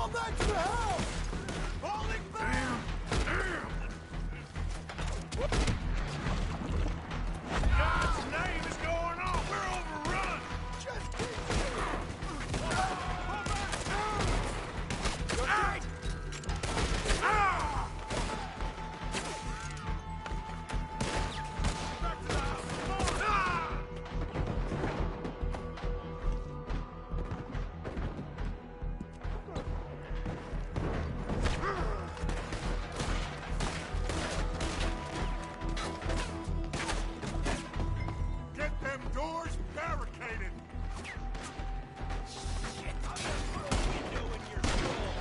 Fall back to the house! Falling back! Damn! God's name is going on! We're overrun! Just keep Hey! Ah! Back to the house! Come on! Ah! Get them doors barricaded! Shit! I'm gonna put a window in your skull!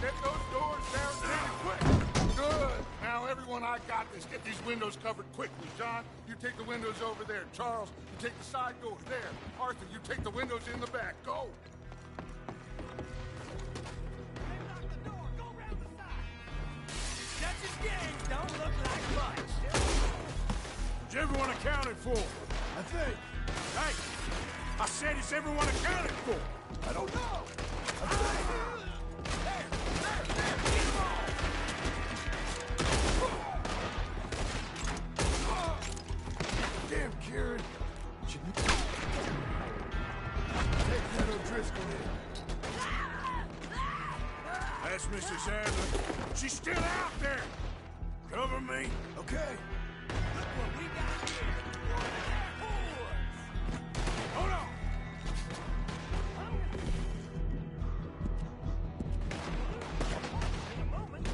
Get those doors barricaded quick! Good! Now, everyone, I got this. Get these windows covered quickly. John, you take the windows over there. Charles, you take the side door there. Arthur, you take the windows in the back. Go! Dutch's gangs don't look like much. Is everyone accounted for? I think. Hey! I said, is everyone accounted for? I don't know. I think. Damn, Kieran. Take that O'Driscoll in. That's Mrs. Adler. She's still out there! Cover me. Okay. Look what we got here. Hold on! In a moment.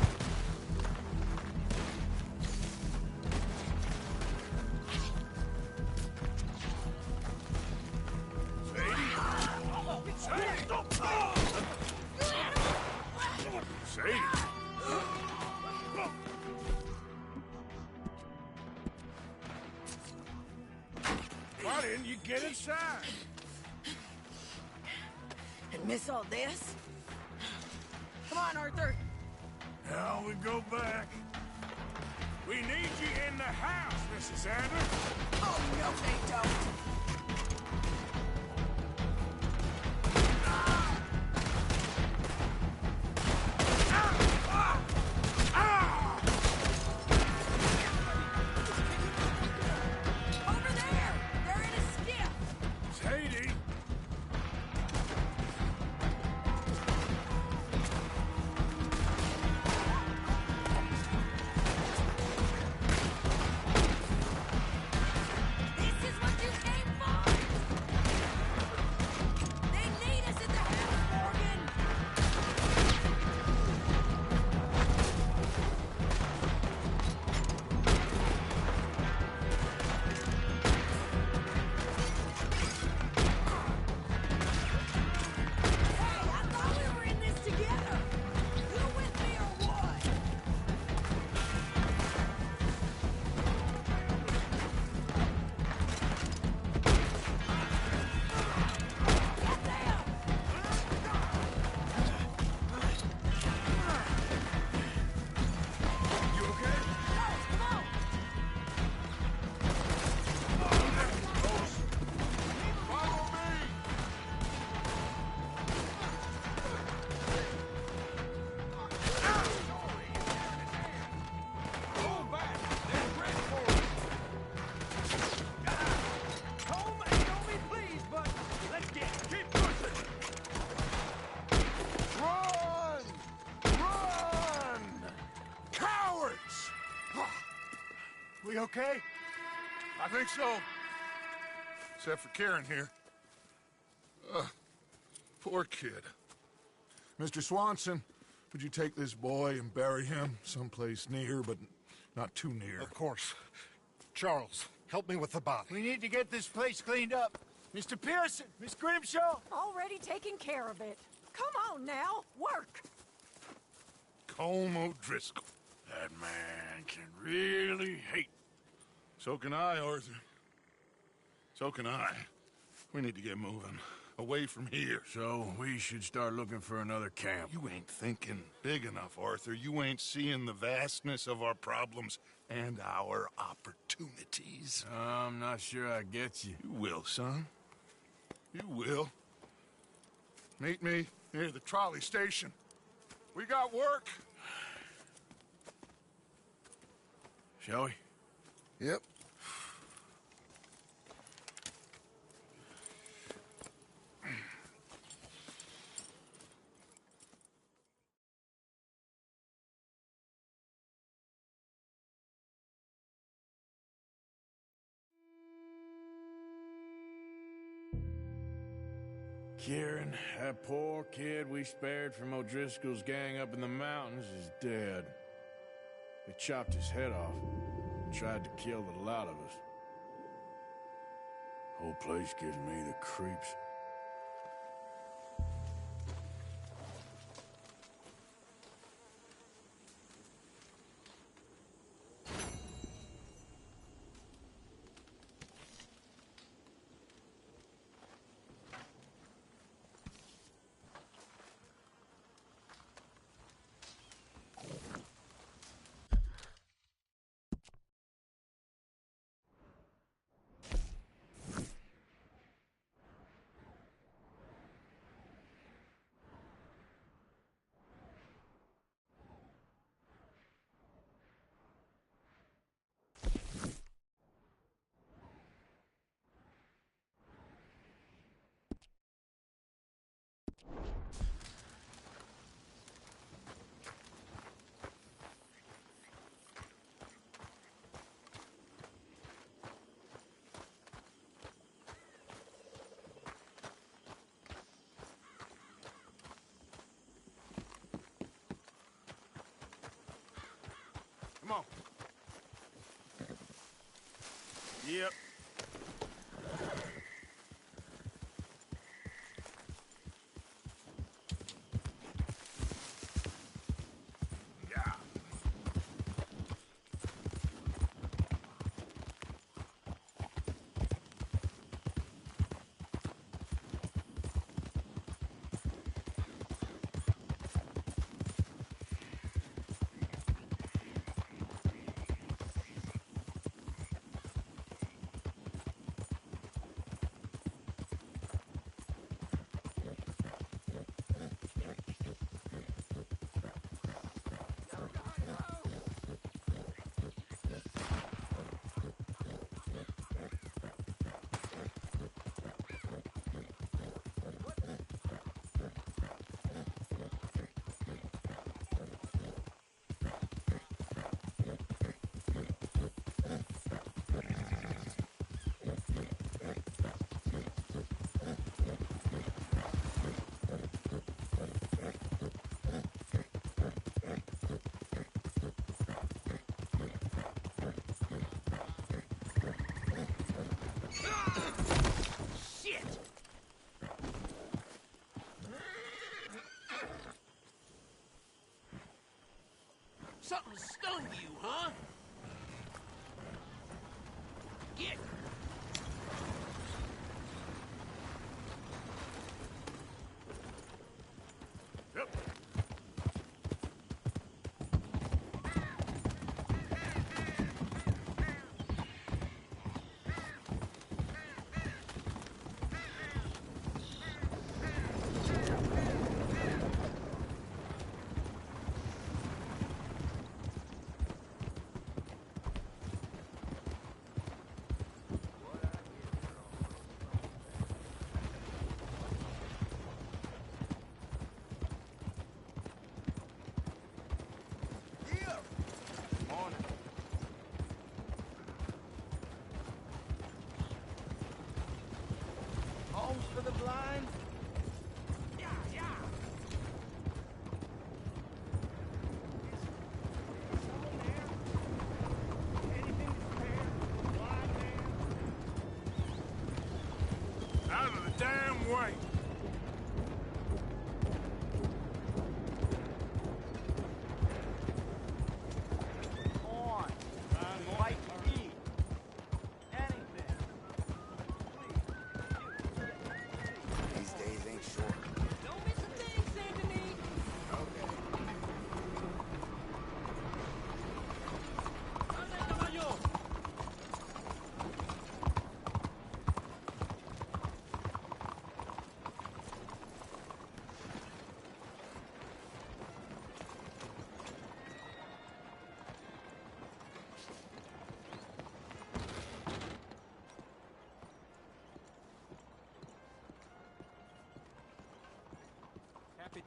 Sadie! Why didn't you get inside? And miss all this? Come on, Arthur. Now we go back. We need you in the house, Mrs. Adler. Oh, no, they don't. Over there! They're in a skiff! Sadie! This is what you came for? They need us at the house, Morgan! Hey, I thought we were in this together! You with me or what? Get them! You okay? Charles, come on! Follow me! Hold back! They're ready for it! Home ain't only pleased, but let's get it. Keep pushing! Run! Run! Cowards! We okay? I think so. Except for Karen here. Poor kid. Mr. Swanson, would you take this boy and bury him someplace near, but not too near? Of course. Charles, help me with the body. We need to get this place cleaned up. Mr. Pearson, Miss Grimshaw. Already taking care of it. Come on now, work. Colm O'Driscoll. That man can really hate. So can I, Arthur. So can I. We need to get moving. Away from here. So we should start looking for another camp. You ain't thinking big enough, Arthur. You ain't seeing the vastness of our problems and our opportunities. I'm not sure I get you. You will, son. You will. Meet me near the trolley station. We got work. Shall we? Yep. Kieran, that poor kid we spared from O'Driscoll's gang up in the mountains is dead. They chopped his head off and tried to kill the lot of us. Whole place gives me the creeps. Come on. Yep. Something stung you, huh? Get! Yep. Homes for the blind? Yeah, yeah. Someone there? Anything to spare? Blind man? Out of the damn way. On. Fight me. Anything. These days ain't short. Don't miss a thing, Saint-Denis.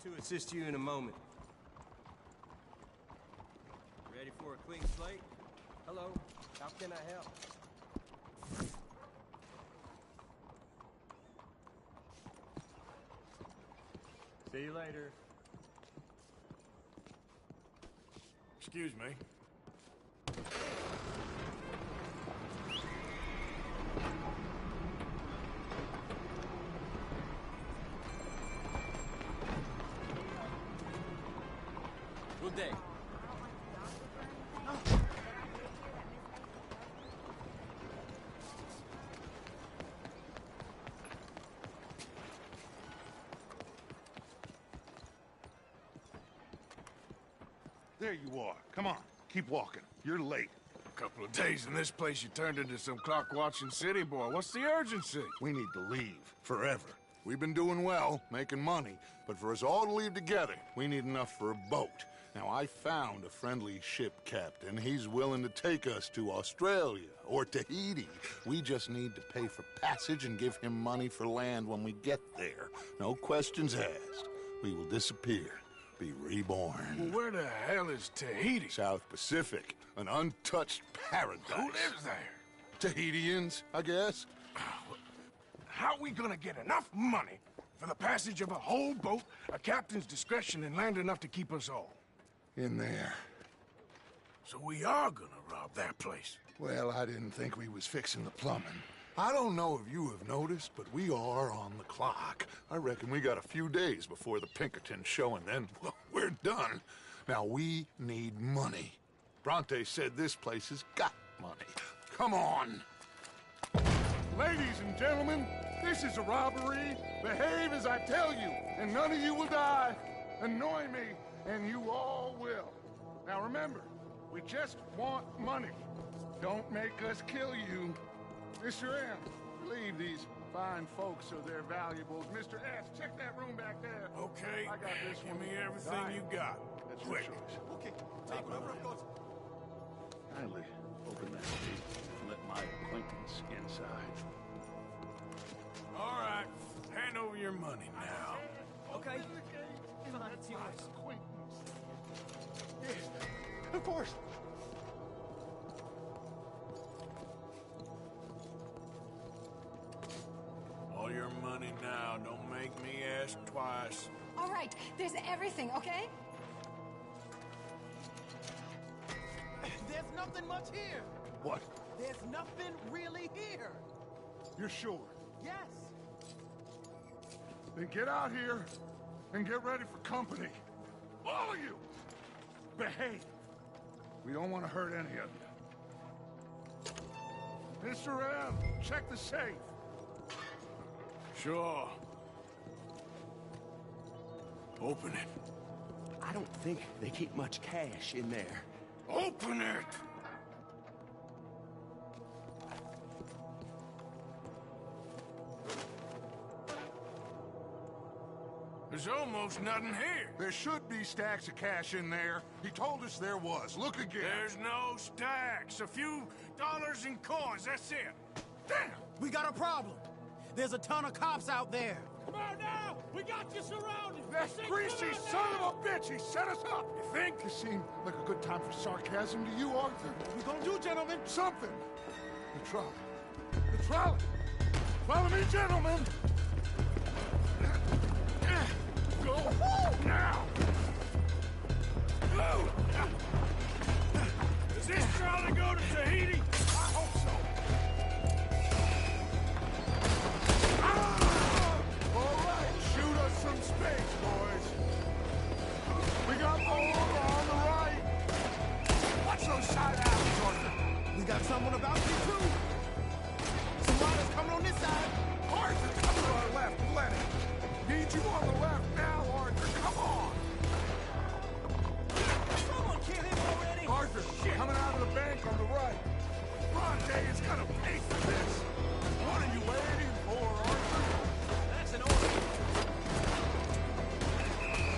to assist you in a moment. Ready for a clean slate? Hello, how can I help? See you later. Excuse me. Good day. There you are. Come on, keep walking. You're late. A couple of days in this place, you turned into some clock-watching city boy. What's the urgency? We need to leave. Forever. We've been doing well, making money, but for us all to leave together, we need enough for a boat. Now, I found a friendly ship captain. He's willing to take us to Australia or Tahiti. We just need to pay for passage and give him money for land when we get there. No questions asked. We will disappear, be reborn. Well, where the hell is Tahiti? South Pacific, an untouched paradise. Who lives there? Tahitians, I guess. How are we gonna get enough money for the passage of a whole boat, a captain's discretion, and land enough to keep us all? In there. So we are gonna rob that place. Well, I didn't think we was fixing the plumbing. I don't know if you have noticed, but we are on the clock. I reckon we got a few days before the Pinkerton show, and then, well, we're done. Now, we need money. Bronte said this place has got money. Come on. Ladies and gentlemen, this is a robbery. Behave as I tell you, and none of you will die. Annoy me, and you all will. Now remember, we just want money. Don't make us kill you. Mr. M, relieve these fine folks of their valuables. Mr. S, check that room back there. Okay, I got this give one. me everything you got. That's Quick. your choice. Okay, take whatever it goes. Kindly open that gate and let my acquaintance inside. All right, hand over your money now. Okay. Yes, of course. All your money now. Don't make me ask twice. All right, there's everything, okay? There's nothing much here. What? There's nothing really here. You're sure? Yes. Then get out here and get ready for company. All of you! Behave. We don't want to hurt any of you. Mr. M, check the safe. Sure. Open it. I don't think they keep much cash in there. Open it! There's almost nothing here. There should be stacks of cash in there. He told us there was. Look again. There's no stacks. A few dollars in coins, that's it. Damn! We got a problem. There's a ton of cops out there. Come on now! We got you surrounded! That Say, greasy come on son now! of a bitch! He set us up! You think? This seemed like a good time for sarcasm to you, Arthur? What we gonna do, gentlemen? Something! The trolley. The trolley! Follow me, gentlemen! Go now! Go! Does this trolley go to Tahiti? I hope so. All right, shoot us some space, boys. We got more on the right. Watch those side alleys, Arthur. We got someone about you, too. Some riders coming on this side. Arthur, come to our left. Let it. Need you on the left now, Arthur. Come on. Someone kill him already. Arthur, coming out of the bank on the right. Bronte is gonna pay for this. What are you waiting for, Arthur? That's an order.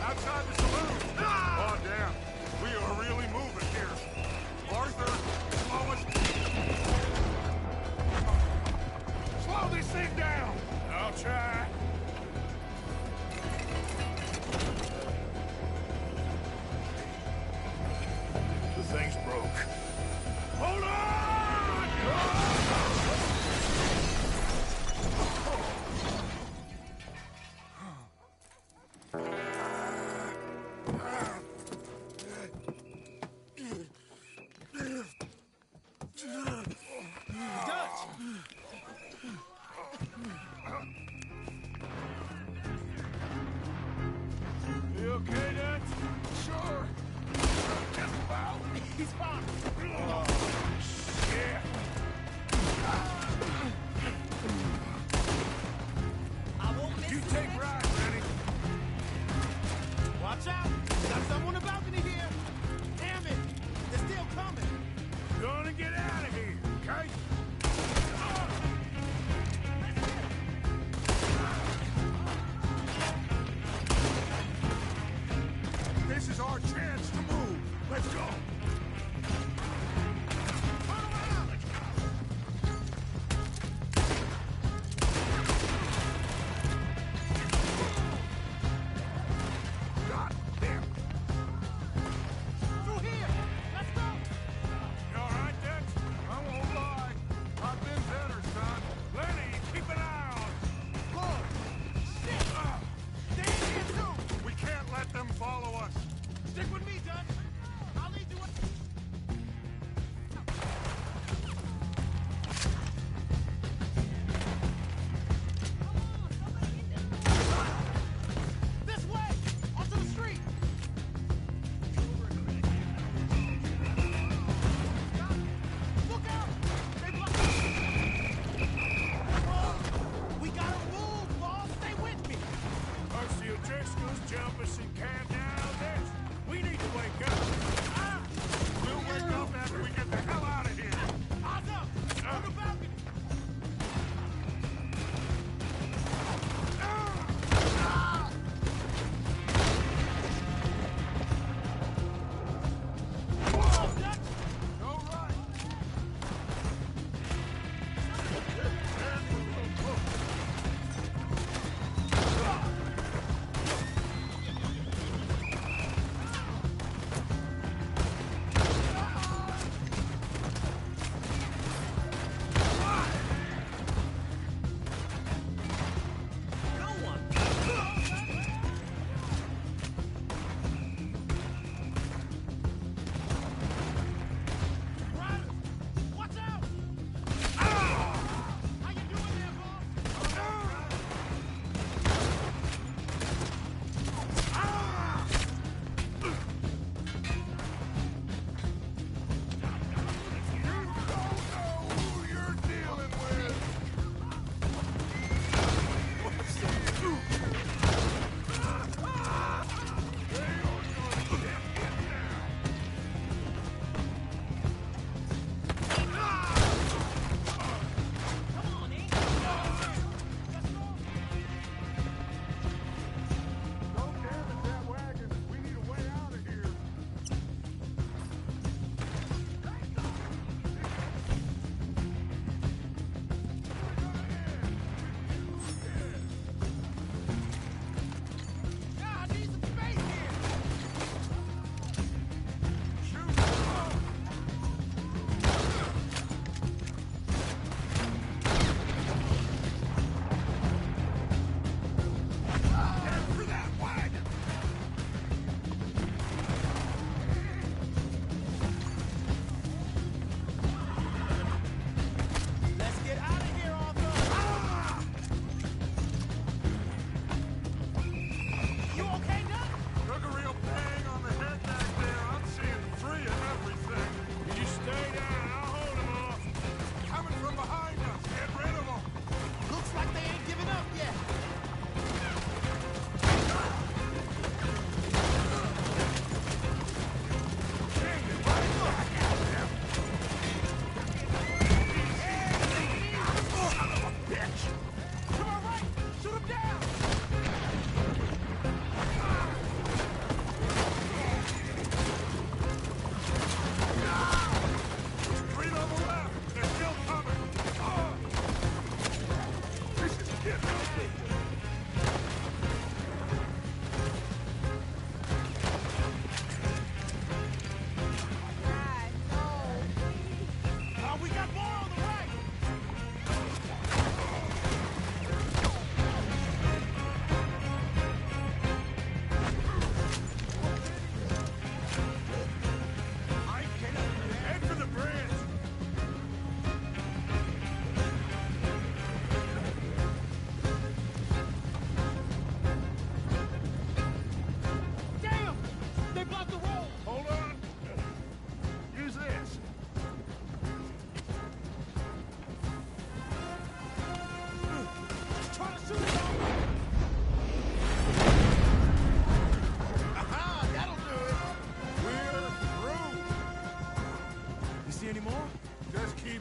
Outside the saloon. Oh, damn. We are really moving here. Arthur, slow us. Slow this thing down. I'll try. broke. Hold on! You okay, Dutch? Sure. Just about. He's fine. Yeah. I won't miss You this take next- right, Rennie. Watch out. Got someone on the balcony here. Damn it. They're still coming. Gonna get out of here, okay? This is our chance to move. Let's go.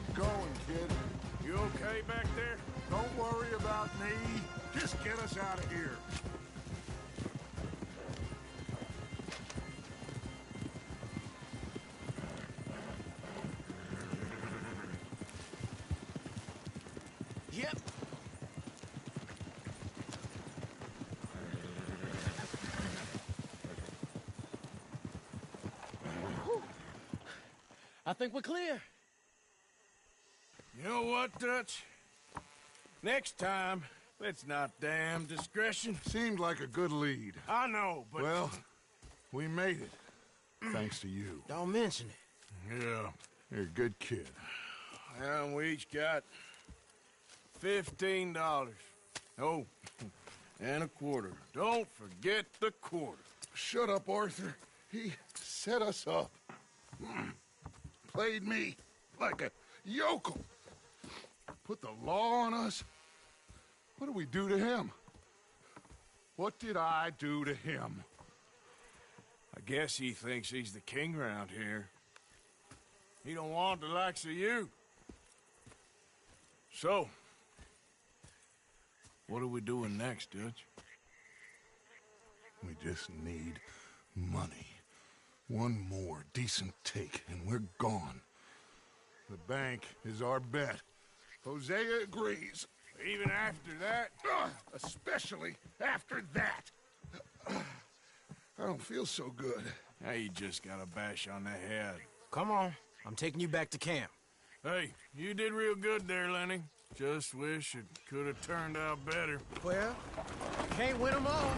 Keep going, kid. You okay back there? Don't worry about me. Just get us out of here. Yep. Whew. I think we're clear. You know what, Dutch? Next time, let's not damn discretion. Seemed like a good lead. I know, but... Well, we made it. Thanks to you. Don't mention it. Yeah, you're a good kid. And we each got $15. Oh, and a quarter. Don't forget the quarter. Shut up, Arthur. He set us up. Played me like a yokel. Put the law on us. What did we do to him? What did I do to him? I guess he thinks he's the king around here. He don't want the likes of you. So, what are we doing next, Dutch? We just need money. One more decent take, and we're gone. The bank is our bet. Hosea agrees. Even after that? Especially after that. I don't feel so good. Now you just got a bash on the head. Come on. I'm taking you back to camp. Hey, you did real good there, Lenny. Just wish it could have turned out better. Well, can't win them all.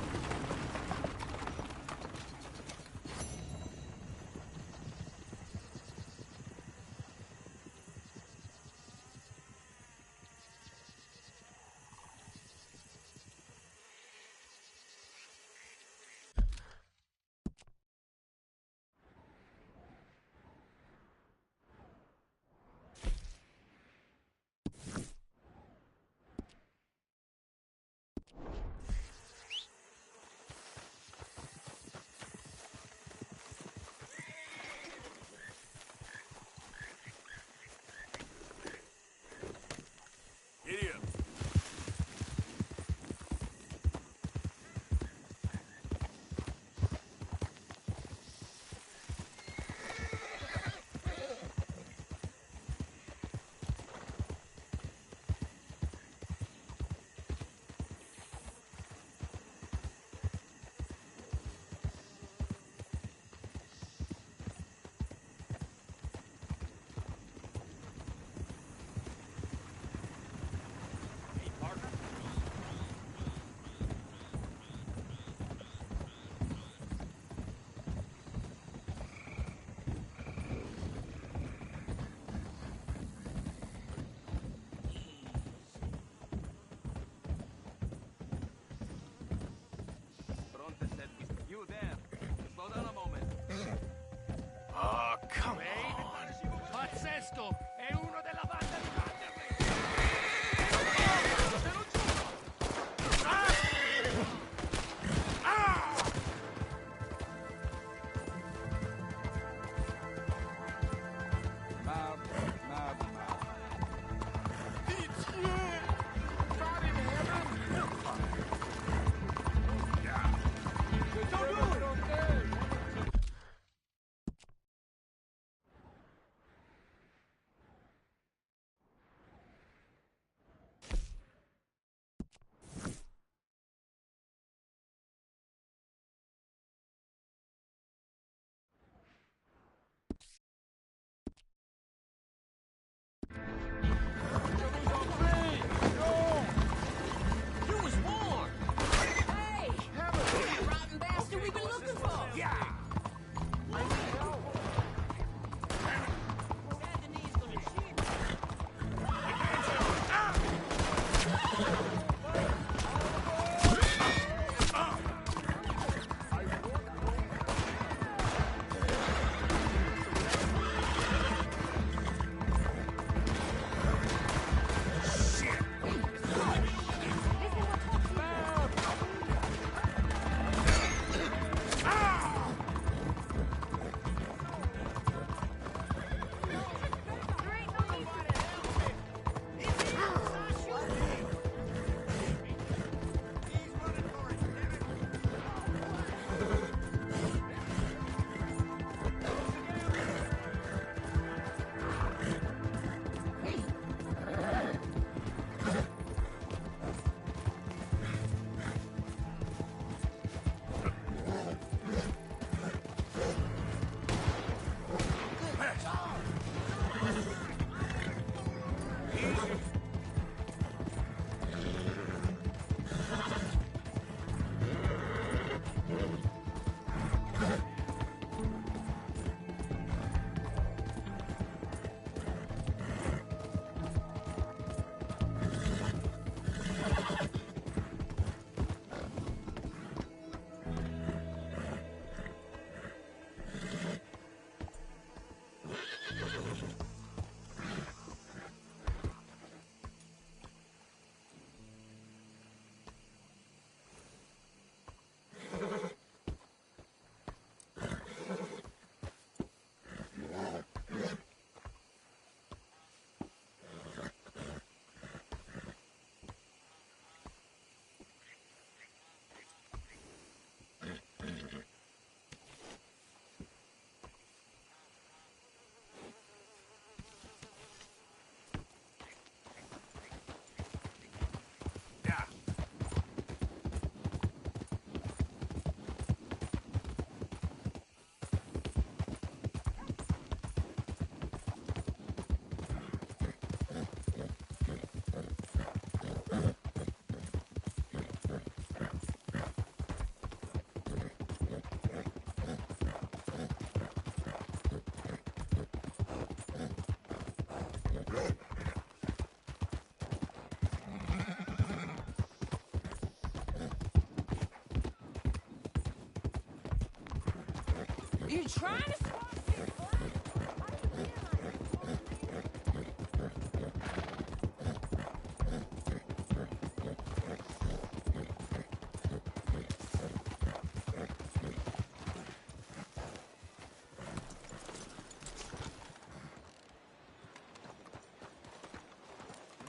You trying to squash your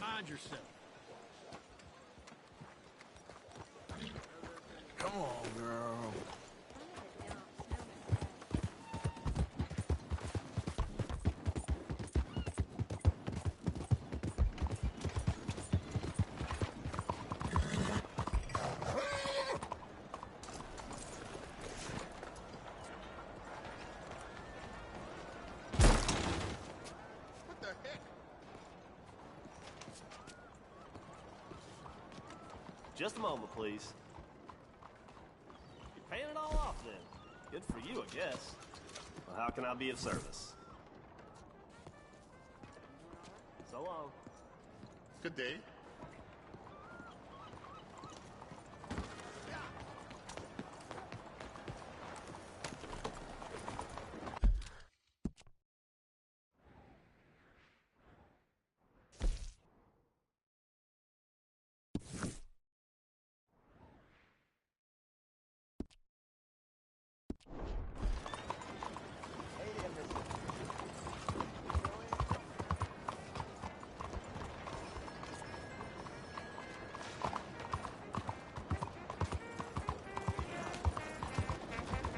Mind yourself. Come on, girl. What the heck? Just a moment, please. You're paying it all off then. Good for you, I guess. Well, how can I be of service? So long. Good day.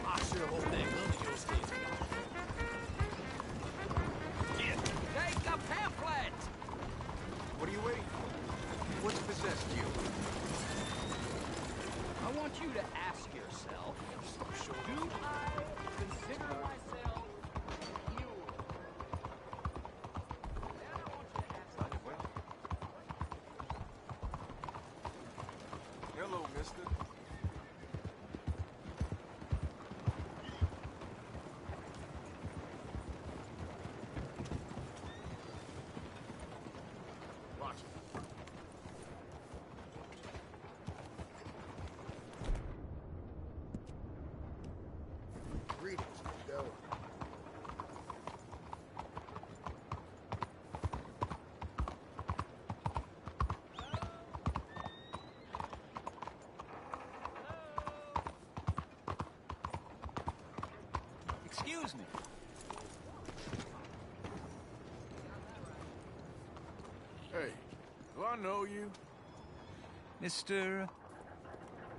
I should have hoped that gun of yours came. Take a pamphlet! What are you waiting for? What's possessed you? I want you to ask yourself, do I consider myself pure? Then I want you to ask yourself, Hello, mister. Watch it. Greetings, Del. excuse me. Hey, do I know you? Mr.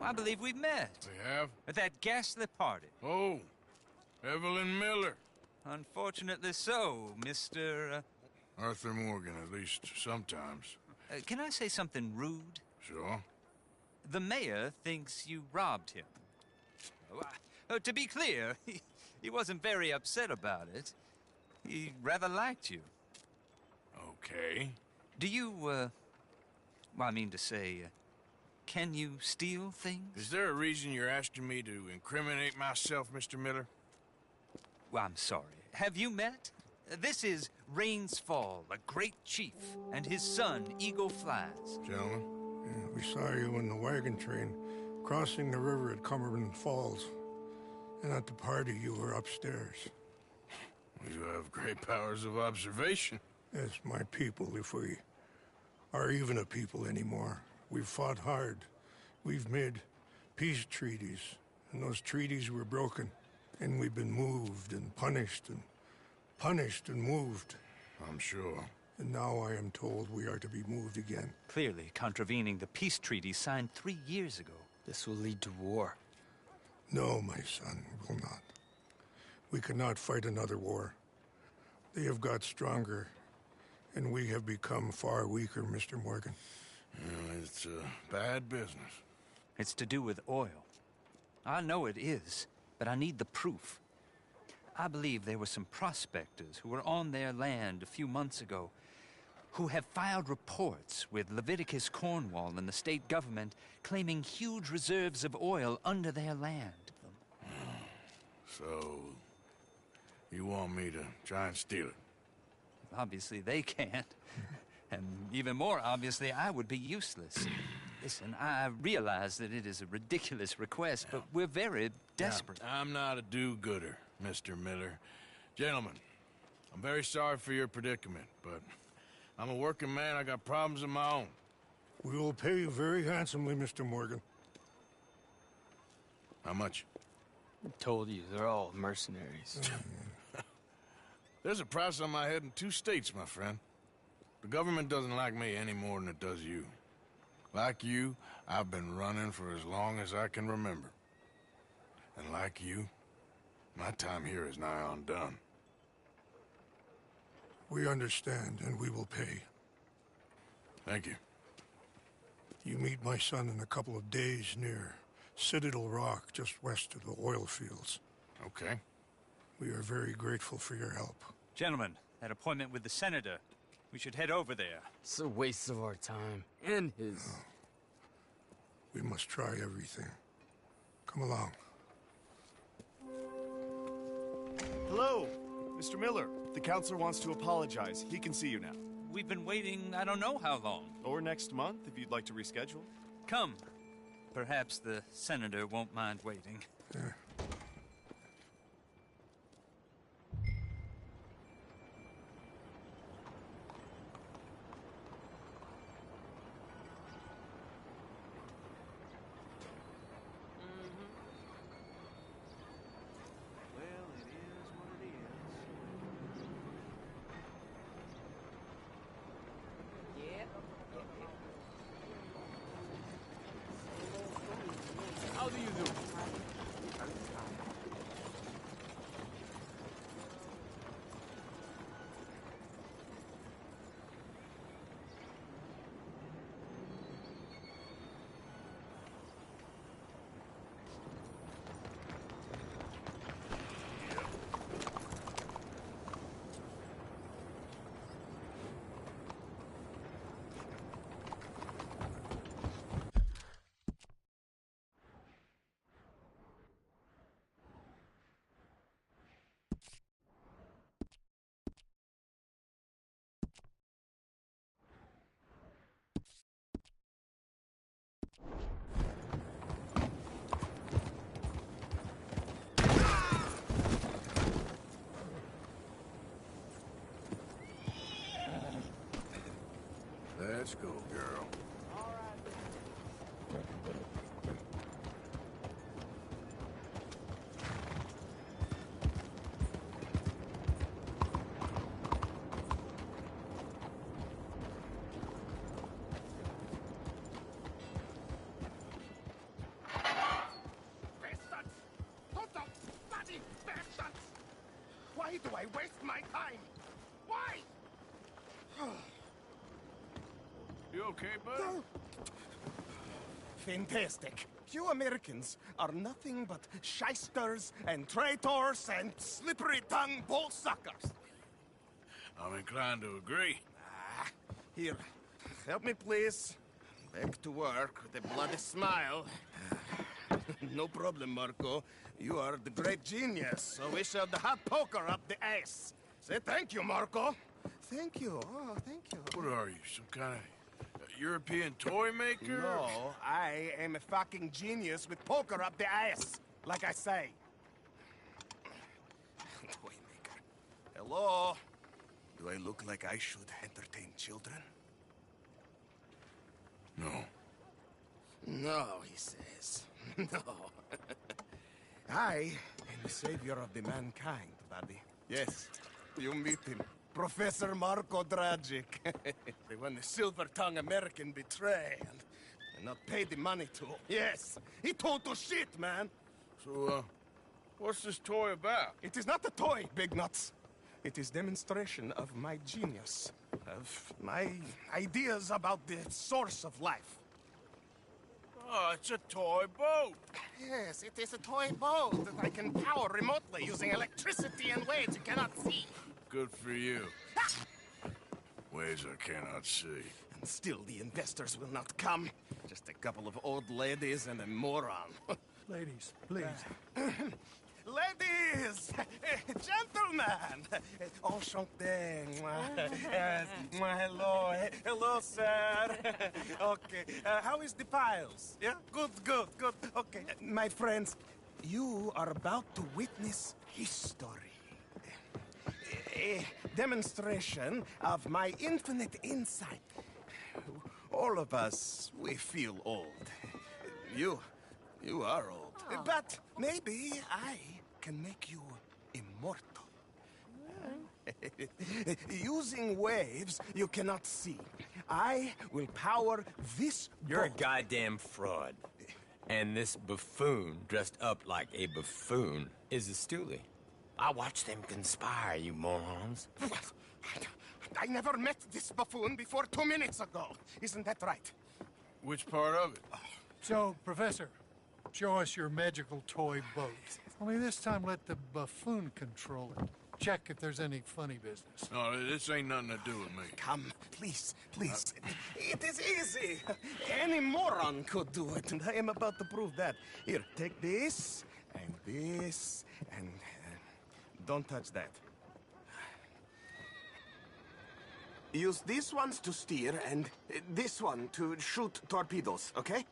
I believe we've met. We have? At that ghastly party. Oh, Evelyn Miller. Unfortunately so, Mr. Arthur Morgan, at least sometimes. Can I say something rude? Sure. The mayor thinks you robbed him. To be clear, he wasn't very upset about it. He rather liked you. Okay. Do you, well, I mean to say, can you steal things? Is there a reason you're asking me to incriminate myself, Mr. Miller? Well, I'm sorry. Have you met? This is Rains Fall, a great chief, and his son, Eagle Flies. Gentlemen? Yeah, we saw you in the wagon train crossing the river at Cumberland Falls. And at the party, you were upstairs. You have great powers of observation. Yes, my people, if we are even a people anymore. We've fought hard. We've made peace treaties, and those treaties were broken. And we've been moved and punished and moved. I'm sure. And now I am told we are to be moved again. Clearly contravening the peace treaty signed 3 years ago. This will lead to war. No, my son, it will not. We cannot fight another war. They have got stronger, and we have become far weaker, Mr. Morgan. Well, it's a bad business. It's to do with oil. I know it is, but I need the proof. I believe there were some prospectors who were on their land a few months ago who have filed reports with Leviticus Cornwall and the state government claiming huge reserves of oil under their land. So, you want me to try and steal it? Obviously they can't. And even more obviously, I would be useless. Listen, I realize that it is a ridiculous request, but we're very desperate. Now, I'm not a do-gooder. Mr. Miller. Gentlemen, I'm very sorry for your predicament, but I'm a working man. I got problems of my own. We will pay you very handsomely, Mr. Morgan. How much? I told you, they're all mercenaries. There's a price on my head in 2 states, my friend. The government doesn't like me any more than it does you. Like you, I've been running for as long as I can remember. And like you, my time here is nigh undone. We understand, and we will pay. Thank you. You meet my son in a couple of days near Citadel Rock, just west of the oil fields. Okay. We are very grateful for your help. Gentlemen, that appointment with the senator. We should head over there. It's a waste of our time. And his. Oh. We must try everything. Come along. Hello, Mr. Miller. The counselor wants to apologize. He can see you now. We've been waiting I don't know how long. Or next month, if you'd like to reschedule. Come. Perhaps the senator won't mind waiting. Yeah. How do you do? Let's go, girl. Why do I waste my time? Why? You okay, bud? Fantastic. You Americans are nothing but shysters and traitors and slippery-tongued bull suckers. I'm inclined to agree. Here, help me, please. Back to work with a bloody smile. No problem, Marco. You are the great genius, so we shall the hot poker up the ass. Say thank you, Marco. Thank you. Oh, thank you. What are you, some kind of European toy maker? No, I am a fucking genius with poker up the ass, like I say. Toy maker. Hello? Do I look like I should entertain children? No. No, he says. No. I am the savior of the mankind, buddy. Yes, you meet him. Professor Marco Dragic. The one the silver-tongued American betray and not pay the money to. Yes, he told to shit, man. So, what's this toy about? It is not a toy, Big Nuts. It is demonstration of my genius, of my ideas about the source of life. Oh, it's a toy boat. Yes, it is a toy boat that I can power remotely using electricity in ways you cannot see. Good for you. Ways I cannot see. And still the investors will not come. Just a couple of old ladies and a moron. Ladies, please. Ladies! Gentlemen! Enchanté. Yes. Hello. Hello, sir. Okay. How is the piles? Yeah? Good. Okay. My friends, you are about to witness history. A demonstration of my infinite insight. All of us, we feel old. You are old. But maybe I can make you immortal. Using waves you cannot see, I will power this You're a boat. goddamn fraud. And this buffoon, dressed up like a buffoon, is a stoolie. I watched them conspire, you morons. I never met this buffoon before 2 minutes ago. Isn't that right? Which part of it? So, Professor, show us your magical toy boat. Only this time let the buffoon control it. Check if there's any funny business. No, this ain't nothing to do with me. Come, please, please. It is easy. Any moron could do it, and I am about to prove that. Here, take this, and this, and... don't touch that. Use these ones to steer, and this one to shoot torpedoes, okay?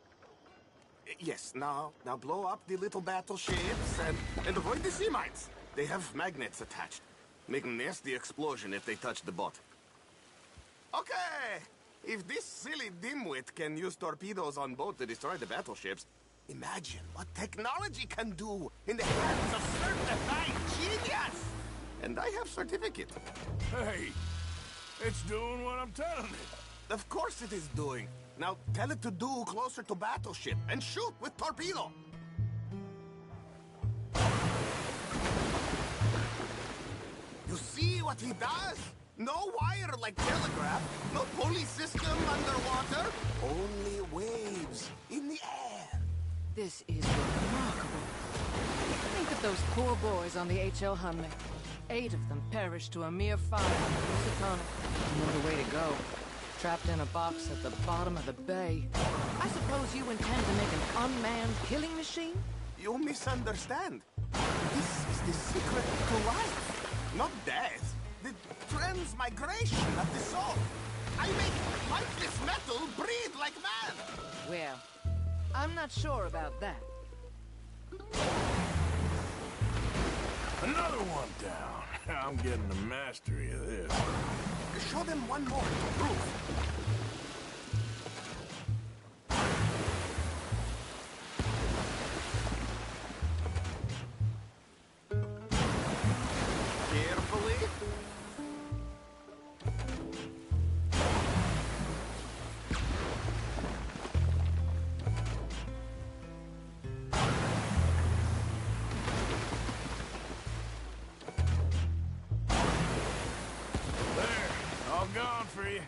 Yes, now blow up the little battleships, and avoid the sea mines. They have magnets attached. Make a nasty explosion if they touch the boat. Okay! If this silly dimwit can use torpedoes on boat to destroy the battleships, imagine what technology can do in the hands of certified genius! And I have certificate. Hey, it's doing what I'm telling it. Of course it is doing. Now tell it to do closer to battleship and shoot with torpedo. You see what he does? No wire like telegraph, no pulley system underwater, only waves in the air. This is remarkable. Think of those poor boys on the H.L. Hunley. 8 of them perished to a mere 5 on Lusitano. No way to go. Trapped in a box at the bottom of the bay. I suppose you intend to make an unmanned killing machine? You misunderstand. This is the secret to life. Not death, the transmigration of the soul. I make lifeless metal breathe like man. Well, I'm not sure about that. Another one down. I'm getting the mastery of this. Show them one more to prove. Carefully. Gone for you.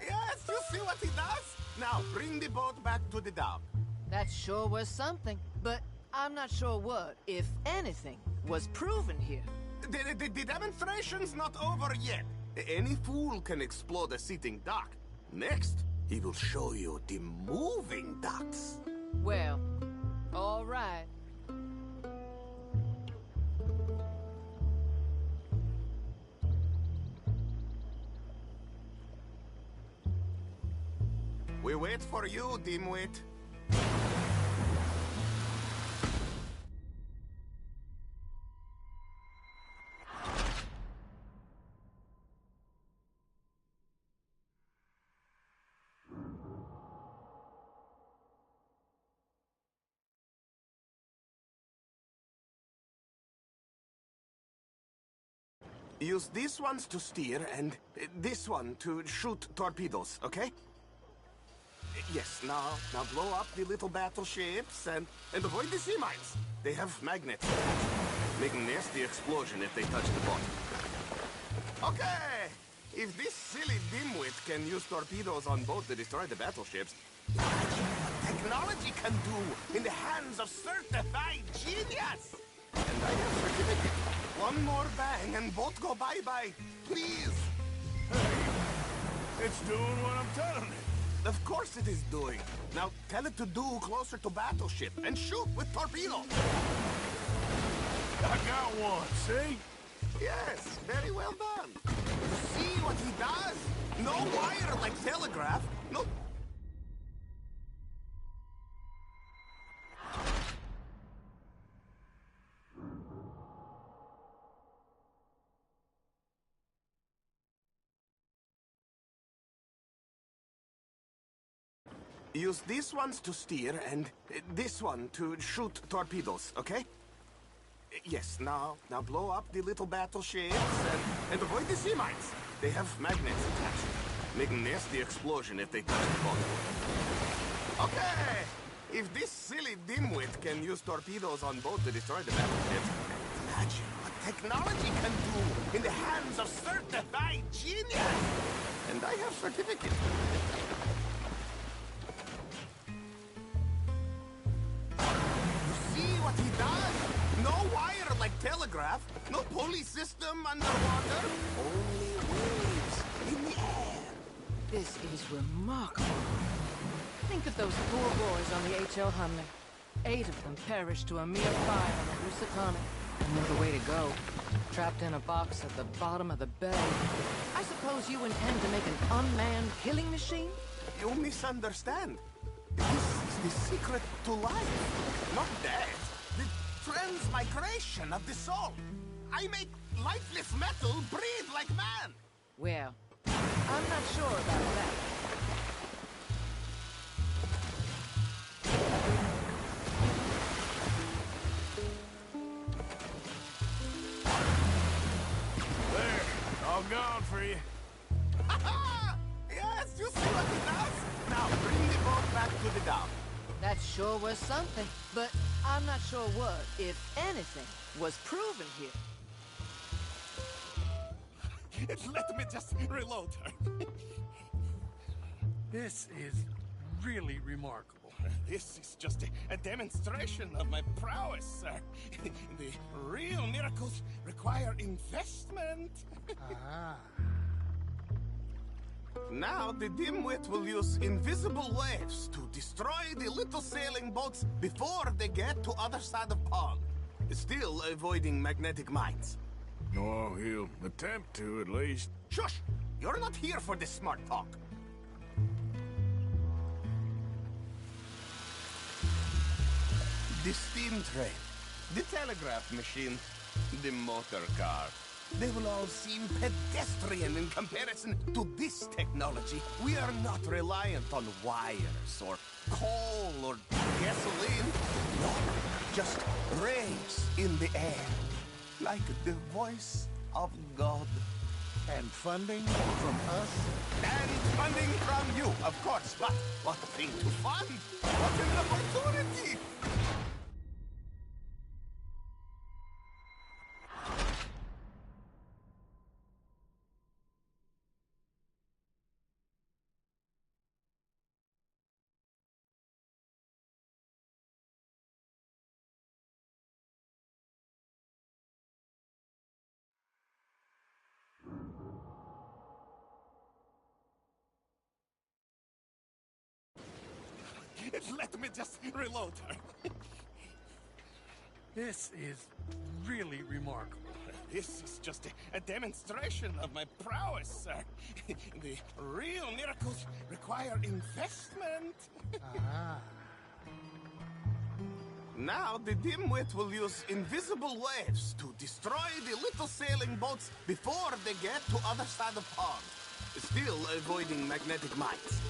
Yes, you see what he does? Now, bring the boat back to the dock. That sure was something, but I'm not sure what, if anything, was proven here. The demonstration's not over yet. Any fool can explode a sitting dock. Next, he will show you the moving docks. Well, all right. We wait for you, dimwit. Use these ones to steer and this one to shoot torpedoes, okay? Yes, now blow up the little battleships and avoid the sea mines. They have magnets. Make a nasty explosion if they touch the boat. Okay! If this silly dimwit can use torpedoes on boat to destroy the battleships, imagine what technology can do in the hands of certified genius! And I have certificate. One more bang and boat go bye-bye. Please! Hey, it's doing what I'm telling it. Of course it is doing. Now tell it to do closer to battleship and shoot with torpedo. I got one, see? Yes, very well done. See what he does? No wire like telegraph. No... Use these ones to steer and this one to shoot torpedoes, okay? Yes, now blow up the little battleships and avoid the sea mines. They have magnets attached. Make a nasty explosion if they touch the boat. Okay! If this silly dimwit can use torpedoes on boat to destroy the battleships, imagine what technology can do in the hands of certified genius! And I have certificates. You see what he does? No wire like telegraph, no pulley system underwater, only waves in the air. This is remarkable. Think of those poor boys on the H.L. Hunley. 8 of them perished to a mere 5 on the Housatonic. Another way to go. Trapped in a box at the bottom of the bay. I suppose you intend to make an unmanned killing machine? You misunderstand. This is the secret to life, not death. The transmigration of the soul. I make lifeless metal breathe like man. Well, I'm not sure about that. There, all gone for you. Yes, you see what he does? Now bring the boat back to the dock. That sure was something, but I'm not sure what, if anything, was proven here. Let me just reload her. This is really remarkable. This is just a demonstration of my prowess, sir. The real miracles require investment. Ah. Now the dimwit will use invisible waves to destroy the little sailing boats before they get to other side of pond, still avoiding magnetic mines. Oh, he'll attempt to, at least. Shush! You're not here for this smart talk. The steam train, the telegraph machine, the motor car. They will all seem pedestrian in comparison to this technology. We are not reliant on wires or coal or gasoline. No, just rays in the air, like the voice of God. And funding from us? And funding from you, of course. But what a thing to fund! What an opportunity! Let me just reload her. This is really remarkable. This is just a demonstration of my prowess, sir. The real miracles require investment. Ah. Now the dimwit will use invisible waves to destroy the little sailing boats before they get to other side of pond, still avoiding magnetic mines.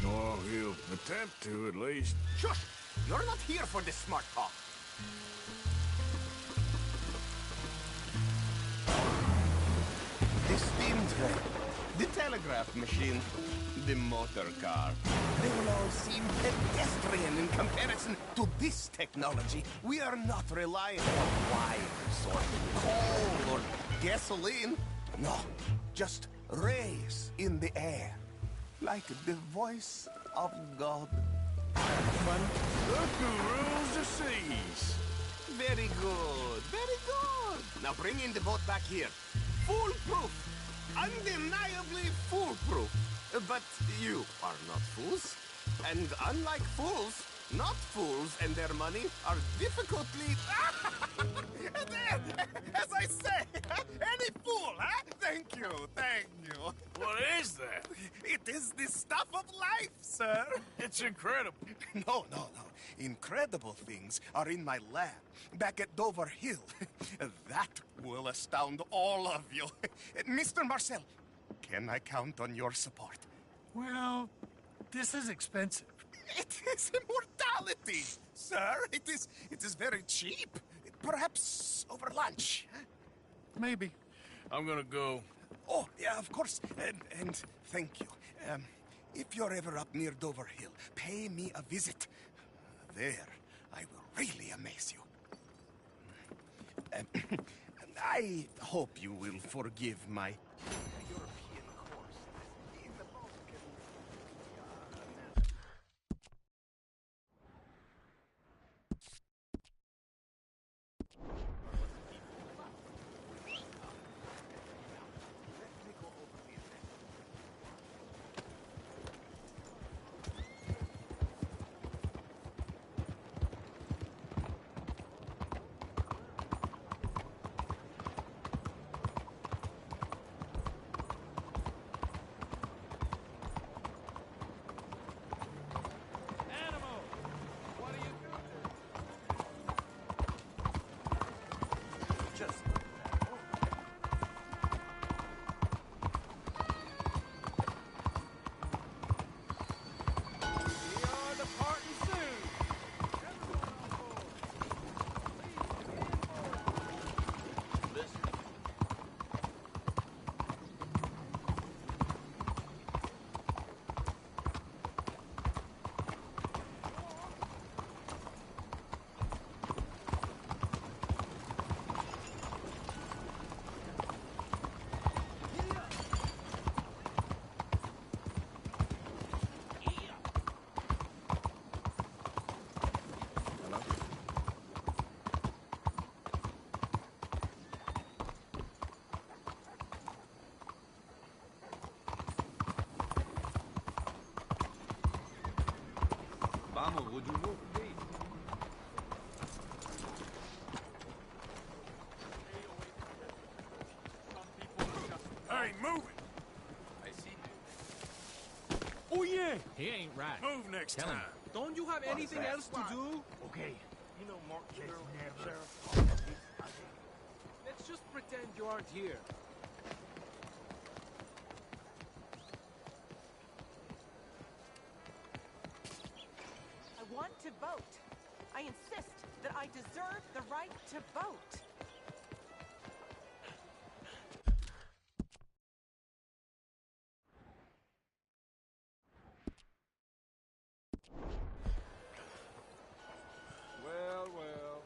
Oh, he'll attempt to, at least. Shush! You're not here for this smart talk. The steam train, the telegraph machine, the motor car. They will all seem pedestrian in comparison to this technology. We are not reliant on wires or coal or gasoline. No, just rays in the air. Like the voice of God. Look who rules the seas. Very good, very good. Now bring in the boat back here. Foolproof. Undeniably foolproof. But you are not fools. And unlike fools, not fools and their money are difficultly... As I say, any fool, huh? Thank you, thank you. What is that? It is the stuff of life, sir. It's incredible. No. Incredible things are in my lab, back at Dover Hill. That will astound all of you. Mr. Marcel, can I count on your support? Well, this is expensive. It is immortality, sir. It is very cheap. Perhaps over lunch. Huh? Maybe. I'm gonna go. Oh, yeah, of course. And thank you. If you're ever up near Dover Hill, pay me a visit. There, I will really amaze you. I hope you will forgive my European course. The boat can... Hey, move it! I see. Oh yeah! He ain't right. Move next Tell him. time. Don't you have anything else to do? Okay. You know Mark Kidder, Sheriff? Let's just pretend you aren't here. I want to vote. I insist that I deserve the right to vote. Well, well.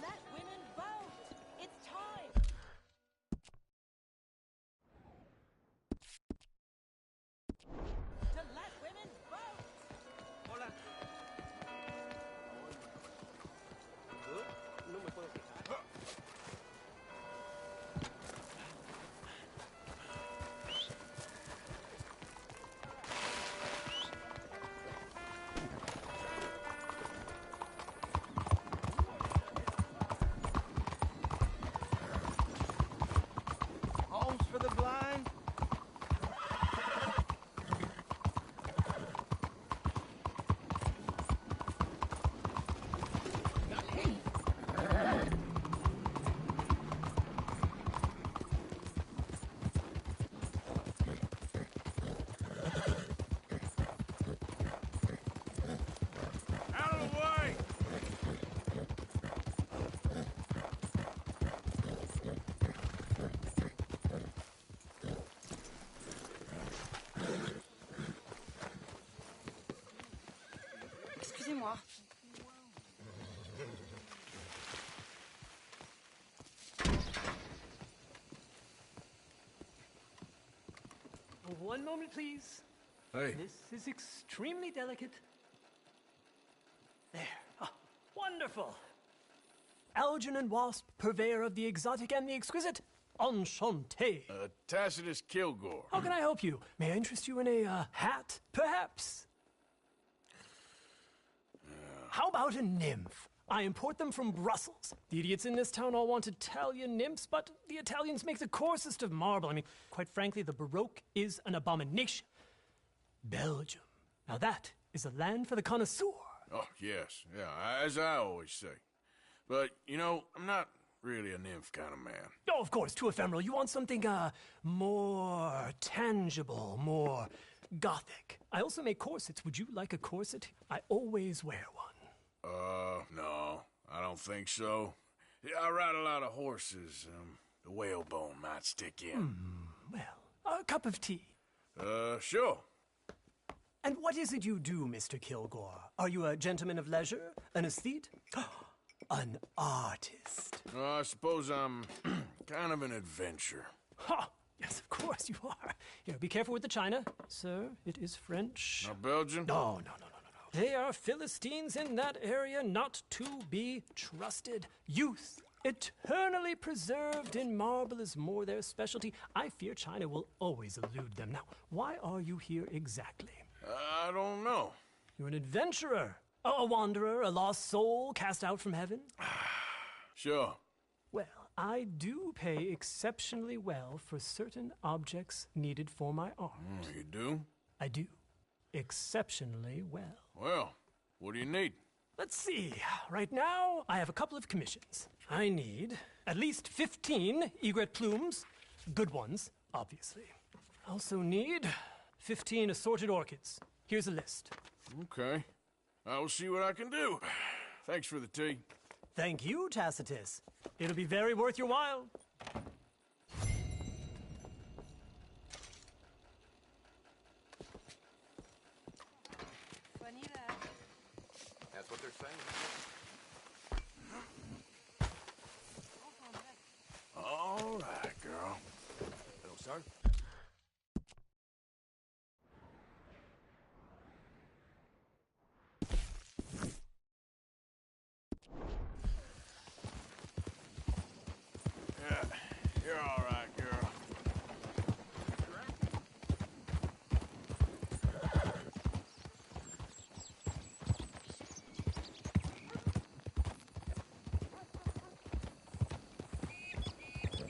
Let women vote. It's time. To let women vote. Hola. Good. No me puedo quejar. Homes for the blind? Out of the way! Excusez-moi. One moment, please. Hey. This is extremely delicate. There. Ah, wonderful. Algernon Wasp, purveyor of the exotic and the exquisite. Enchanté. Tacitus Kilgore. How can I help you? May I interest you in a hat, perhaps? How about a nymph? I import them from Brussels. The idiots in this town all want Italian nymphs, but the Italians make the coarsest of marble. I mean, quite frankly, the Baroque is an abomination. Belgium. Now that is a land for the connoisseur. Oh, yes. Yeah, as I always say. But, you know, I'm not really a nymph kind of man. Oh, of course, too ephemeral. You want something, more tangible, more gothic. I also make corsets. Would you like a corset? I always wear one. No, I don't think so. Yeah, I ride a lot of horses. The whalebone might stick in. Well, a cup of tea. Sure. And what is it you do, Mr. Kilgore? Are you a gentleman of leisure? An aesthete? An artist? I suppose I'm kind of an adventurer. Ha! Yes, of course you are. Here, be careful with the china. Sir, it is French. Not Belgian? No. They are Philistines in that area, not to be trusted. Youth, eternally preserved in marble, is more their specialty. I fear China will always elude them. Now, why are you here exactly? I don't know. You're an adventurer, a wanderer, a lost soul cast out from heaven? Sure. Well, I do pay exceptionally well for certain objects needed for my art. You do? I do. Exceptionally well. Well, what do you need? Let's see. Right now, I have a couple of commissions. I need at least 15 egret plumes. Good ones, obviously. I also need 15 assorted orchids. Here's a list. Okay. I will see what I can do. Thanks for the tea. Thank you, Tacitus. It'll be very worth your while. That's what they're saying. All right, girl. Hello, sir. Yeah, you're all right, girl.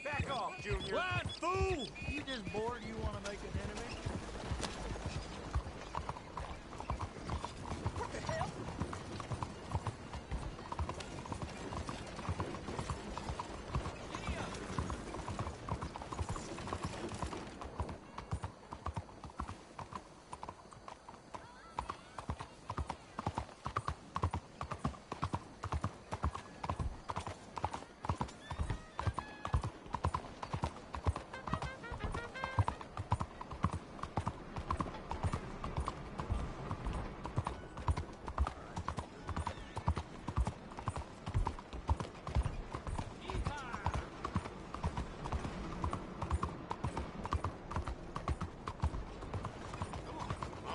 Back off, Junior. What, fool? You just bored? You want to make an enemy? What the hell?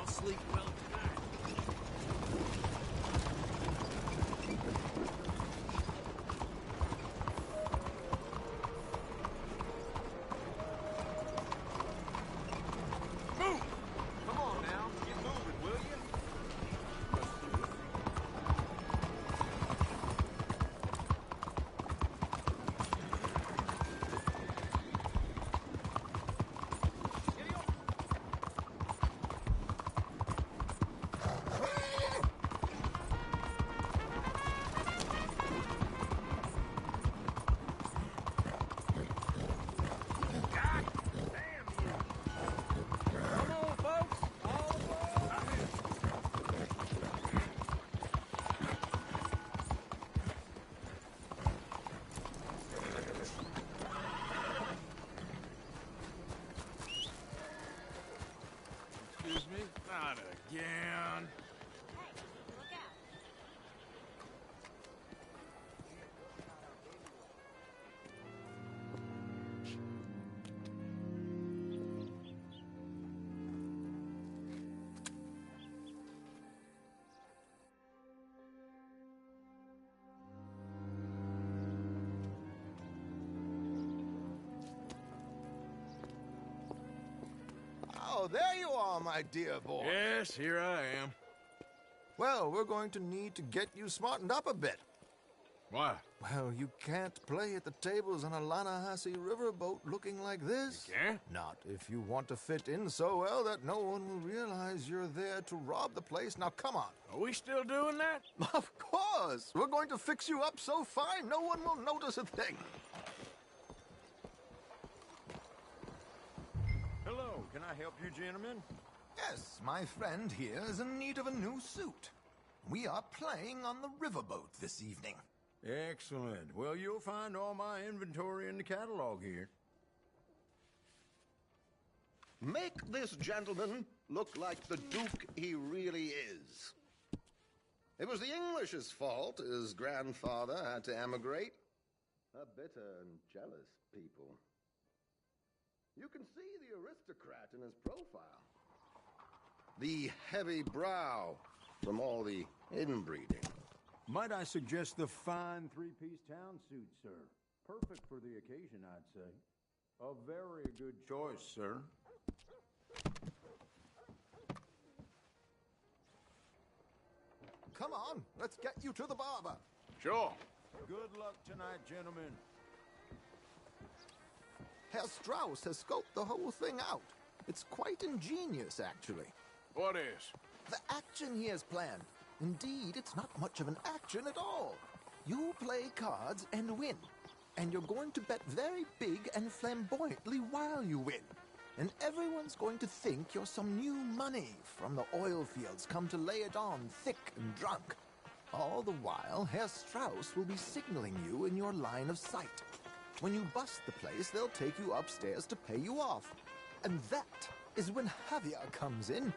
Sleep well tonight. Move! Come on now, get moving, will you? Excuse me? Not again. Oh, there you are, my dear boy. Yes, here I am. Well, we're going to need to get you smartened up a bit. Why? Well, you can't play at the tables on a Lannahechee riverboat looking like this. You can't? Not if you want to fit in so well that no one will realize you're there to rob the place. Now, come on. Are we still doing that? Of course. We're going to fix you up so fine no one will notice a thing. Hello, can I help you, gentlemen? Yes, my friend here is in need of a new suit. We are playing on the riverboat this evening. Excellent. Well, you'll find all my inventory in the catalog here. Make this gentleman look like the Duke he really is. It was the English's fault his grandfather had to emigrate. A bitter and jealous people. You can see the aristocrat in his profile. The heavy brow from all the inbreeding. Might I suggest the fine three-piece town suit, sir? Perfect for the occasion, I'd say. A very good choice, sir. Come on, let's get you to the barber. Sure. Good luck tonight, gentlemen. Herr Strauss has scoped the whole thing out. It's quite ingenious, actually. What is? The action he has planned. Indeed, it's not much of an action at all. You play cards and win. And you're going to bet very big and flamboyantly while you win. And everyone's going to think you're some new money from the oil fields come to lay it on thick and drunk. All the while, Herr Strauss will be signaling you in your line of sight. When you bust the place, they'll take you upstairs to pay you off. And that is when Javier comes in,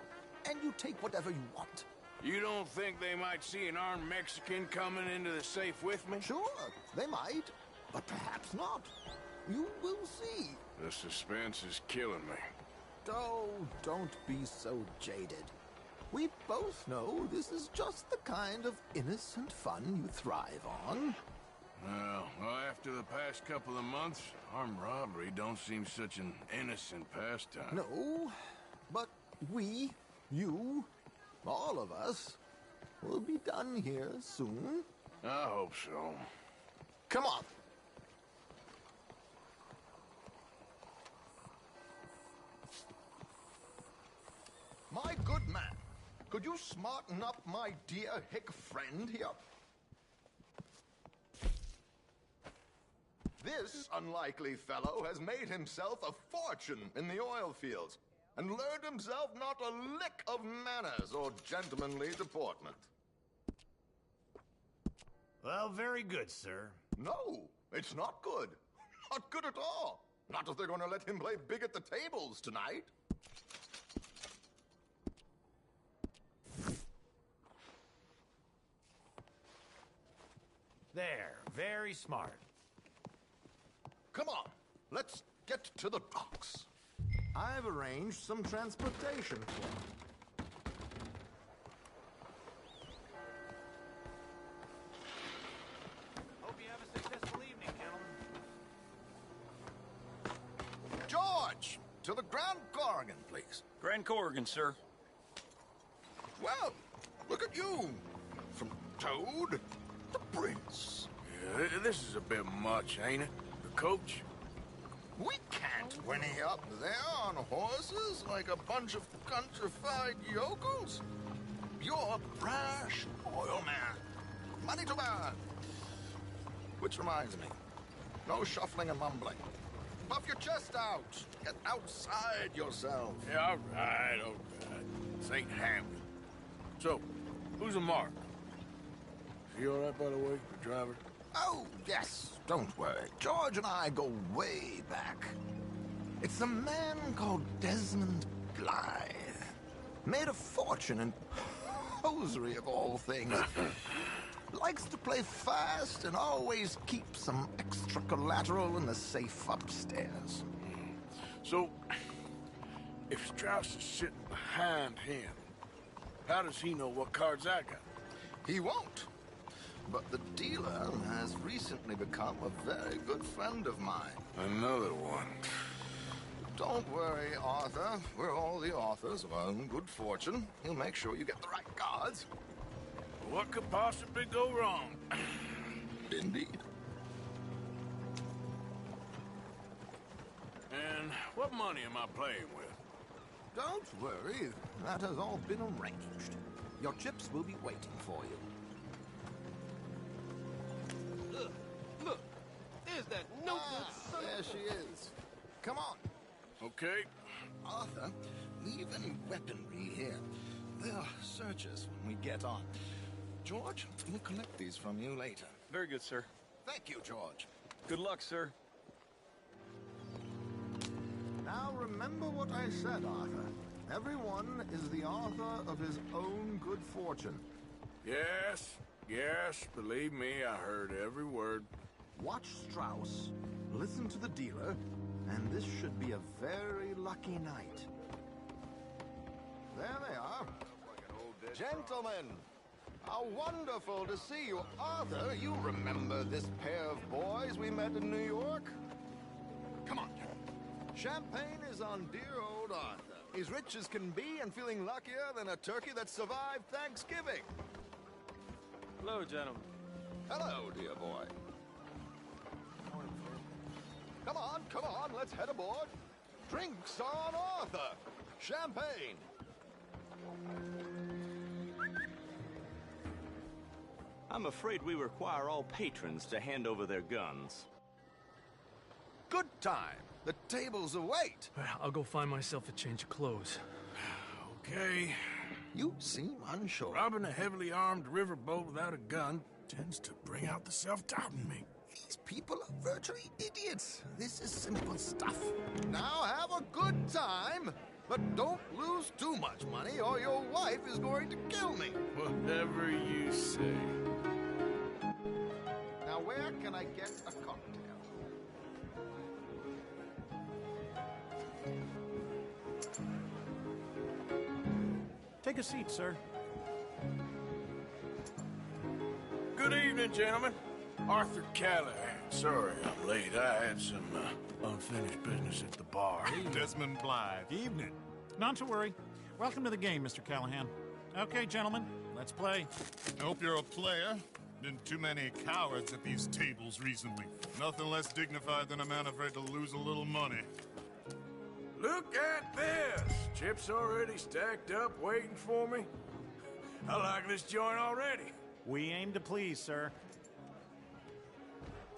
and you take whatever you want. You don't think they might see an armed Mexican coming into the safe with me? Sure, they might, but perhaps not. You will see. The suspense is killing me. Oh, don't be so jaded. We both know this is just the kind of innocent fun you thrive on. Well, after the past couple of months, armed robbery don't seem such an innocent pastime. No, but we, you, all of us, will be done here soon. I hope so. Come on. My good man, could you smarten up my dear hick friend here? This unlikely fellow has made himself a fortune in the oil fields and learned himself not a lick of manners or gentlemanly deportment. Well, very good, sir. No, it's not good. Not good at all. Not if they're going to let him play big at the tables tonight. There, very smart. Come on, let's get to the docks. I've arranged some transportation for him. Hope you have a successful evening, gentlemen. George, to the Grand Corrigan, please. Grand Corrigan, sir. Well, look at you. From Toad to Prince. Yeah, this is a bit much, ain't it? The coach? We can't whinny up there on horses like a bunch of countrified yokels. You're a brash oil man. Money to burn. Which reminds me, no shuffling and mumbling. Puff your chest out. Get outside yourself. Yeah, all right. This ain't Hamlet. So, who's a mark? Is he all right, by the way, the driver? Oh, yes. Don't worry. George and I go way back. It's a man called Desmond Blythe. Made a fortune in hosiery of all things. Likes to play fast and always keeps some extra collateral in the safe upstairs. So, if Strauss is sitting behind him, how does he know what cards I got? He won't. But the dealer has recently become a very good friend of mine. Another one. Don't worry, Arthur. We're all the authors of our own good fortune. He'll make sure you get the right cards. What could possibly go wrong? indeed. And what money am I playing with? Don't worry, that has all been arranged. Your chips will be waiting for you. Look, there's that no-good son There she is. Come on. Okay. Arthur, leave any weaponry here. They'll search us when we get on. George, we'll collect these from you later. Very good, sir. Thank you, George. Good luck, sir. Now remember what I said, Arthur. Everyone is the author of his own good fortune. Yes, believe me, I heard every word. Watch Strauss, listen to the dealer, and this should be a very lucky night. There they are. Gentlemen, how wonderful to see you. Arthur, you remember this pair of boys we met in New York? Come on. Champagne is on dear old Arthur. He's rich as can be and feeling luckier than a turkey that survived Thanksgiving. Hello, gentlemen. Hello, dear boy. Come on, let's head aboard. Drinks on Arthur. Champagne. I'm afraid we require all patrons to hand over their guns. Good time. The tables await. I'll go find myself a change of clothes. Okay. You seem unsure. Robbing a heavily armed riverboat without a gun tends to bring out the self-doubt in me. These people are virtually idiots. This is simple stuff. Now have a good time, but don't lose too much money or your wife is going to kill me. Whatever you say. Now where can I get a cocktail? Take a seat, sir. Good evening, gentlemen. Arthur Callahan. Sorry I'm late. I had some unfinished business at the bar. Desmond Blythe. Evening. Not to worry. Welcome to the game, Mr. Callahan. Okay, gentlemen, let's play. I hope you're a player. Been too many cowards at these tables recently. Nothing less dignified than a man afraid to lose a little money. Look at this! Chips already stacked up, waiting for me. I like this joint already. We aim to please, sir.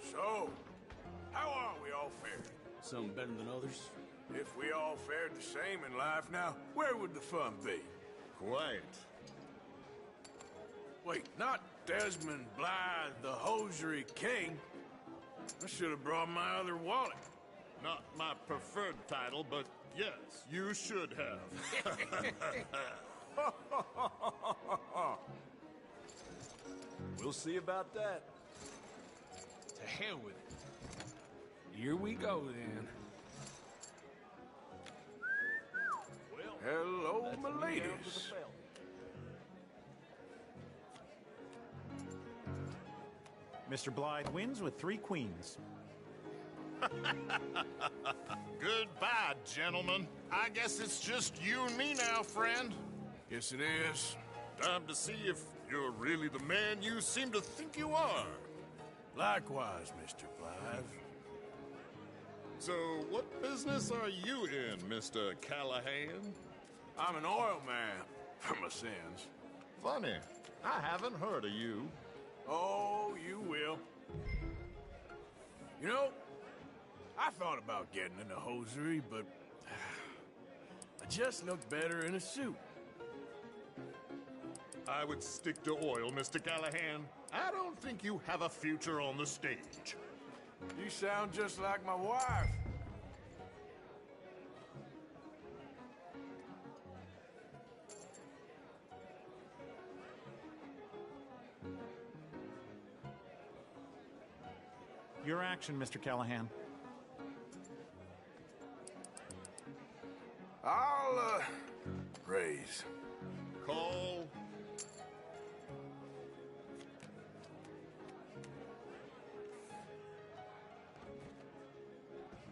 So, how are we all faring? Some better than others. If we all fared the same in life now, where would the fun be? Quiet. Wait, not Desmond Blythe, the hosiery king. I should have brought my other wallet. Not my preferred title, but yes, you should have. We'll see about that. To hell with it. Here we go, then. Hello, my ladies. Mr. Blythe wins with 3 queens. Goodbye, gentlemen. I guess it's just you and me now, friend. Yes, it is. Time to see if you're really the man you seem to think you are. Likewise, Mr. Blythe. So, what business are you in, Mr. Callahan? I'm an oil man, for my sins. Funny. I haven't heard of you. Oh, you will. You know, I thought about getting into hosiery, but I just look better in a suit. I would stick to oil, Mr. Callahan. I don't think you have a future on the stage. You sound just like my wife. Your action, Mr. Callahan. I'll, raise. Call.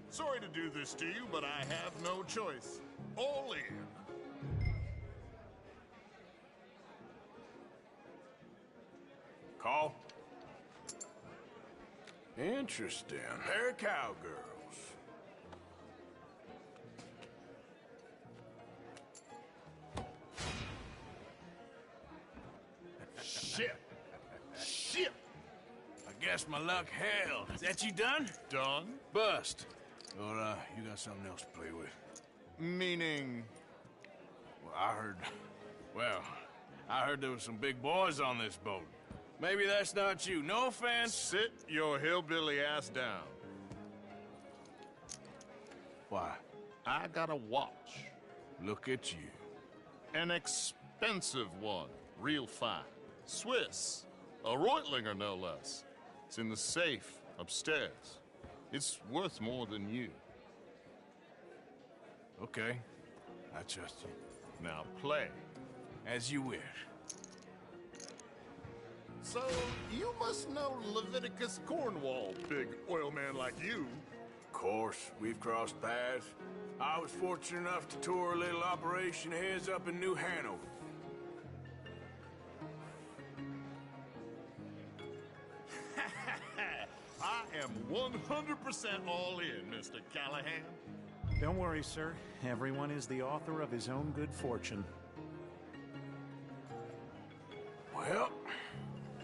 Sorry to do this to you, but I have no choice. All in. Call. Interesting. Pair of cowgirls. Shit! Shit! I guess my luck held. Is that you done? Done? Bust. Or, you got something else to play with? Meaning... Well, I heard there was some big boys on this boat. Maybe that's not you. No offense. Sit your hillbilly ass down. Why? I got a watch. Look at you. An expensive one. Real fine. Swiss. A Reutlinger, no less. It's in the safe upstairs. It's worth more than you. Okay. I trust you. Now play. As you wish. So, you must know Leviticus Cornwall, big oil man like you. Of course, we've crossed paths. I was fortunate enough to tour a little operation of his up in New Hanover. I am 100% all in, Mr. Callahan. Don't worry, sir. Everyone is the author of his own good fortune. Well,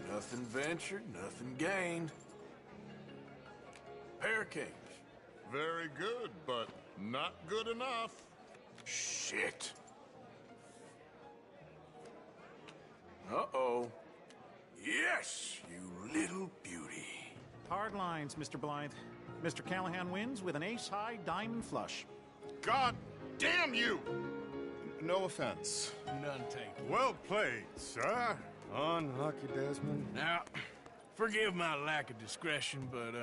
nothing ventured, nothing gained. Pair of kings. Very good, but not good enough. Shit. Uh-oh. Yes, you little beauty. Hard lines, Mr. Blythe. Mr. Callahan wins with an ace-high diamond flush. God damn you! No offense. None taken. Well played, sir. Unlucky, Desmond. Now, forgive my lack of discretion, but,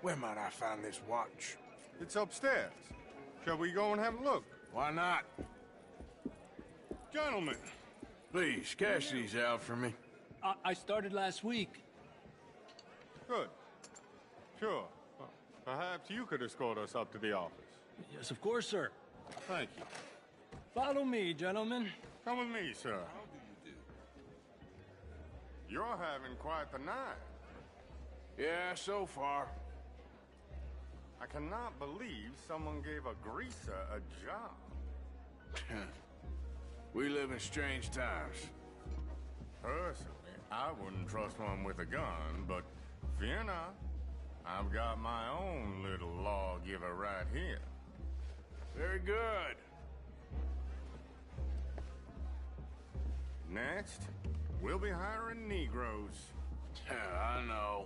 where might I find this watch? It's upstairs. Shall we go and have a look? Why not? Gentlemen. Please, cash these out for me. I started last week. Good. Sure. Well, perhaps you could escort us up to the office. Yes, of course, sir. Thank you. Follow me, gentlemen. Come with me, sir. You're having quite the night. Yeah, so far. I cannot believe someone gave a greaser a job. We live in strange times. Personally, I wouldn't trust one with a gun, but fear not. I've got my own little lawgiver right here. Very good. Next, we'll be hiring Negroes. I know.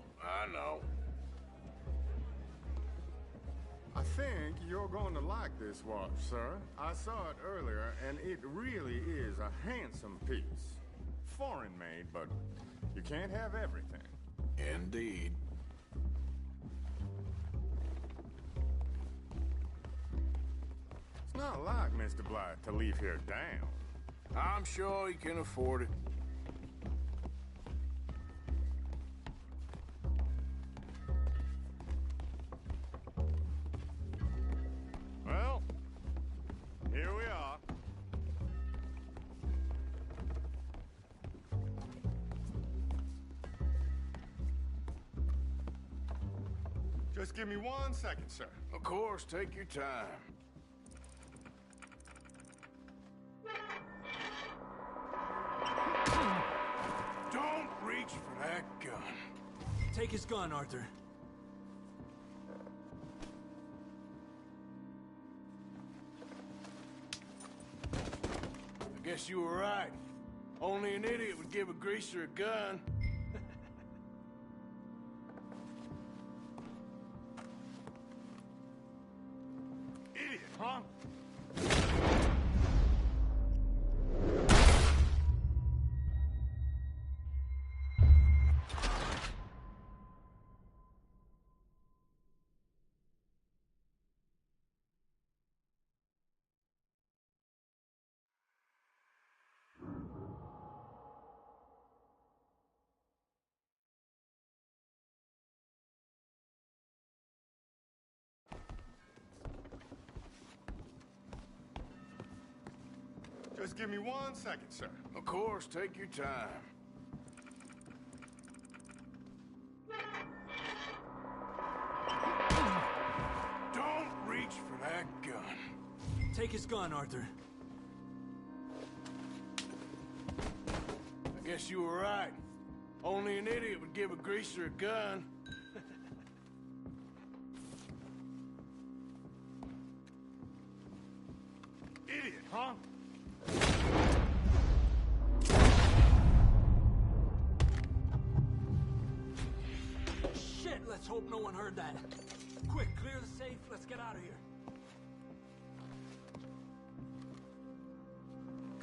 I think you're going to like this watch, sir. I saw it earlier, and it really is a handsome piece. Foreign made, but you can't have everything. Indeed. It's not like Mr. Blythe to leave here down. I'm sure he can afford it. Well, here we are. Just give me 1 second, sir. Of course, take your time. Don't reach for that gun. Take his gun, Arthur. I guess you were right. Only an idiot would give a greaser a gun. Idiot, huh? Just give me 1 second, sir. Of course, take your time. Take his gun, Arthur. I guess you were right. Only an idiot would give a greaser a gun. Idiot, huh? Shit, let's hope no one heard that. Quick, clear the safe. Let's get out of here.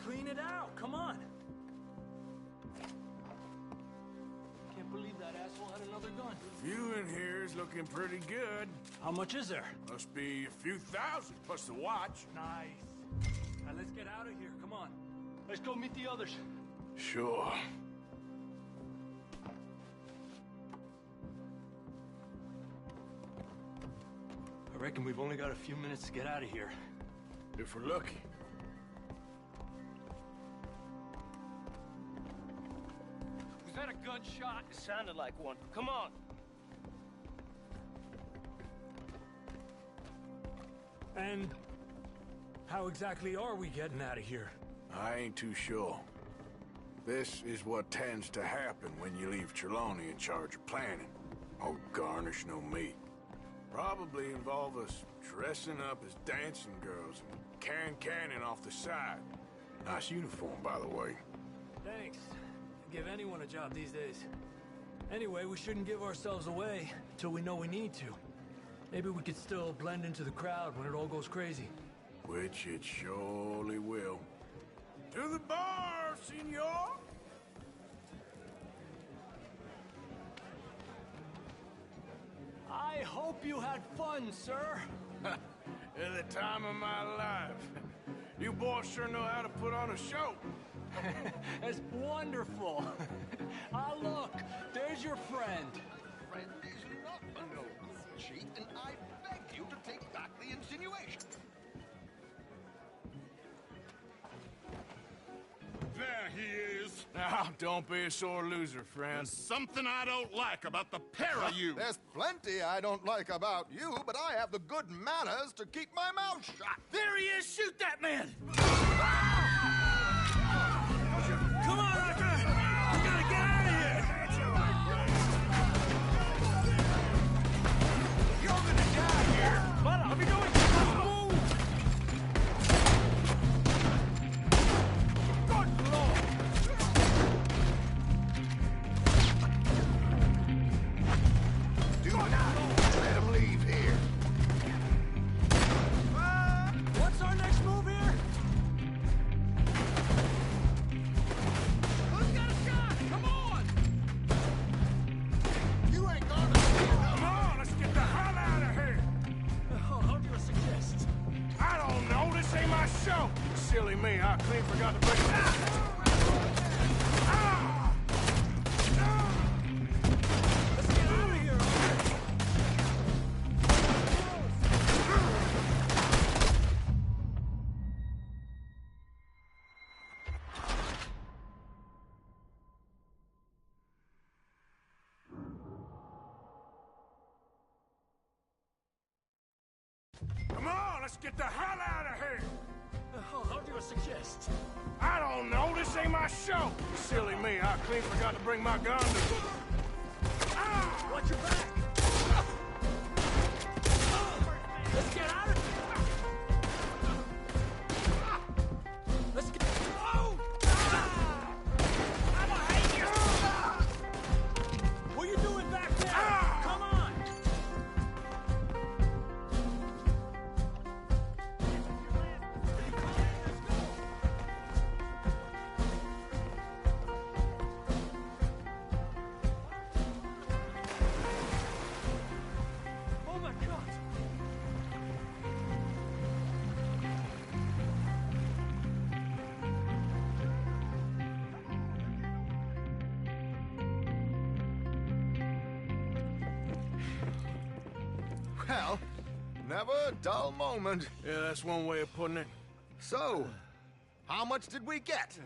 Clean it out. Come on. Can't believe that asshole had another gun. You in here is looking pretty good. How much is there? Must be a few thousand, plus the watch. Nice. Now let's get out of here. Come on. Let's go meet the others. Sure. I reckon we've only got a few minutes to get out of here. If we're lucky. Was that a gunshot? It sounded like one. Come on. And how exactly are we getting out of here? I ain't too sure. This is what tends to happen when you leave Trelawney in charge of planning. Oh, garnish no meat. Probably involve us dressing up as dancing girls and cannon off the side. Nice uniform, by the way. Thanks. Give anyone a job these days. Anyway, we shouldn't give ourselves away until we know we need to. Maybe we could still blend into the crowd when it all goes crazy. Which it surely will. To the bar, senor! I hope you had fun, sir. At the time of my life. You boys sure know how to put on a show. That's wonderful. Ah, look, there's your friend. Friend is not a noble cheat, and I beg you to take back the insinuation. There he is. Now, don't be a sore loser, friend. There's something I don't like about the pair of you. There's plenty I don't like about you, but I have the good manners to keep my mouth shut. There he is! Shoot that man! Come on, Arthur! We gotta get out of here! You're gonna die here! But I'll be going. Let's move! Good Lord! Do not let him leave here. What's our next move here? Who's got a shot? Come on! You ain't gonna see enough. Come on, let's get the hell out of here! How do you suggest? I don't know, this ain't my show! Silly me, I clean forgot to bring it out. Let's get out of here, Arthur! Come on, let's get the hell out of here! How do you suggest? I don't know, this ain't my show! Silly me, I clean forgot to bring my gun to... Watch your back! Let's get out of here! Let's get... Oh! I hate you! What are you doing back there? Come on! Oh my God! Well, never a dull moment. Yeah, that's one way of putting it. So, how much did we get?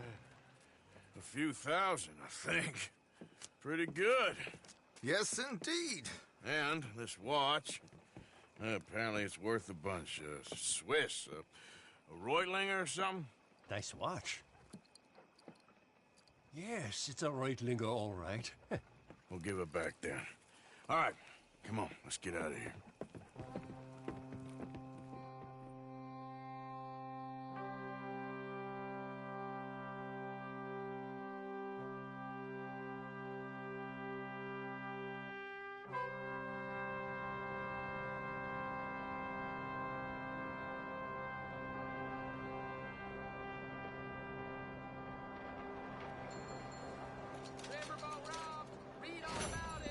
A few thousand, I think. Pretty good. Yes, indeed. And this watch, apparently it's worth a bunch. Swiss. A Reutlinger or something? Nice watch. Yes, it's a Reutlinger, all right. We'll give it back then. All right, come on, let's get out of here.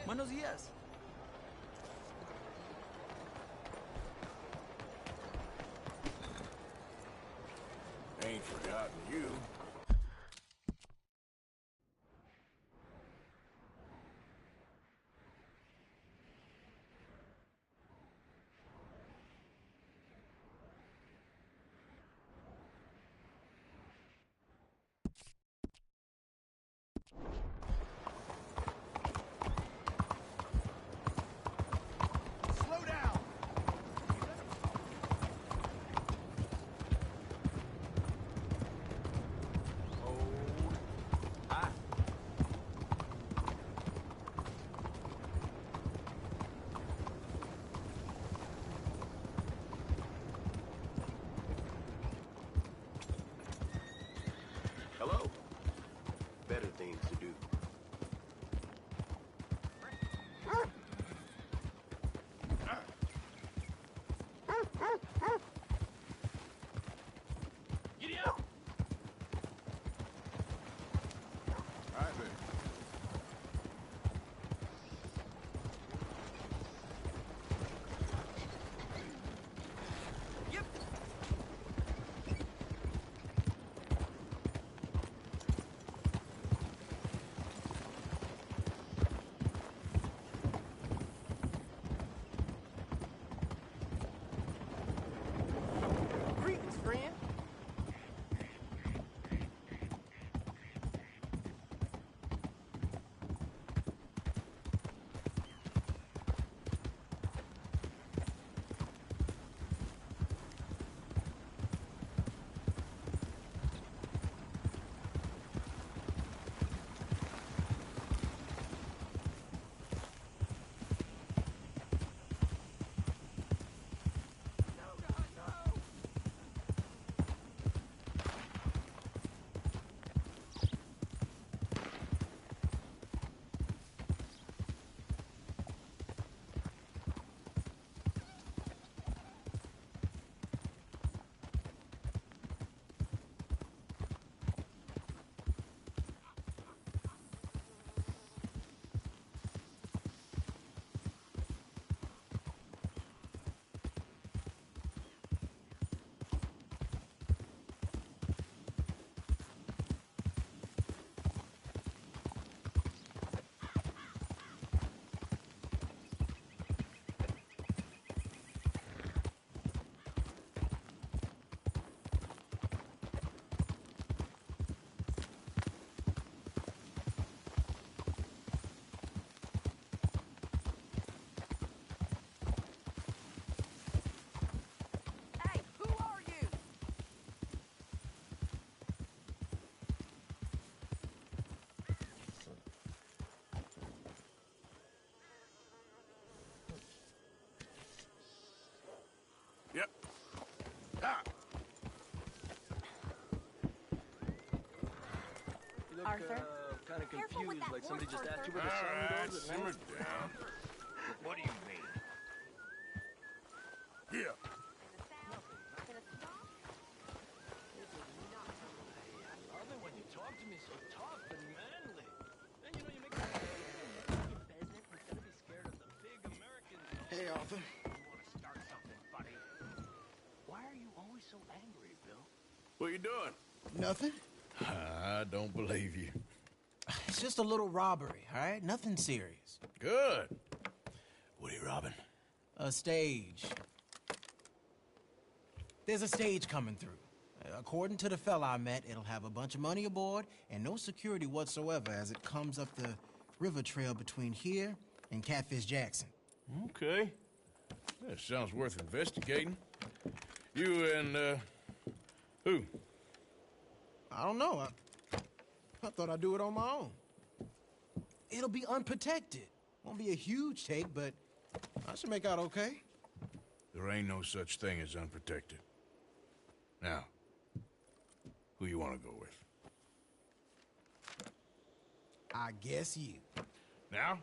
Buenos días. Ain't forgotten you. Hello. Better things to do. Giddy up! All right, baby. Greetings, friend. Hey, who are you? Yep. Ah. You look, Arthur? kind of Careful with confused, that like somebody horse, just asked you Arthur. where the sun All right, goes at simmer night. down. What do you mean? Yeah. I love it when you talk to me so tough and manly. And you know, you make me business instead of be scared of the big American. Hey, Arthur. You want to start something funny? Why are you always so angry, Bill? What you doing? Nothing. I don't believe you. It's just a little robbery, all right? Nothing serious. Good. What are you robbing? A stage. There's a stage coming through. According to the fella I met, it'll have a bunch of money aboard and no security whatsoever as it comes up the river trail between here and Catfish Jackson. Okay. That sounds worth investigating. You and, Who? I don't know. I thought I'd do it on my own. It'll be unprotected. Won't be a huge take, but I should make out okay. There ain't no such thing as unprotected. Now, who you want to go with? I guess you. Now?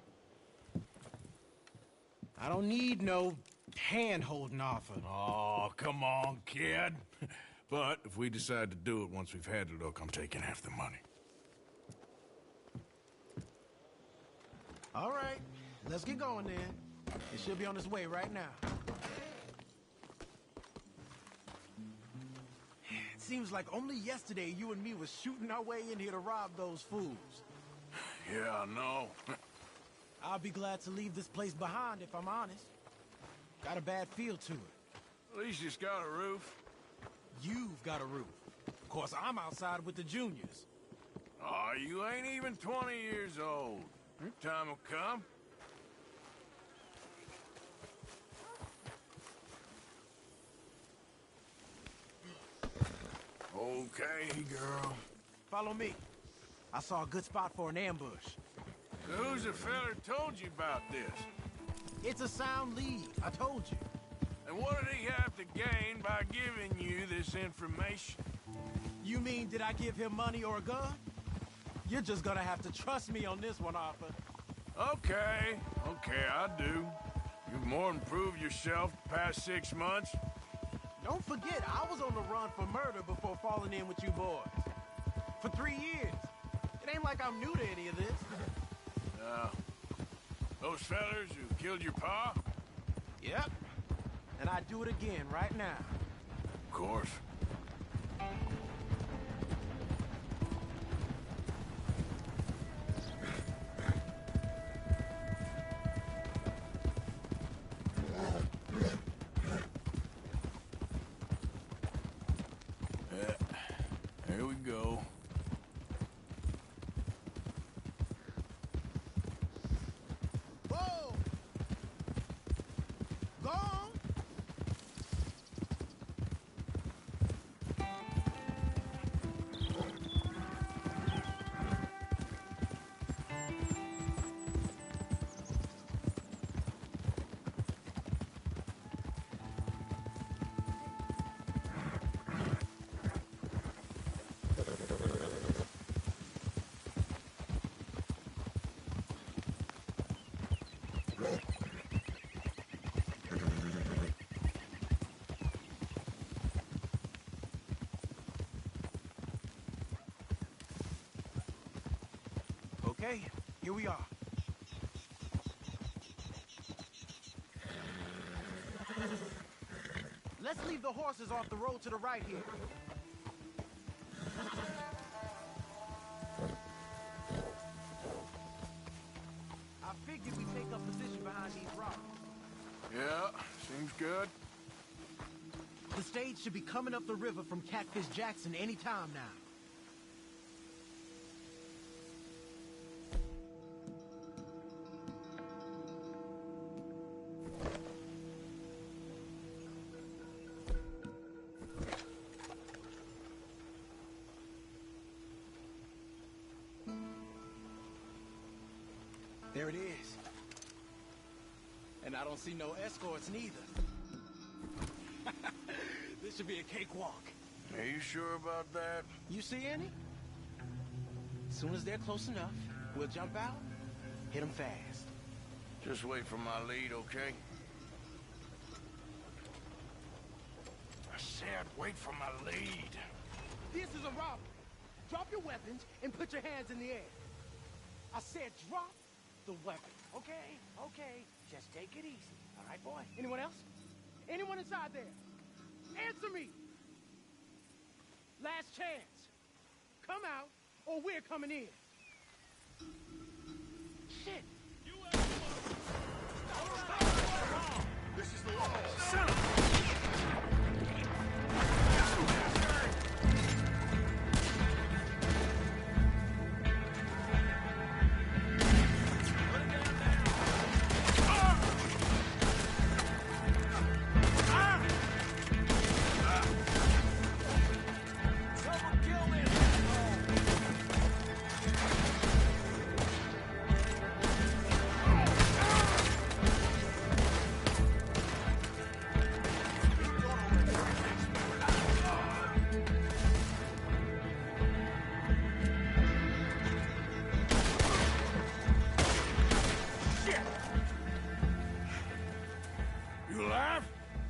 I don't need no hand-holding offer. Oh, come on, kid. But if we decide to do it once we've had a look, I'm taking half the money. All right, let's get going then. It should be on its way right now. It seems like only yesterday you and me was shooting our way in here to rob those fools. Yeah, I know. I'll be glad to leave this place behind, if I'm honest. Got a bad feel to it. At least it's got a roof. You've got a roof. Of course, I'm outside with the juniors. Oh, you ain't even 20 years old. Your time will come. Okay, girl. Follow me. I saw a good spot for an ambush. Who's the feller told you about this? It's a sound lead, I told you. And what did he have to gain by giving you this information? You mean, did I give him money or a gun? You're just gonna have to trust me on this one, Arthur. Okay, I do. You've more than proved yourself the past 6 months. Don't forget, I was on the run for murder before falling in with you boys. For 3 years. It ain't like I'm new to any of this. Those fellers who killed your pa? Yep. And I'd do it again right now. Of course. Here we go. Whoa! Go on! Okay, here we are. Let's leave the horses off the road to the right here. I figured we'd take up position behind these rocks. Yeah, seems good. The stage should be coming up the river from Catfish Jackson any time now. There it is. And I don't see no escorts neither. This should be a cakewalk. Are you sure about that? You see any? As soon as they're close enough, we'll jump out, hit them fast. Just wait for my lead, okay? I said wait for my lead. This is a robbery. Drop your weapons and put your hands in the air. I said drop the weapon, okay? Okay, just take it easy. All right, boy? Anyone else? Anyone inside there? Answer me! Last chance. Come out, or we're coming in. Shit! This is the law. Son of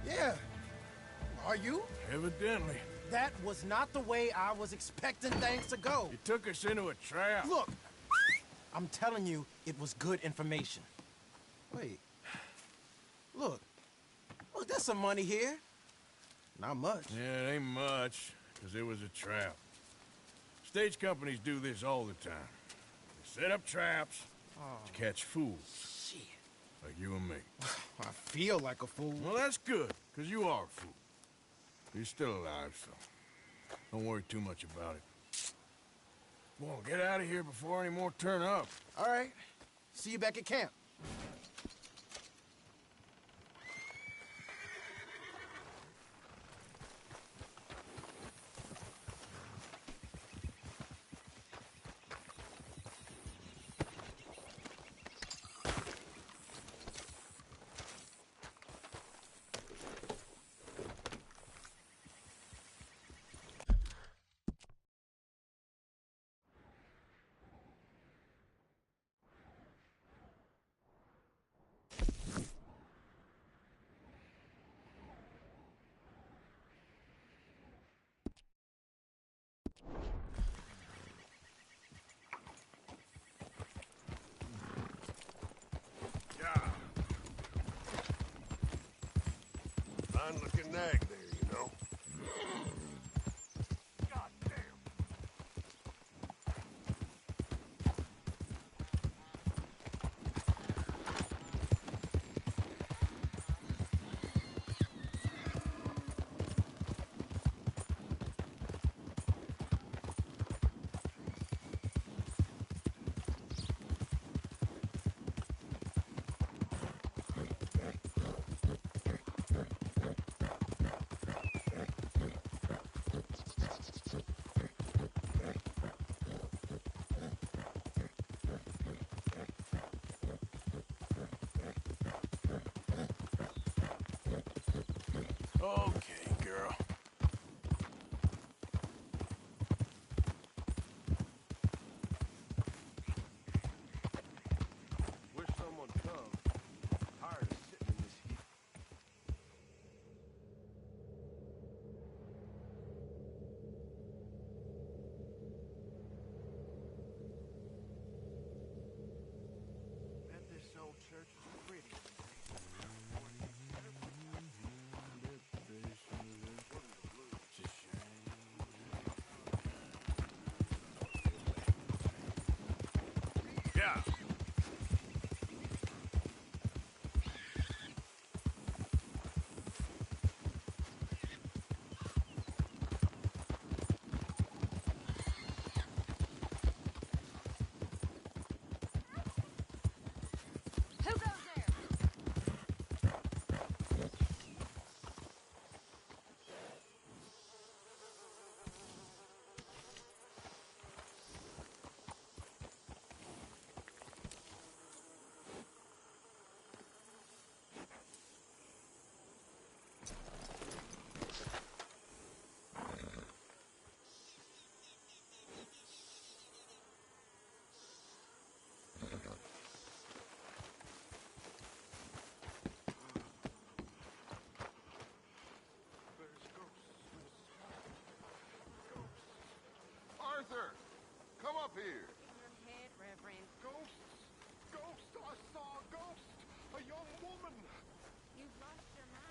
Yeah. Are you? Evidently. That was not the way I was expecting things to go. You took us into a trap. Look, I'm telling you, it was good information. Wait. Look, there's some money here. Not much. Yeah, it ain't much, because it was a trap. Stage companies do this all the time. They set up traps to catch fools. Shit. Like you and me. I feel like a fool. Well, that's good, because you are a fool. You're still alive, so don't worry too much about it. Come on, get out of here before any more turn up. All right. See you back at camp. Fine-looking nag there, you know. Okay, girl. Wish someone come. Tired of sitting in this heat. Bet this old church is pretty. Yeah. Who goes there? Arthur, come up here. Your head, Reverend. Ghosts! Ghost! I saw a ghost! A young woman! You've lost your mind.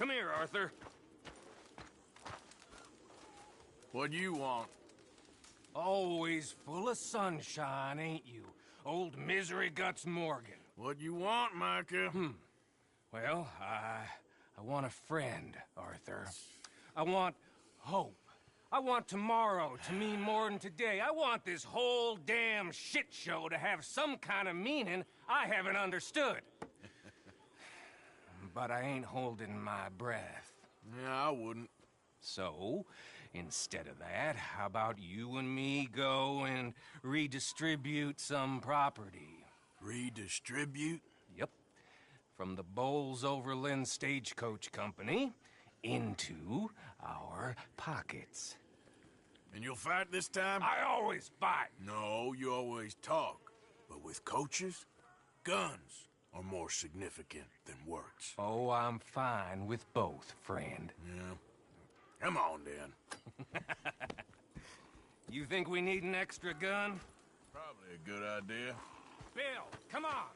Come here, Arthur. What do you want? Always full of sunshine, ain't you? Old Misery Guts Morgan. What you want, Micah? Well, I want a friend, Arthur. I want hope. I want tomorrow to mean more than today. I want this whole damn shit show to have some kind of meaning I haven't understood. But I ain't holding my breath. Yeah, I wouldn't. So, instead of that, how about you and me go and redistribute some property? Redistribute? Yep. From the Bowles Overland Stagecoach Company into our pockets. And you'll fight this time? I always fight. No, you always talk. But with coaches, guns are more significant than words. Oh, I'm fine with both, friend. Yeah. Come on, then. You think we need an extra gun? Probably a good idea. Bill, come on.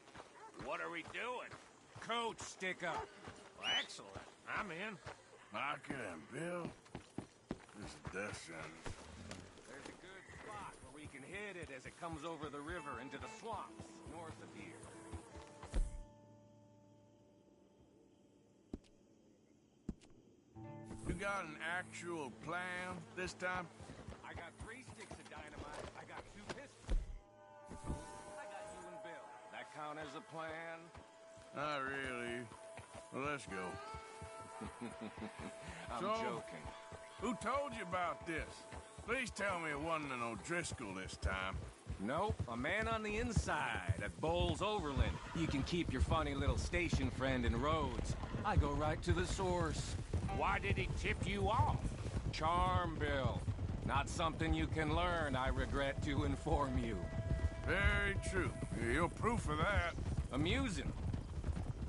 What are we doing? Coach, stick up. Well, excellent. I'm in. Micah and Bill? This is death sentence. There's a good spot where we can hit it as it comes over the river into the swamps north of here. You got an actual plan this time? I got 3 sticks of dynamite. I got 2 pistols. I got you and Bill. That count as a plan? Not really. Well, let's go. I'm So, joking. Who told you about this? Please tell me it wasn't an O'Driscoll this time. Nope, a man on the inside at Bowles Overland. You can keep your funny little station friend in Rhodes. I go right to the source. Why did he tip you off? Charm, Bill. Not something you can learn, I regret to inform you. Very true. You're proof of that. Amusing.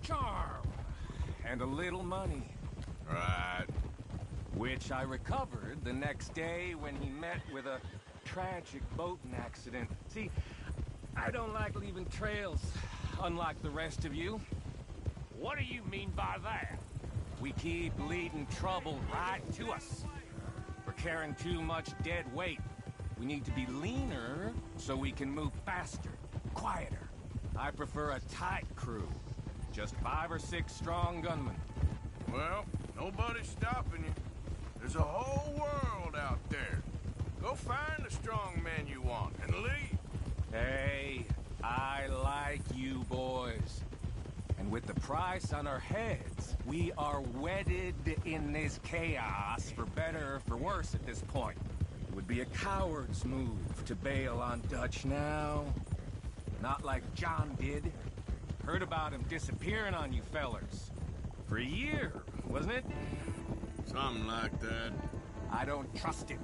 Charm. And a little money. Right. Which I recovered the next day when he met with a tragic boating accident. See, I don't like leaving trails, unlike the rest of you. What do you mean by that? We keep leading trouble right to us. We're carrying too much dead weight. We need to be leaner so we can move faster, quieter. I prefer a tight crew. Just 5 or 6 strong gunmen. Well, nobody's stopping you. There's a whole world out there. Go find the strong men you want and leave. Hey, I like you boys. And with the price on our heads, we are wedded in this chaos, for better or for worse at this point. It would be a coward's move to bail on Dutch now. Not like John did. Heard about him disappearing on you fellers. For a year, wasn't it? Something like that. I don't trust him.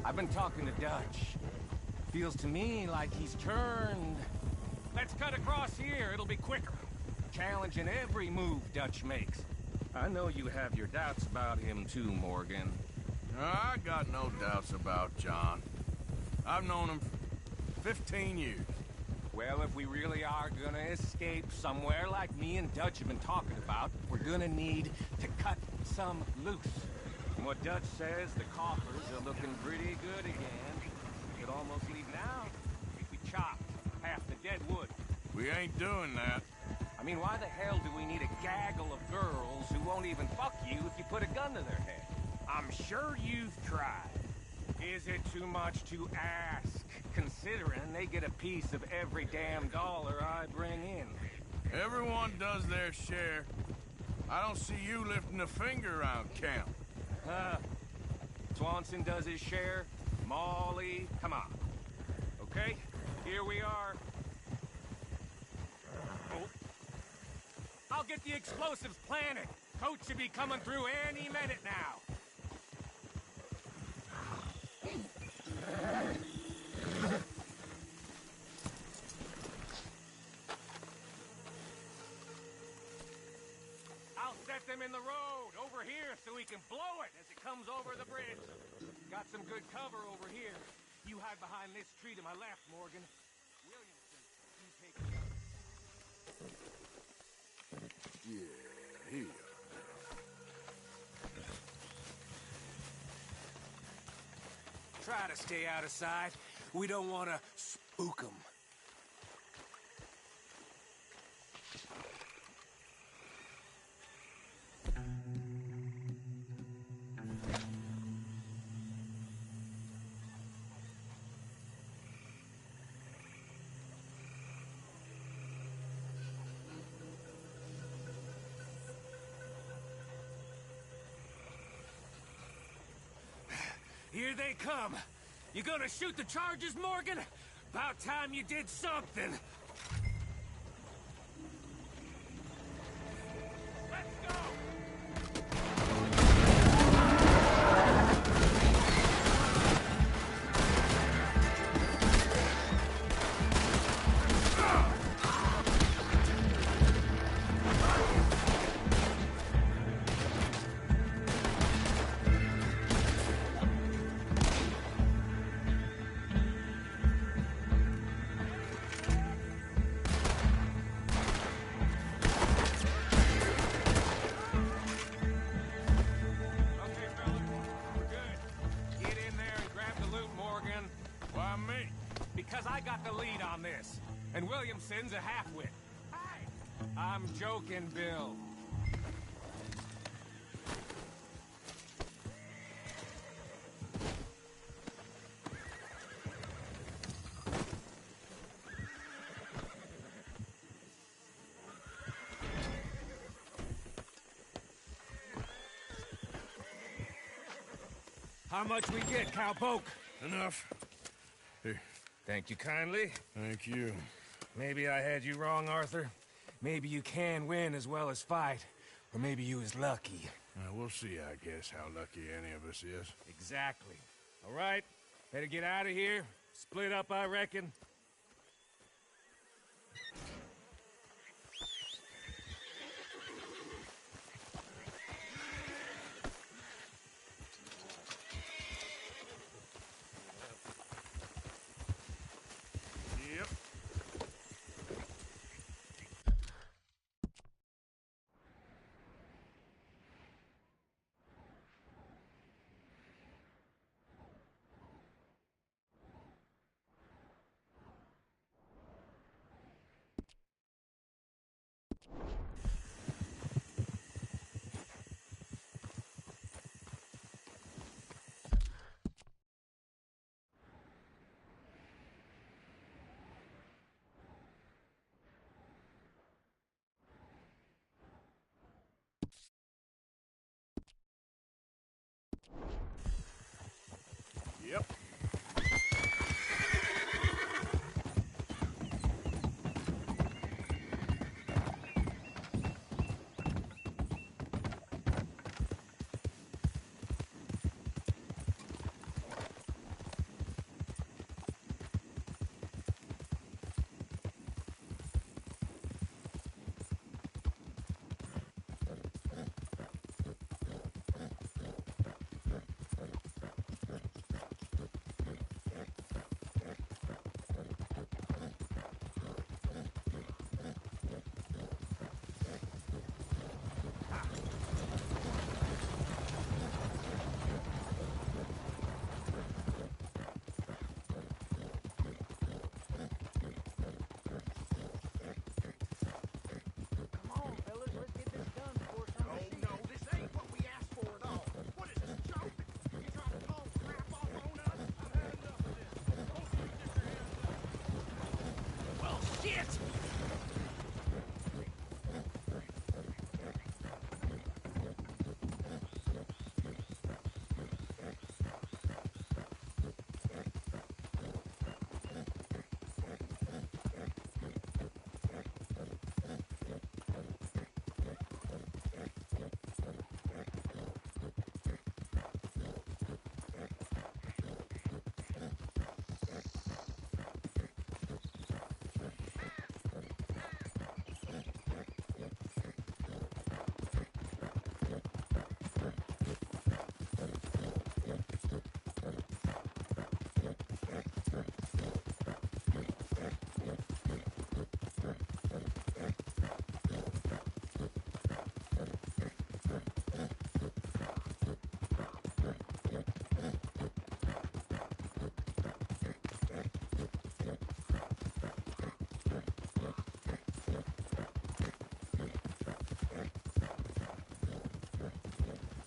I've been talking to Dutch. Feels to me like he's turned. Let's cut across here, it'll be quicker. Challenging every move Dutch makes. I know you have your doubts about him too, Morgan. I got no doubts about John. I've known him for 15 years. Well, if we really are gonna escape somewhere like me and Dutch have been talking about, we're gonna need to cut some loose. From what Dutch says, the coffers are looking pretty good again. We could almost leave now if we chopped half the dead wood. We ain't doing that. I mean, why the hell do we need a gaggle of girls who won't even fuck you if you put a gun to their head? I'm sure you've tried. Is it too much to ask, considering they get a piece of every damn dollar I bring in? Everyone does their share. I don't see you lifting a finger around camp. Swanson does his share. Molly, come on. Okay, here we are. Oh. I'll get the explosives planted. Coach should be coming through any minute now. I'll set them in the road over here so we can blow it as it comes over the bridge. Got some good cover over here. You hide behind this tree to my left, Morgan. Williamson, you take it. Yeah, here. try to stay out of sight. We don't want to spook them. Here they come. You gonna shoot the charges, Morgan? About time you did something. Let's go! And Williamson's a half-wit. I'm joking, Bill. How much we get, cowpoke? Enough. Here. Thank you kindly. Thank you. Maybe I had you wrong, Arthur. Maybe you can win as well as fight. Or maybe you was lucky. We'll see, I guess, how lucky any of us is. Exactly. All right. Better get out of here. Split up, I reckon. Yep.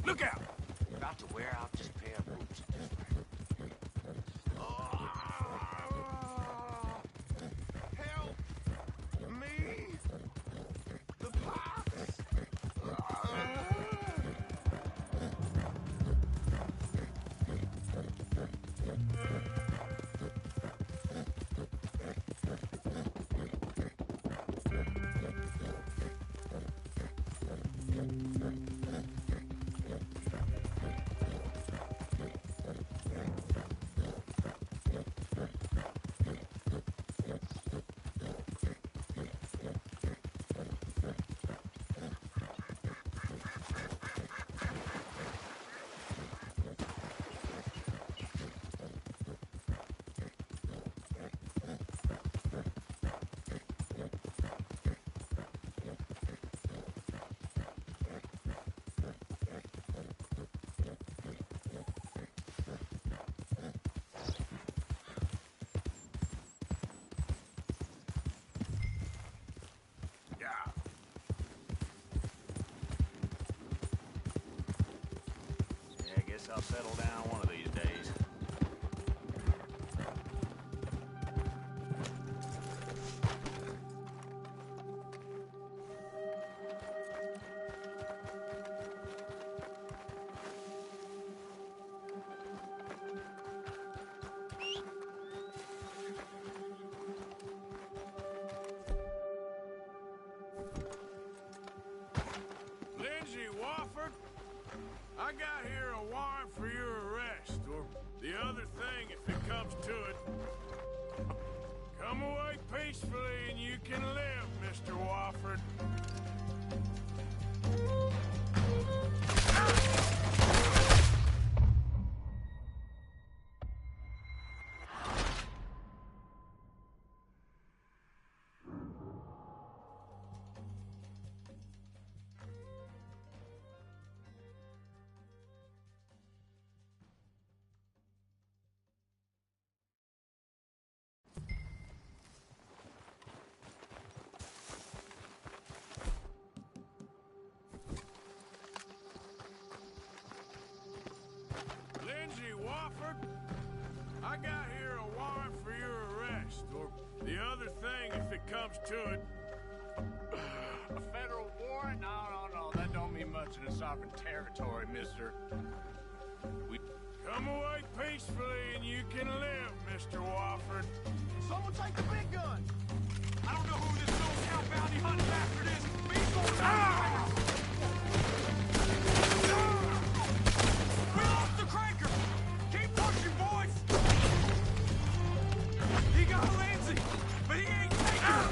Look out! About to wear out this pair of boots. Help me! The pox! I'll settle down one of these days. Lindsay Wofford, I got here a warrant for your arrest, or the other thing if it comes to it. Come away peacefully and you can live, Mr. Wofford. Lindsay Wofford, I got here a warrant for your arrest, or the other thing if it comes to it. A federal warrant? No. That don't mean much in a sovereign territory, mister. Come away peacefully and you can live, Mr. Wofford. Someone take the big gun! I don't know who this no-count bounty hunting bastard is, but he's going to We lost the cranker! Keep pushing, boys! He got Lindsay, but he ain't taking her!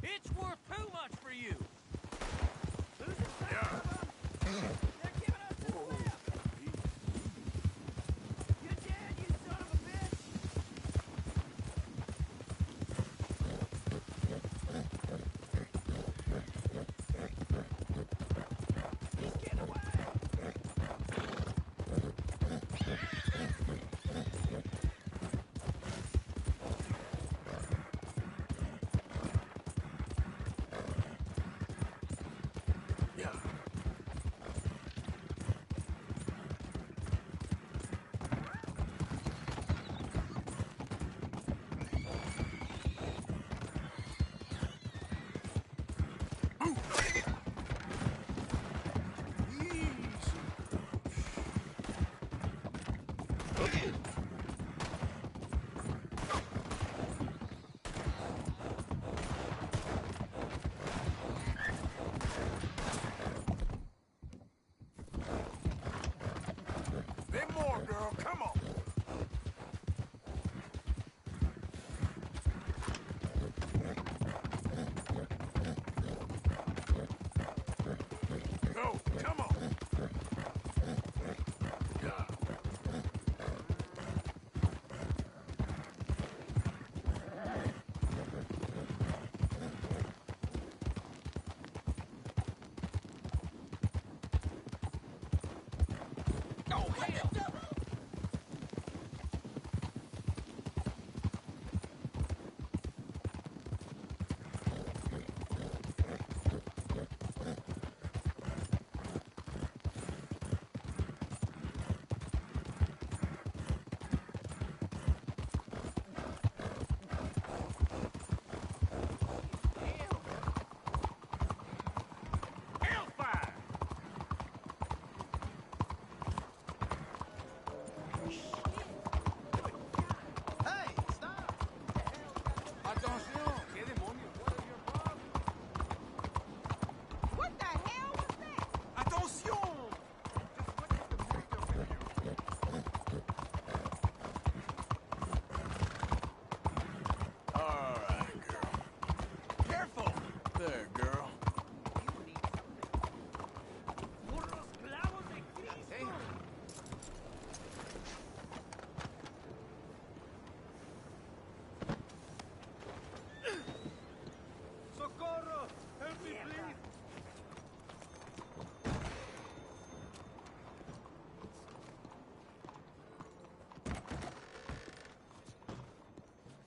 It's worth too much for you.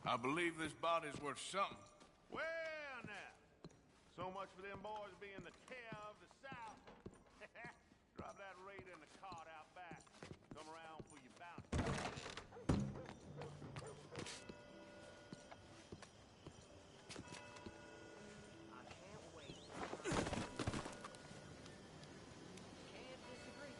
I believe this body's worth something. Well, now. So much for them boys being the care of the South. Drop that raider in the cart out back. Come around for your bounty. I can't wait. Can't disagree.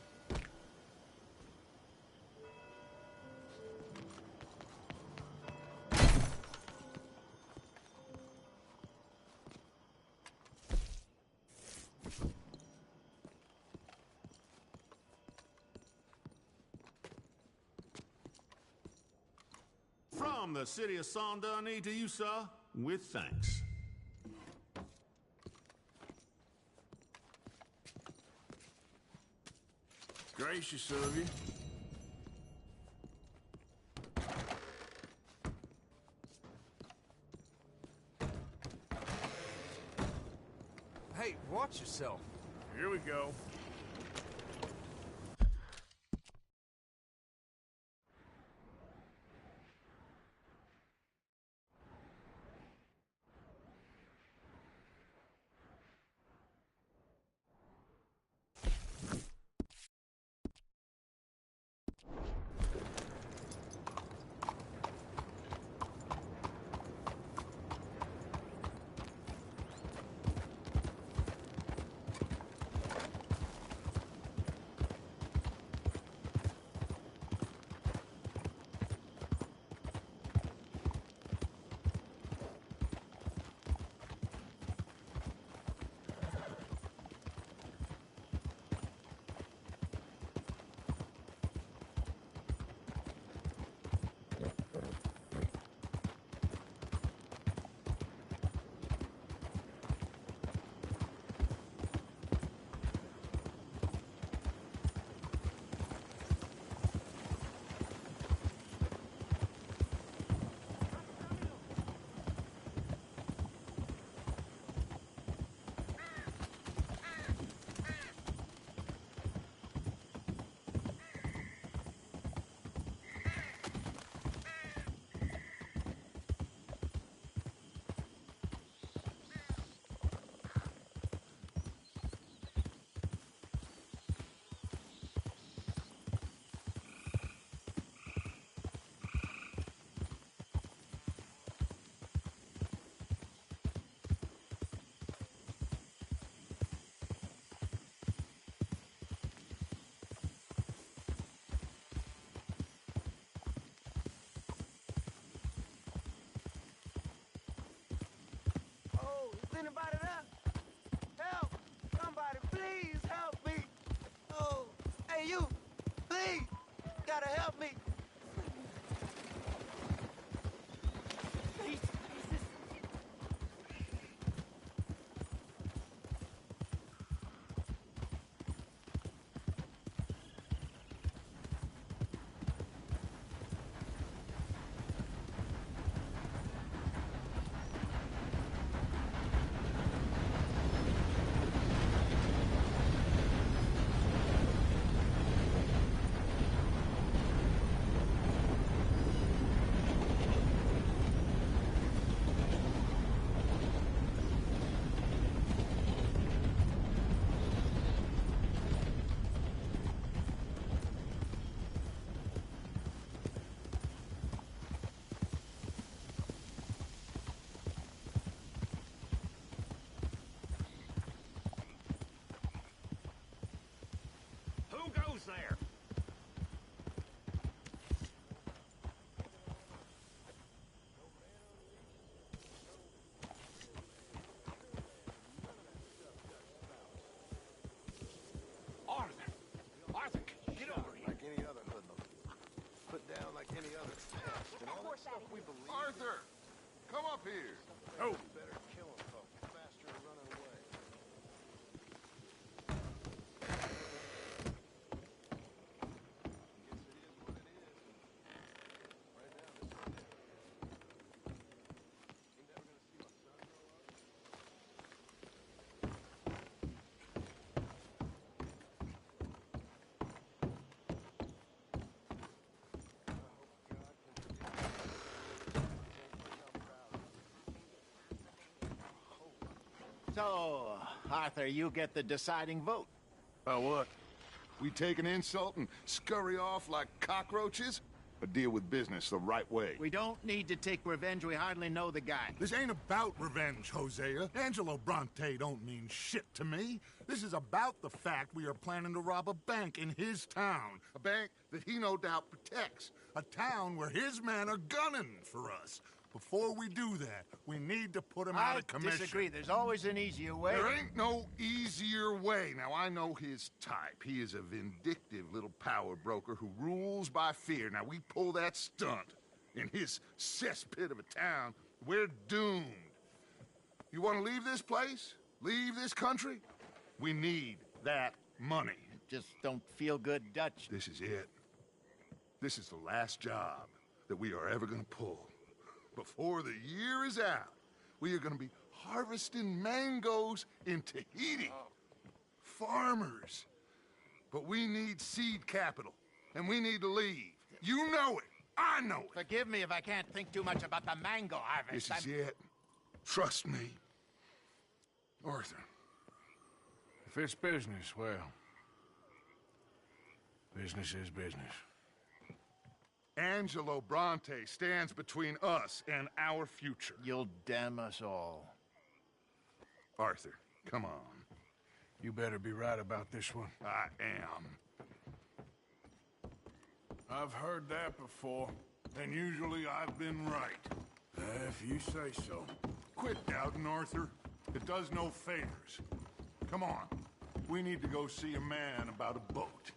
From the city of Saint Denis to you, sir, with thanks. Gracious of you. Hey, watch yourself. Here we go. Hey, you! Please! Gotta help me! Who goes there? Arthur! Arthur, get over here! Like any other hoodlum. Put down like any other pest. And all that stuff we believe. Arthur! Come up here! Oh! Better kill him, folks. Faster than running away. So, Arthur, you get the deciding vote. About what? We take an insult and scurry off like cockroaches? Or deal with business the right way? We don't need to take revenge. We hardly know the guy. This ain't about revenge, Hosea. Angelo Bronte don't mean shit to me. This is about the fact we are planning to rob a bank in his town. A bank that he no doubt protects. A town where his men are gunning for us. Before we do that, we need to put him out of commission. I disagree. There's always an easier way. There ain't no easier way. Now, I know his type. He is a vindictive little power broker who rules by fear. Now, we pull that stunt in his cesspit of a town, we're doomed. You want to leave this place? Leave this country? We need that money. Just don't feel good, Dutch. This is it. This is the last job that we are ever going to pull. Before the year is out, we are going to be harvesting mangoes in Tahiti. Farmers. But we need seed capital, and we need to leave. You know it. I know it. Forgive me if I can't think too much about the mango harvest. This is it. Trust me. Arthur. If it's business, well, business is business. Angelo Bronte stands between us and our future. You'll damn us all. Arthur, come on. You better be right about this one. I am. I've heard that before, and usually I've been right. If you say so. Quit doubting, Arthur. It does no favors. Come on. We need to go see a man about a boat.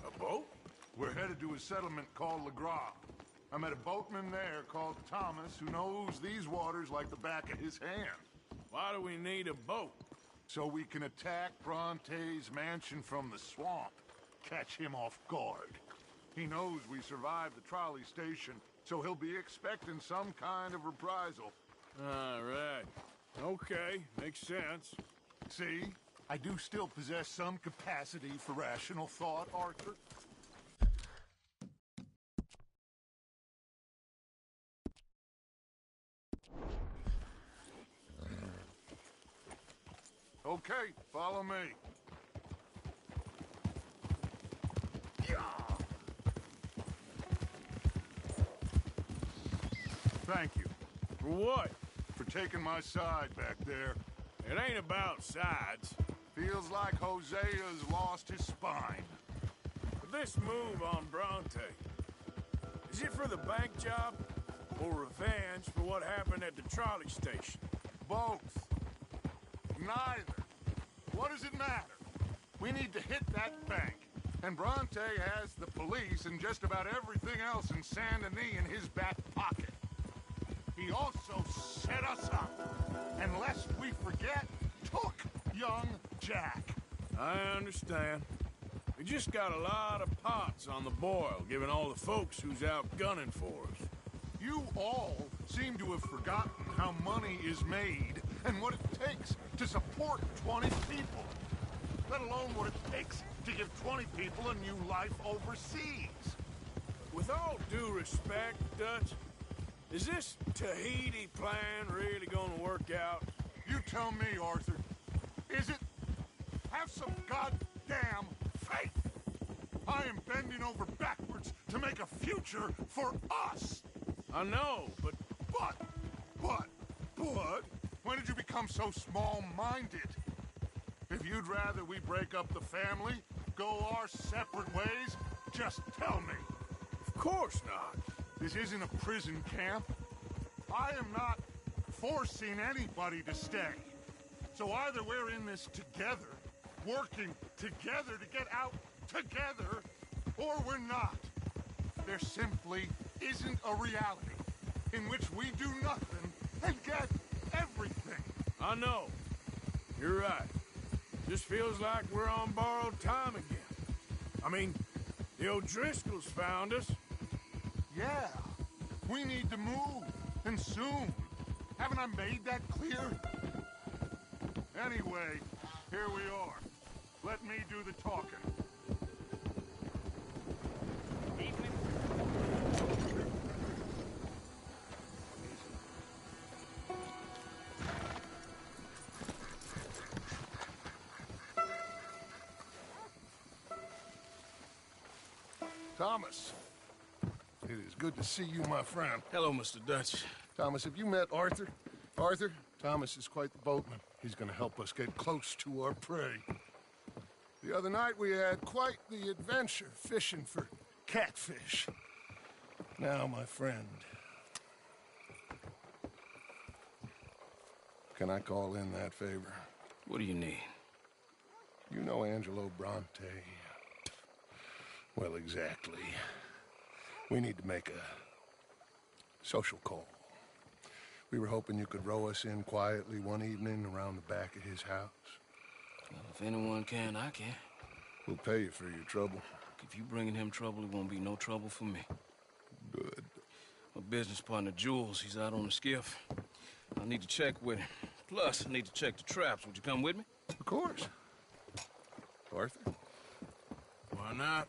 A boat? We're headed to a settlement called Le Gras. I met a boatman there called Thomas who knows these waters like the back of his hand. Why do we need a boat? So we can attack Bronte's mansion from the swamp. Catch him off guard. He knows we survived the trolley station, so he'll be expecting some kind of reprisal. All right. Okay, makes sense. See? I do still possess some capacity for rational thought, Arthur. Okay, follow me. Thank you. For what? For taking my side back there. It ain't about sides. Feels like Hosea's lost his spine. But this move on Bronte, is it for the bank job or revenge for what happened at the trolley station? Both. Neither. What does it matter? We need to hit that bank. And Bronte has the police and just about everything else in Saint Denis in his back pocket. He also set us up. And lest we forget, took young Jack. I understand. We just got a lot of pots on the boil, given all the folks who's out gunning for us. You all seem to have forgotten how money is made and what it takes to support 20 people, let alone what it takes to give 20 people a new life overseas. With all due respect, Dutch, is this Tahiti plan really gonna work out? You tell me, Arthur. Is it? Have some goddamn faith. I am bending over backwards to make a future for us. I know, but... When did you become so small-minded? If you'd rather we break up the family, go our separate ways, just tell me. Of course not. This isn't a prison camp. I am not forcing anybody to stay. So either we're in this together, working together to get out together, or we're not. There simply isn't a reality in which we do nothing and get everything. I know. You're right. Just feels like we're on borrowed time again. I mean, the O'Driscolls found us. Yeah. We need to move, and soon. Haven't I made that clear? Anyway, here we are. Let me do the talking. Thomas. It is good to see you, my friend. Hello, Mr. Dutch. Thomas, have you met Arthur? Arthur, Thomas is quite the boatman. He's gonna help us get close to our prey. The other night we had quite the adventure fishing for catfish. Now, my friend, can I call in that favor? What do you need? You know Angelo Bronte. Well, exactly. We need to make a social call. We were hoping you could row us in quietly one evening around the back of his house. Well, if anyone can, I can. We'll pay you for your trouble. If you bringing him trouble, it won't be no trouble for me. Good. My business partner, Jules, he's out on the skiff. I need to check with him. Plus, I need to check the traps. Would you come with me? Of course. Arthur? Why not?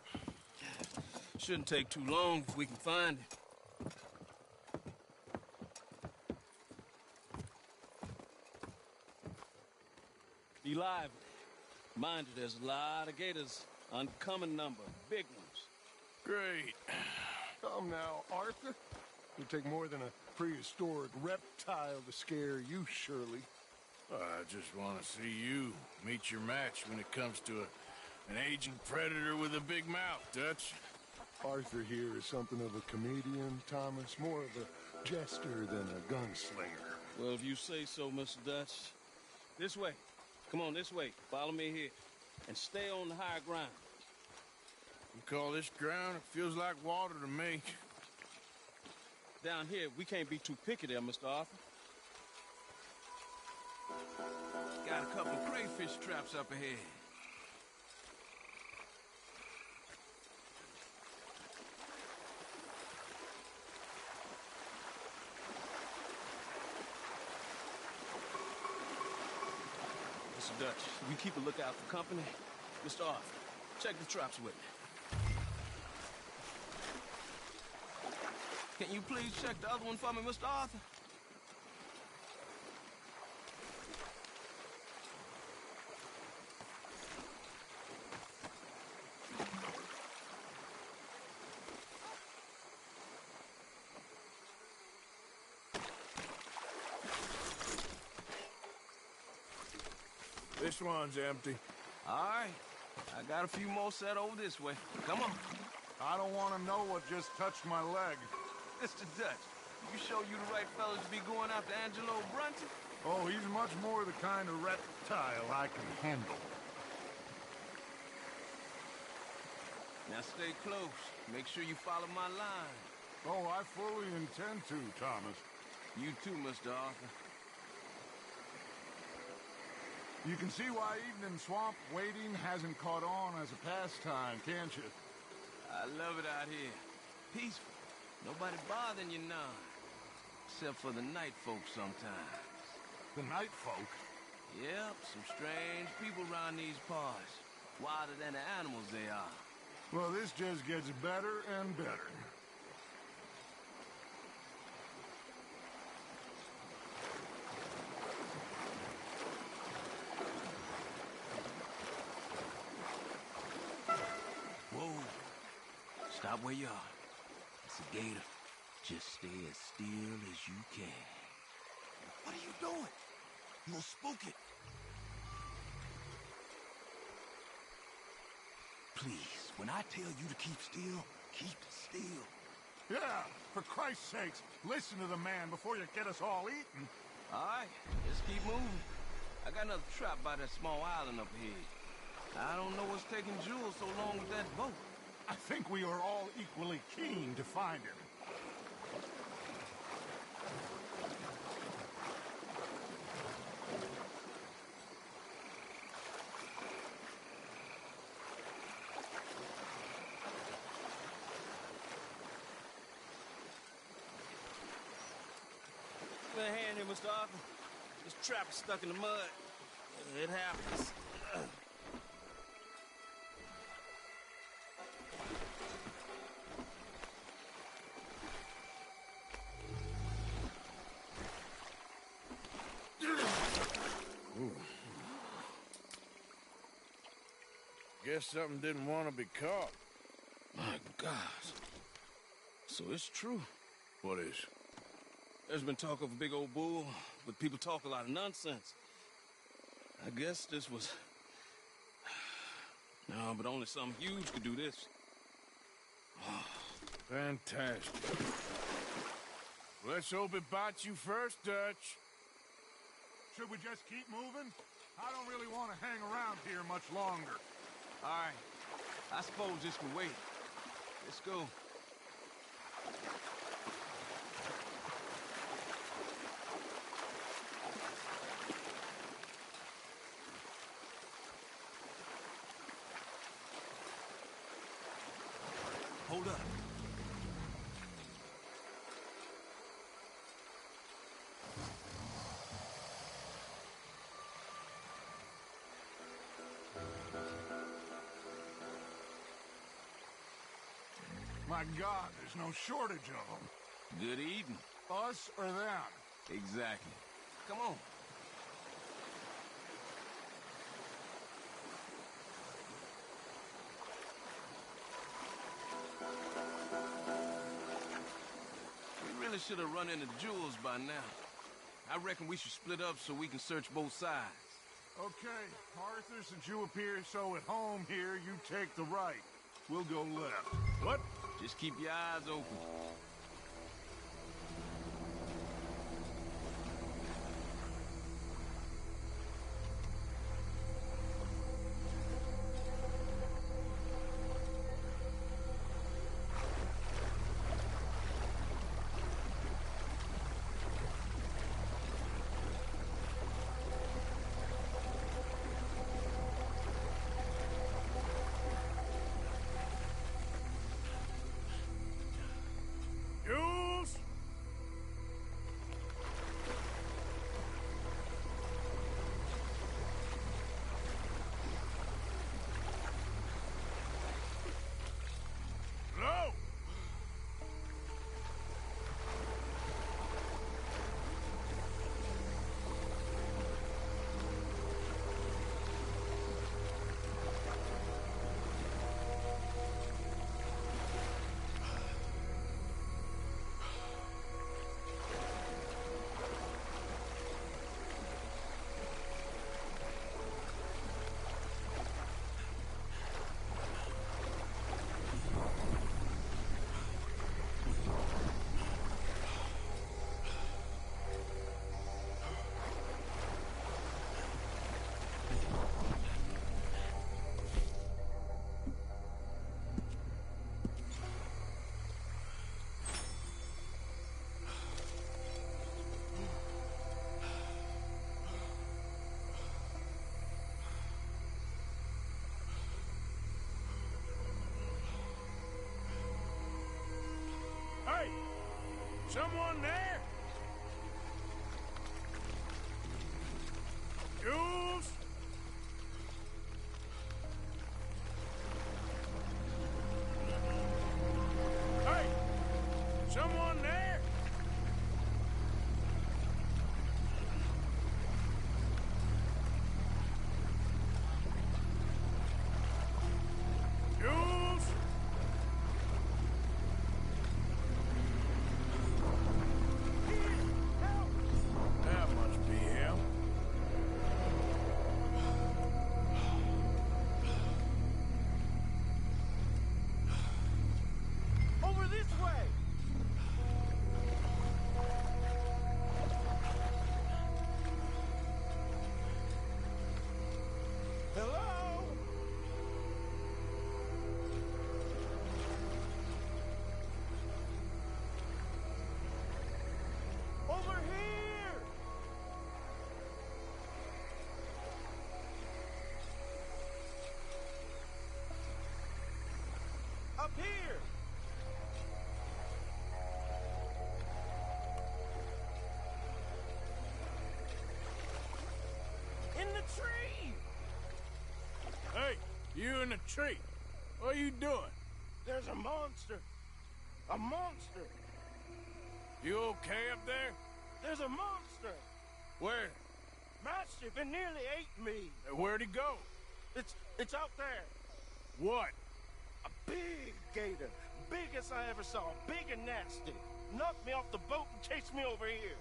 Shouldn't take too long if we can find it. Be lively. Mind you, there's a lot of gators. Uncommon number. Big ones. Great. Come now, Arthur. It'll take more than a prehistoric reptile to scare you, surely. I just want to see you meet your match when it comes to an aging predator with a big mouth, Dutch. Arthur here is something of a comedian, Thomas. More of a jester than a gunslinger. Well, if you say so, Mr. Dutch. This way. Come on, this way. Follow me here. And stay on the higher ground. You call this ground? It feels like water to me. Down here, we can't be too picky there, Mr. Arthur. Got a couple of crayfish traps up ahead. Mr. Dutch, you keep a lookout for company. Mr. Arthur, check the traps with me. Can you please check the other one for me, Mr. Arthur? This one's empty. All right. I got a few more set over this way. Come on. I don't want to know what just touched my leg. Mr. Dutch, you sure you the right fellas to be going after Angelo Bronte? Oh, he's much more the kind of reptile I can handle. Now stay close. Make sure you follow my line. Oh, I fully intend to, Thomas. You too, Mr. Arthur. You can see why eating in swamp wading hasn't caught on as a pastime, can't you? I love it out here. Peaceful. Nobody bothering you none. Except for the night folk sometimes. The night folk? Yep, some strange people around these parts. Wilder than the animals they are. Well, this just gets better and better. Whoa. Stop where you are. It's a gator. Just stay as still as you can. What are you doing? You'll spook it. Please, when I tell you to keep still, keep still. Yeah, for Christ's sakes, listen to the man before you get us all eaten. All right, just keep moving. I got another trap by that small island up here. I don't know what's taking Jules so long with that boat. I think we are all equally keen to find him. Give me a hand here, Mr. Arthur. This trap is stuck in the mud. It happens. Guess something didn't want to be caught. My God. So it's true. What is? There's been talk of a big old bull, but people talk a lot of nonsense. I guess this was... No, but only something huge could do this. Fantastic. Let's hope it bites you first, Dutch. Should we just keep moving? I don't really want to hang around here much longer. All right. I suppose this can wait. Let's go. Hold up. My God, there's no shortage of them. Good eating. Us or them? Exactly. Come on. We really should have run into Jules by now. I reckon we should split up so we can search both sides. Okay, Arthur, since you appear so at home here, you take the right. We'll go left. What? Just keep your eyes open. Someone there? Jules? Hey! Someone there? Jules? That must be him. Over this way! Hello? Over here! Up here! In the tree! Hey, you in the tree. What are you doing? There's a monster! A monster! You okay up there? There's a monster! Where? Mastiff, it nearly ate me! Where'd he go? It's out there! What? A big gator! Biggest I ever saw, big and nasty! Knocked me off the boat and chased me over here!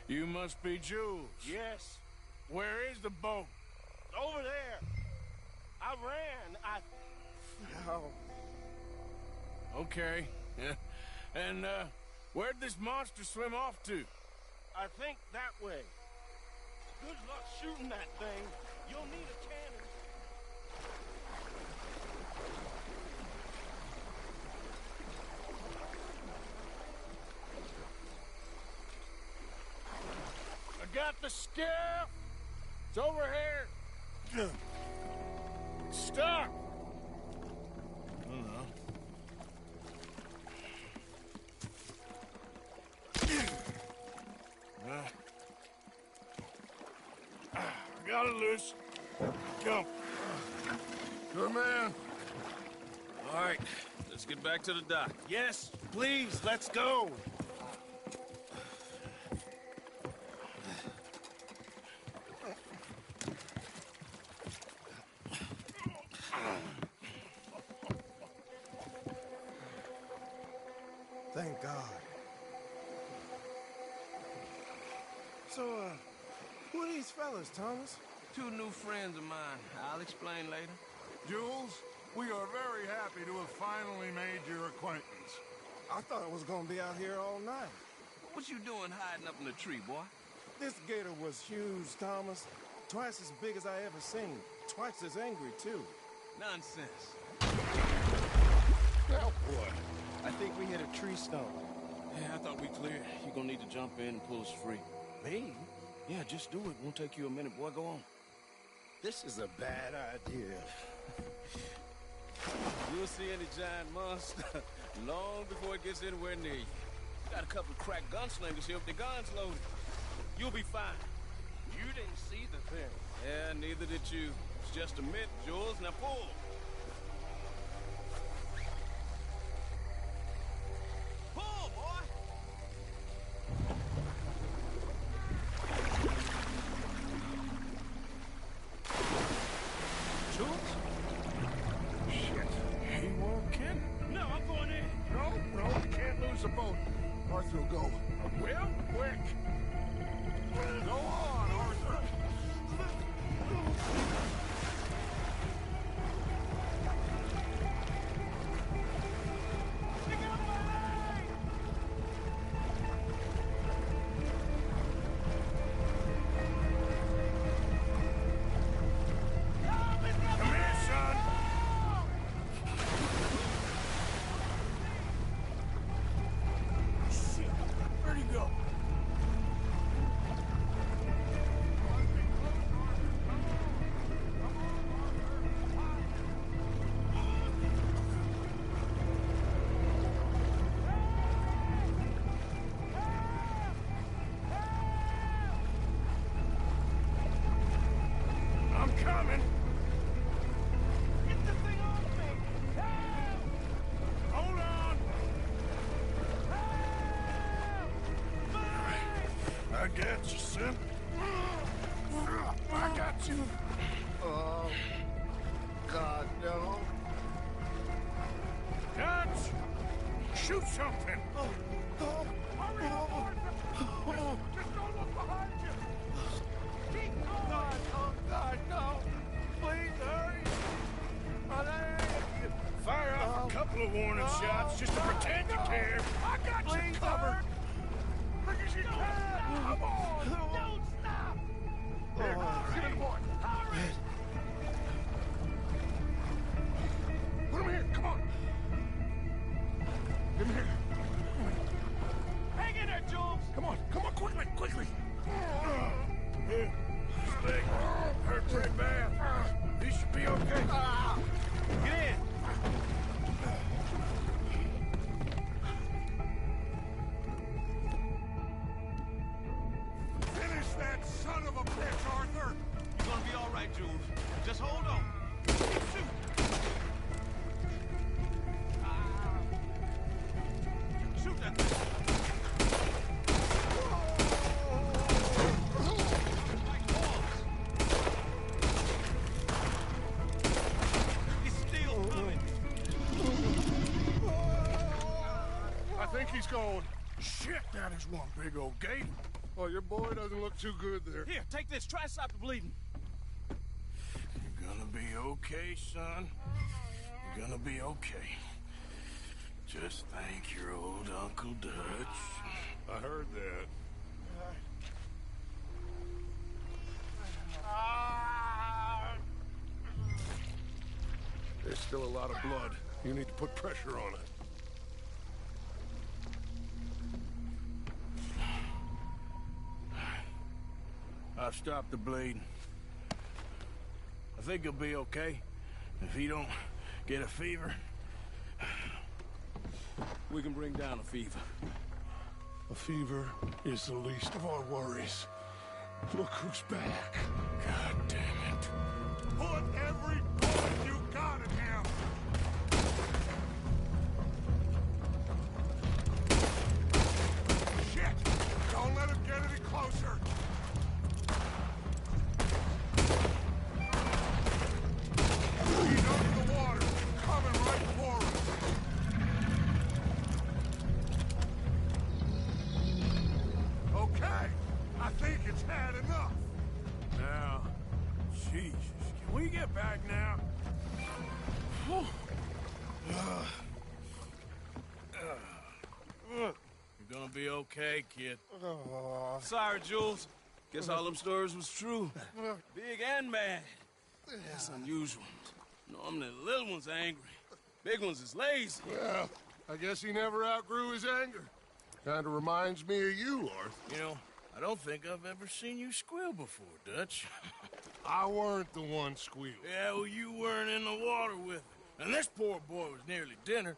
You must be Jules. Yes. Where is the boat? Over there! I ran, Oh. Okay. And, where'd this monster swim off to? I think that way. Good luck shooting that thing. You'll need a cannon. I got the skiff! It's over here! Stop! Got it loose. Jump. Good man. All right, let's get back to the dock. Yes, please, let's go. Thank God. So, who are these fellas, Thomas? Two new friends of mine. I'll explain later. Jules, we are very happy to have finally made your acquaintance. I thought I was gonna be out here all night. What you doing hiding up in the tree, boy? This gator was huge, Thomas. Twice as big as I ever seen. Twice as angry, too. Nonsense. Oh, boy. I think we hit a tree stump. Yeah, I thought we cleared. You're gonna need to jump in and pull us free. Me? Yeah, just do it. Won't take you a minute, boy. Go on. This is a bad idea. You'll see any giant monster long before it gets anywhere near you. Got a couple of crack gunslingers here with their guns loaded. You'll be fine. You didn't see the thing. Yeah, neither did you. It's just a myth, Jules. Now pull. Pull, boy! Jules? Shit. He won't kill. No, I'm going in. No, you can't lose the boat. Arthur will go. Well, quick. Go on, Arthur. Come here, son. Shit. Where'd he go? I got you, son. I got you. Oh, God, no. Dutch! Shoot something! Hurry up, Arthur! Just don't look behind you! Keep going! Oh, God, no! Please, hurry! Fire off a couple of warning shots just to pretend you care. I got you covered! Look as you can! Come on! Don't stop! Here, get in the boy! Hurry! Put him here, come on! Get him here. Hang in there, Jules! Come on, quickly, quickly! His leg hurt pretty bad. He should be okay. Get in! Finish that son of a bitch, Arthur! You're gonna be all right, Jules. Just hold on. Shoot! Shoot that thing! He's still coming. I think he's gone. Shit, that is one big old gate. Oh, your boy doesn't look too good there. Here, take this. Try to stop the bleeding. You're gonna be okay, son. You're gonna be okay. Just thank your old Uncle Dutch. I heard that. There's still a lot of blood. You need to put pressure on it. I've stopped the bleeding. I think he'll be okay if he don't get a fever. We can bring down a fever. A fever is the least of our worries. Look who's back. God damn it. Put every bullet you got in him! Shit! Don't let him get any closer! He's under the water, coming right for us! Okay, I think it's had enough. Now, Jesus, can we get back now? You're gonna be okay, kid. Sorry, Jules. Guess all them stories was true. Big and mad. That's unusual. Normally the little ones are angry. Big ones is lazy. Well, I guess he never outgrew his anger. Kinda reminds me of you, Arthur. You know, I don't think I've ever seen you squeal before, Dutch. I weren't the one squealing. Yeah, well, you weren't in the water with him. And this poor boy was nearly dinner.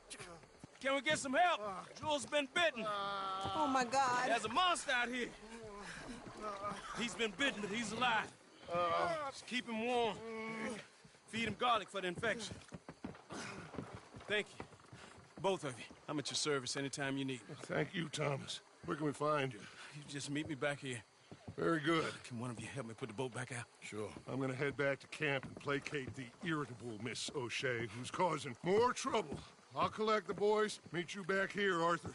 Can we get some help? Jules been bitten. Oh, my God. There's a monster out here. He's been bitten, but he's alive. Just keep him warm. Feed him garlic for the infection. Thank you. Both of you. I'm at your service anytime you need. Thank you, Thomas. Where can we find you? You just meet me back here. Very good. Can one of you help me put the boat back out? Sure. I'm gonna head back to camp and placate the irritable Miss O'Shea, who's causing more trouble. I'll collect the boys. Meet you back here, Arthur.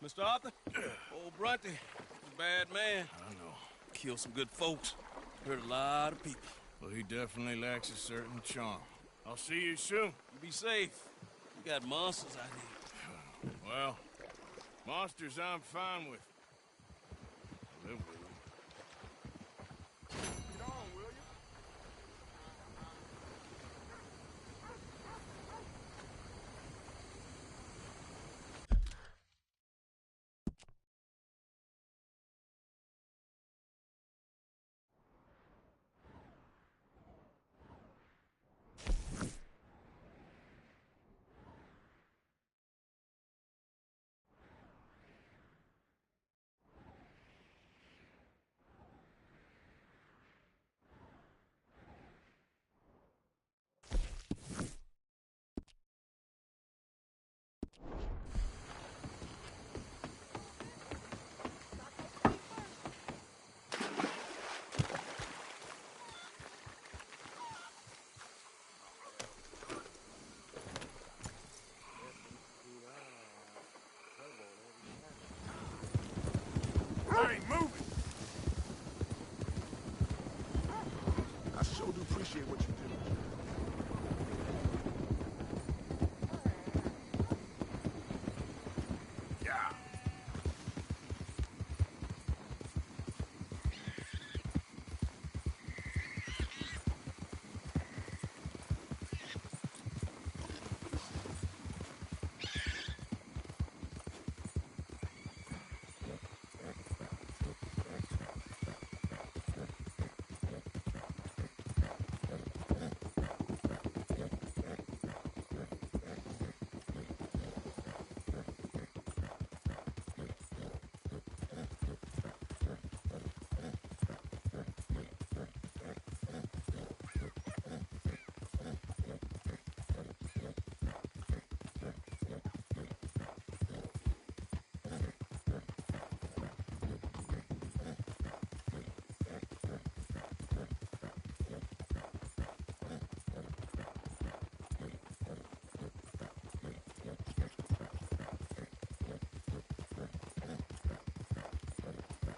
Mr. Arthur? Old Brunty. A bad man. I know. Killed some good folks. Hurt a lot of people. Well, he definitely lacks a certain charm. I'll see you soon. You be safe. We got monsters out here. Well, monsters I'm fine with. I live with them. Get on, will you? Hey, move it! I sure do appreciate what you do. Yeah.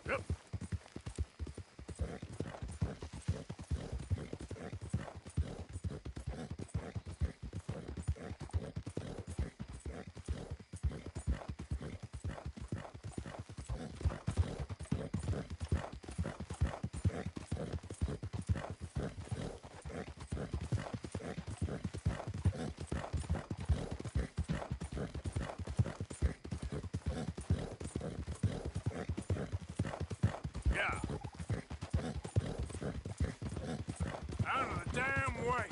Yep. Yeah. Out of the damn way!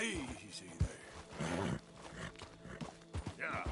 Easy there. Yeah.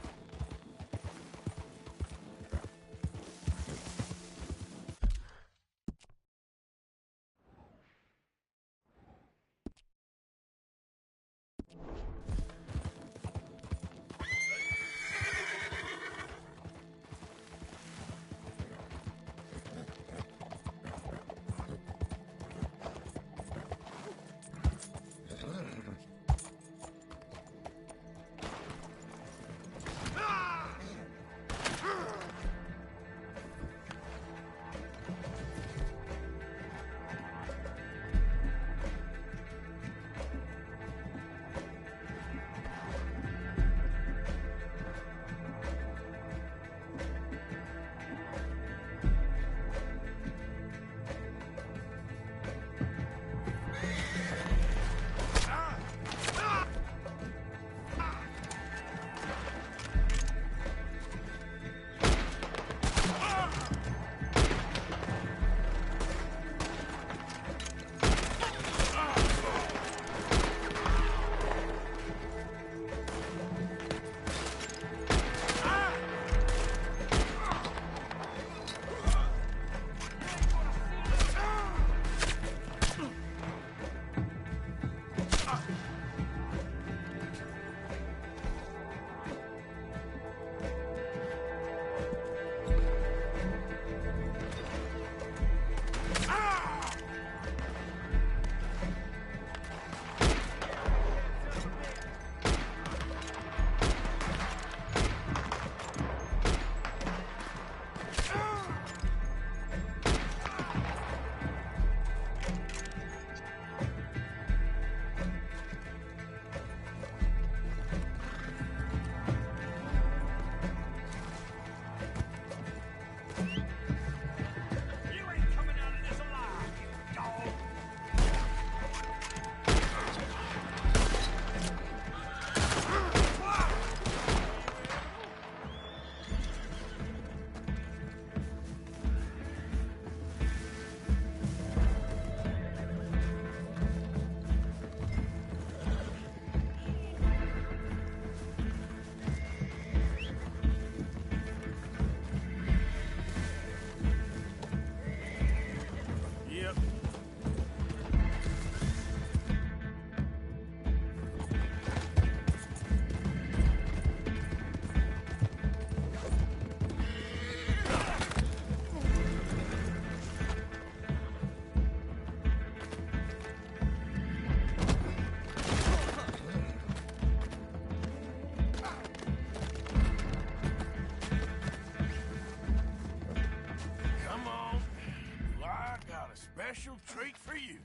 Special treat for you.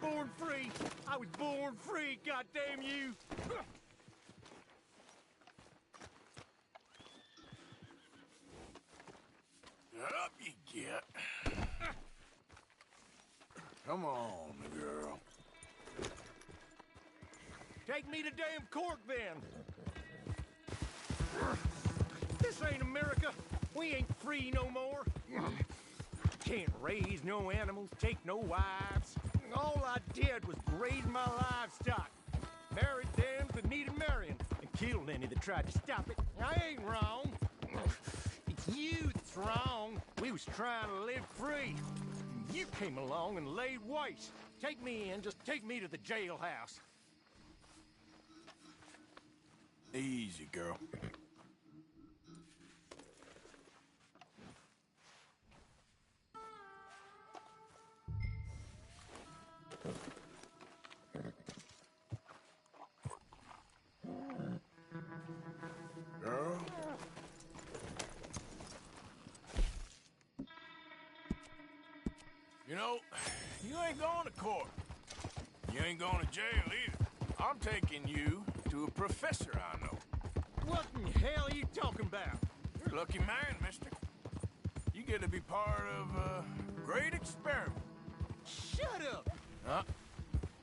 Born free. I was born free, goddamn you. Up you get. Come on, girl. Take me to damn court, then. This ain't America. We ain't free no more. Can't raise no animals, take no wives. All I did was graze my livestock. Married them that needed marrying, and killed any that tried to stop it. I ain't wrong. It's you that's wrong. We was trying to live free. You came along and laid waste. Take me in, just take me to the jailhouse. Easy, girl. Girl. You know, you ain't going to court. You ain't going to jail either. I'm taking you to a professor I know. What in hell are you talking about? You're a lucky man, mister. You get to be part of a great experiment. Shut up! Huh?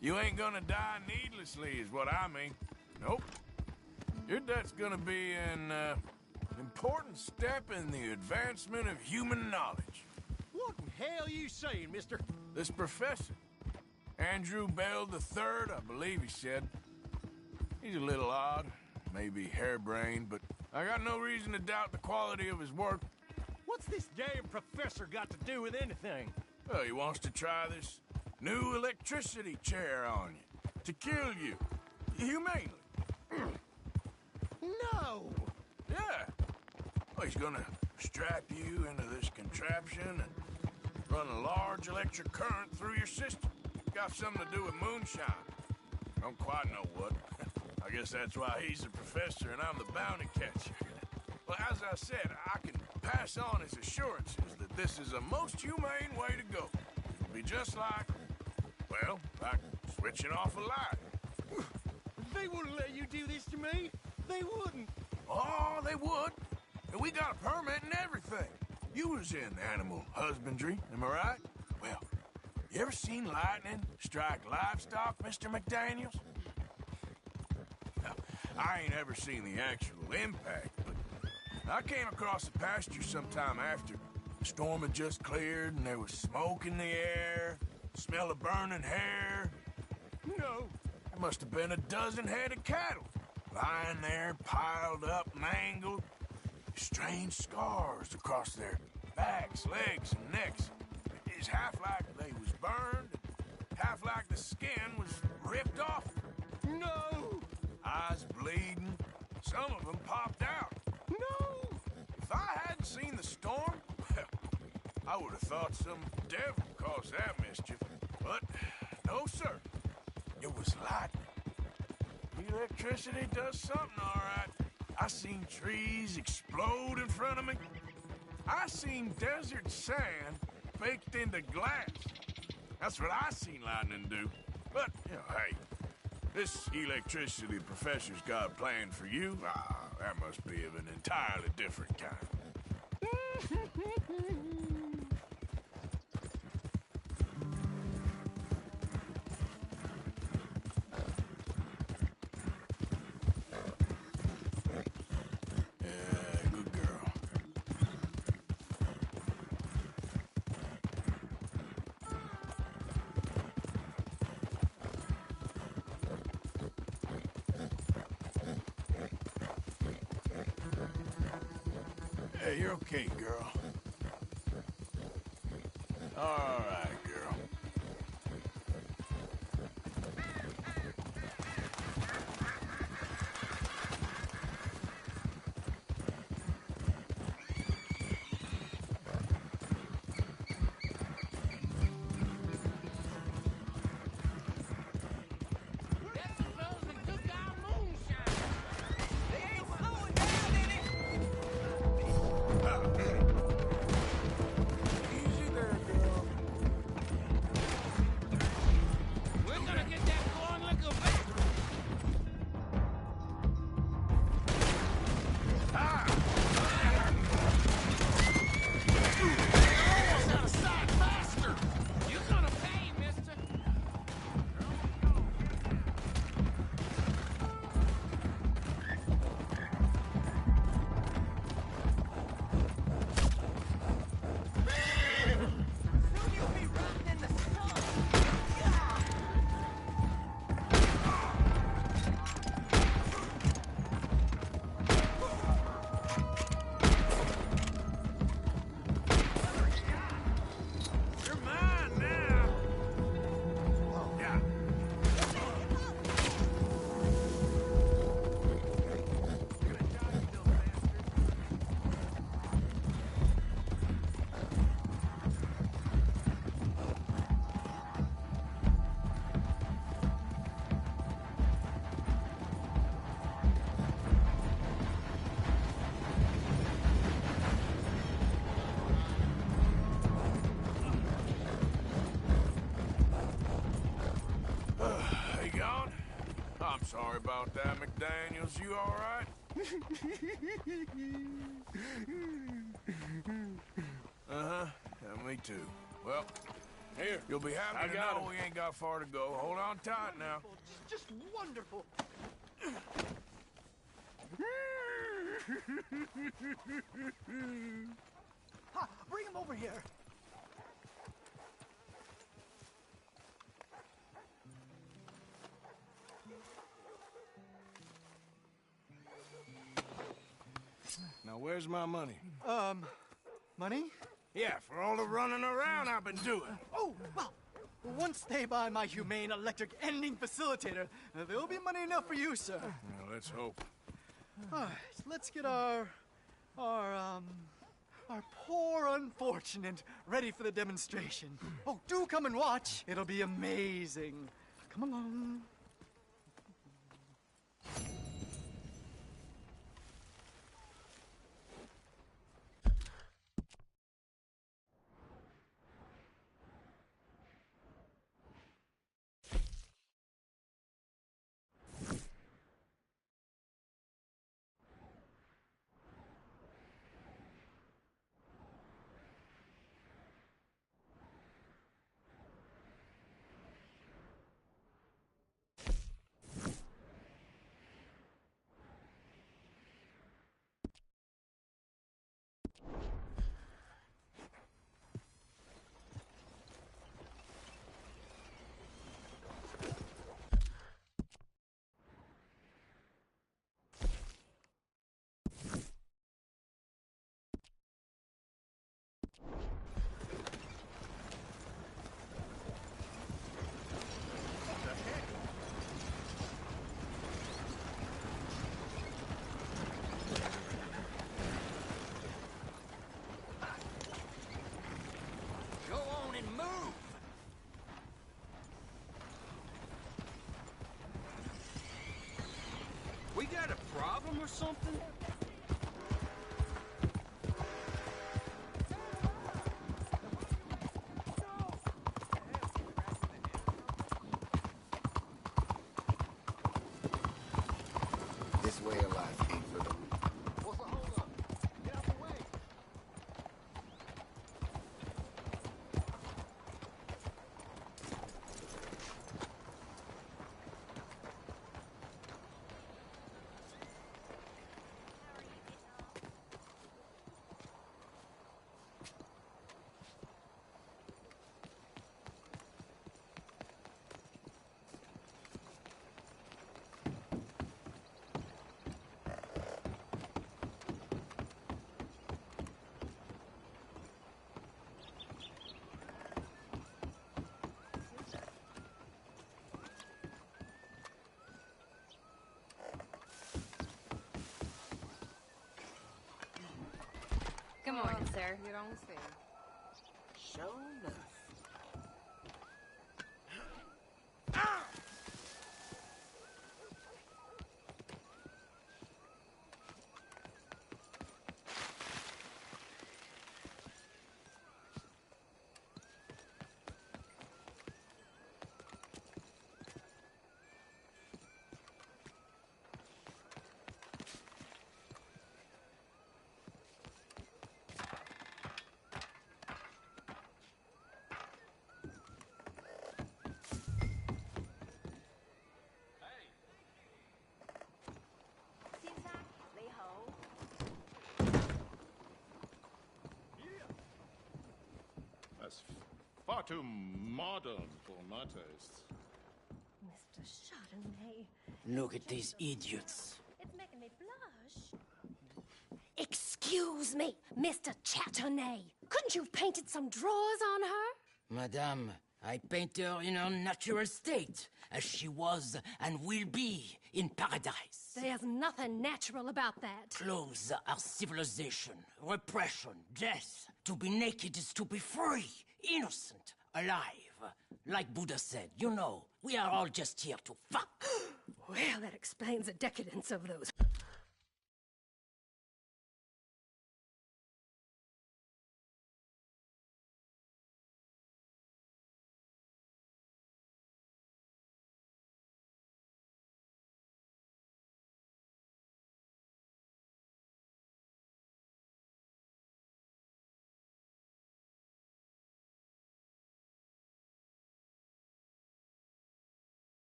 You ain't gonna die needlessly is what I mean. Nope. Your death's gonna be an important step in the advancement of human knowledge. What in hell are you saying, mister? This professor, Andrew Bell III, I believe he said. He's a little odd, maybe harebrained, but I got no reason to doubt the quality of his work. What's this damn professor got to do with anything? Well, he wants to try this new electricity chair on you, to kill you, humanely. No! Yeah. Well, he's gonna strap you into this contraption and run a large electric current through your system. Got something to do with moonshine. Don't quite know what. I guess that's why he's the professor and I'm the bounty catcher. Well, as I said, I can pass on his assurances that this is a most humane way to go. It'll be just like, well, like switching off a light. They wouldn't let you do this to me. They wouldn't. Oh, they would. And we got a permit and everything. You was in animal husbandry, am I right? Well, you ever seen lightning strike livestock, Mr. McDaniels? Now, I ain't ever seen the actual impact, but I came across the pasture sometime after. The storm had just cleared and there was smoke in the air, smell of burning hair. No. There must have been a dozen head of cattle, lying there, piled up, mangled. Strange scars across their backs, legs, and necks. It's half like they was burned, half like the skin was ripped off. No! Eyes bleeding. Some of them popped out. No! If I hadn't seen the storm, well, I would have thought some devil caused that mischief. But no, sir. It was lightning. Electricity does something, all right. I seen trees explode in front of me. I seen desert sand baked into glass. That's what I seen lightning do. But, you know, hey, this electricity the professor's got planned for you, that must be of an entirely different kind. Hey, you're okay, girl. All right, girl. Sorry about that, McDaniels. You all right? Uh-huh. Yeah, me too. Well, here. You'll be happy to know we ain't got far to go. Hold on tight now. Just wonderful. Ha! Bring him over here. where's my money? Money? Yeah, for all the running around I've been doing. Oh, well, once they buy my humane electric ending facilitator, there'll be money enough for you, sir. Well, let's hope. All right, let's get our poor unfortunate ready for the demonstration. Oh, do come and watch. It'll be amazing. Come along. Go on and move! We got a problem or something? This way of life ain't for the weak. What's the hold up? Get out the way! Good morning, sir. You're on the Sure enough. That's far too modern for my taste. Mr. Chardonnay. Look at these idiots. It's making me blush. Excuse me, Mr. Chardonnay. Couldn't you have painted some drawers on her? Madame, I paint her in her natural state, as she was and will be in paradise. There's nothing natural about that. Clothes are civilization, repression, death. To be naked is to be free, innocent, alive. Like Buddha said, you know, we are all just here to fuck. Well, that explains the decadence of those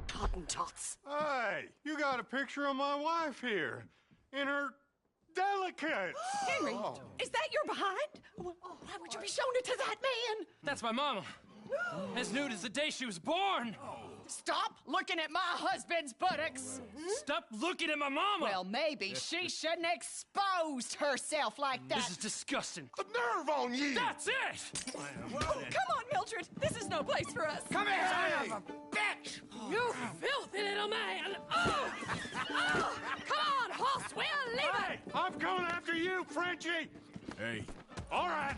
Hottentots. Hey, you got a picture of my wife here. In her delicates. Henry, is that your behind? Why would you be showing it to that man? That's my mama. As nude as the day she was born. Stop looking at my husband's buttocks. Stop looking at my mama. Well, maybe she shouldn't have exposed herself like that. This is disgusting. A nerve on you. That's it. Oh, come on, Mildred. This is no place for us. Come here, son of a bitch. You filthy little man. Oh! Oh! Come on, horse, we'll leave Hey, I'm coming after you, Frenchie. Hey. All right.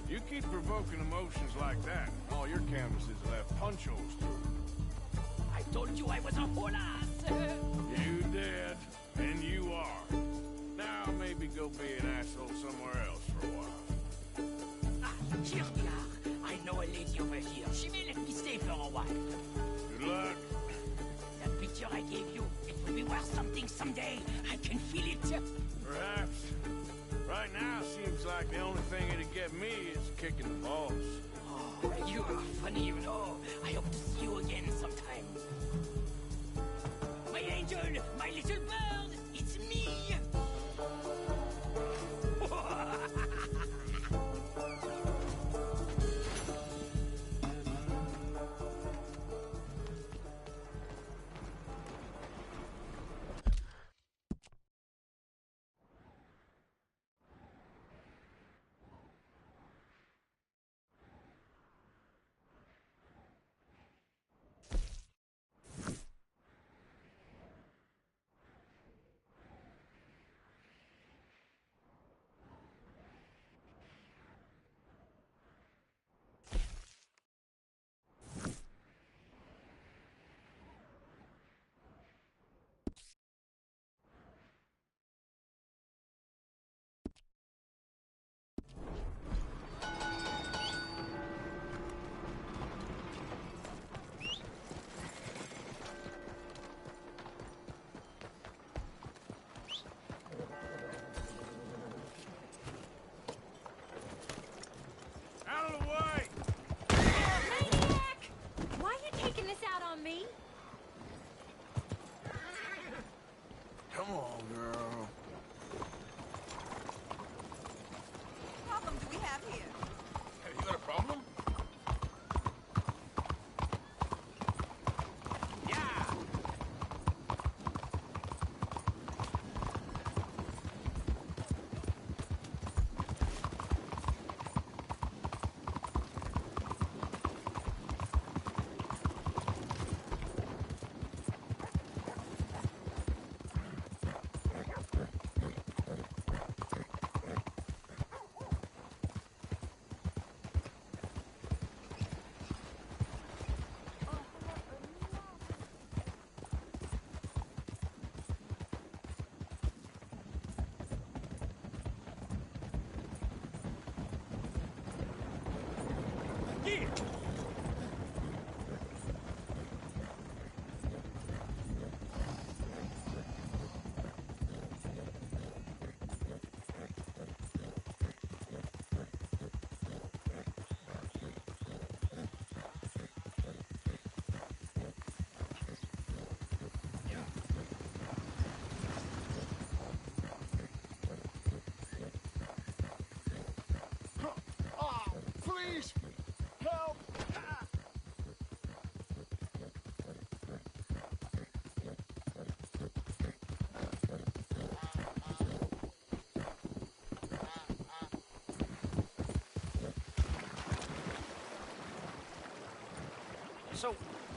You keep provoking emotions like that, and all your canvases will have punch holes through. I told you I was a whole ass. You did, and you are. Now maybe go be an asshole somewhere else for a while. Ah, here we are. I know a lady over here. She may let me stay for a while. Good luck. That picture I gave you, it will be worth something someday. I can feel it. Perhaps. Right now, seems like the only thing it'd get me is kicking the balls. Oh, you are funny, you know. I hope to see you again sometime. My angel, my little bird, it's me!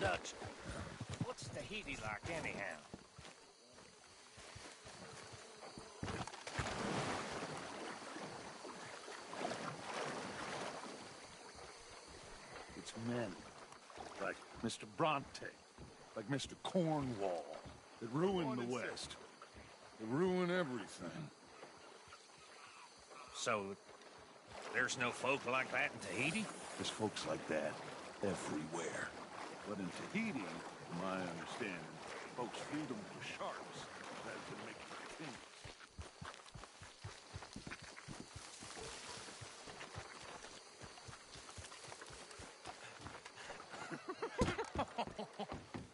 Dutch. What's Tahiti like, anyhow? It's men. Like Mr. Bronte. Like Mr. Cornwall. That ruined the West. They ruin everything. So, there's no folk like that in Tahiti? There's folks like that everywhere. But in Tahiti, from my understanding, folks feed them to sharks rather than making kings.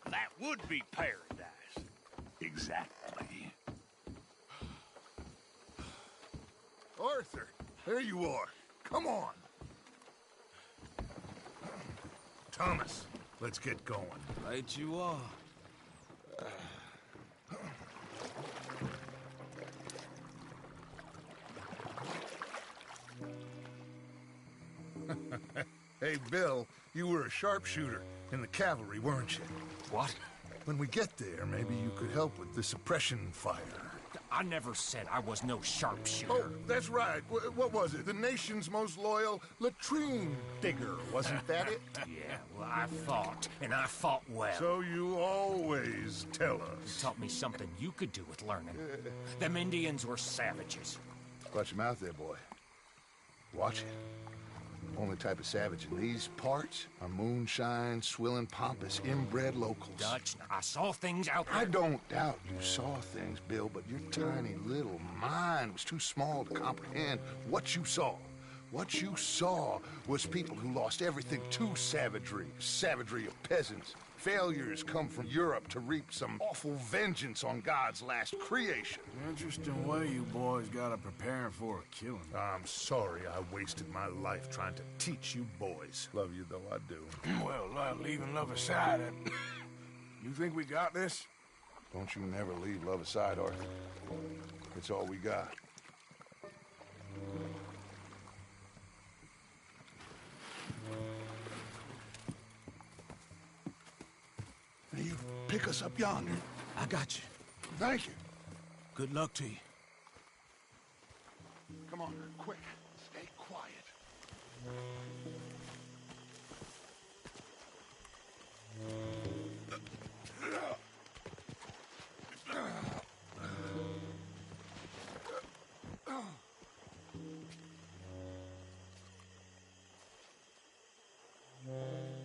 That would be paradise. Exactly. Arthur, there you are. Come on. Thomas, let's get going. Right you are. Hey, Bill, you were a sharpshooter in the cavalry, weren't you? What? When we get there, maybe you could help with the suppression fire. I never said I was no sharpshooter. Oh, that's right. What was it? The nation's most loyal latrine digger, wasn't that it? Yeah, well, I fought, and I fought well. So you always tell us. You taught me something you could do with learning. Them Indians were savages. Watch your mouth there, boy. Watch it. Only type of savage in these parts are moonshine, swilling, pompous, inbred locals. Dutch, I saw things out there. I don't doubt you saw things, Bill, but your tiny little mind was too small to comprehend what you saw. What you saw was people who lost everything to savagery. Savagery of peasants. Failures come from Europe to reap some awful vengeance on God's last creation. Interesting way you boys got to prepare for a killing. I'm sorry I wasted my life trying to teach you boys. Love you though I do. Well, leaving love aside, you think we got this? Don't you never leave love aside, Arthur. It's all we got. Now you pick us up yonder. I got you. Thank you. Good luck to you. Come on, quick. Stay quiet.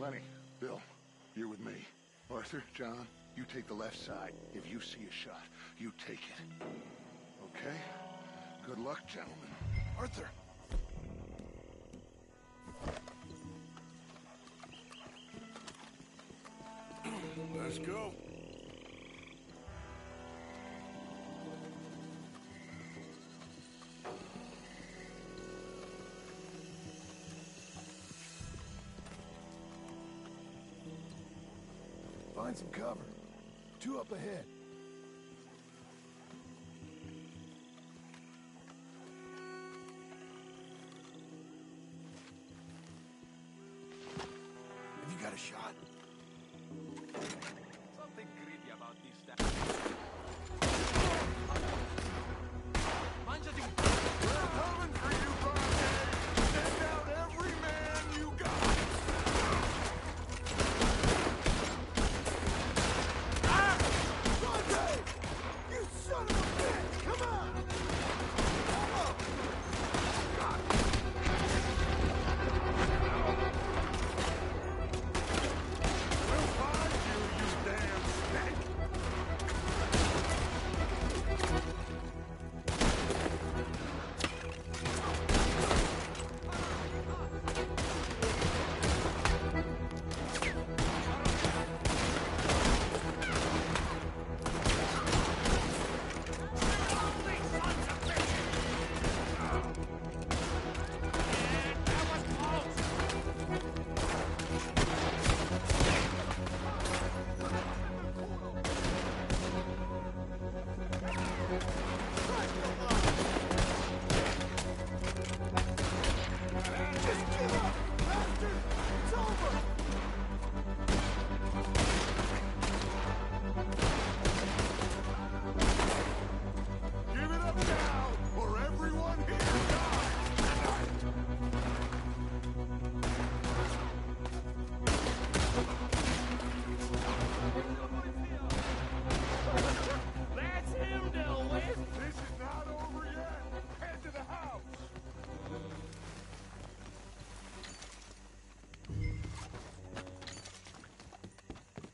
Lenny, Bill, you're with me. Arthur, John, you take the left side. If you see a shot, you take it. Okay? Good luck, gentlemen. Arthur! Let's go. Find some cover. 2 up ahead. Have you got a shot? Something creepy about this stuff. We're coming for you, Bronte! Send out every man you got! Ah!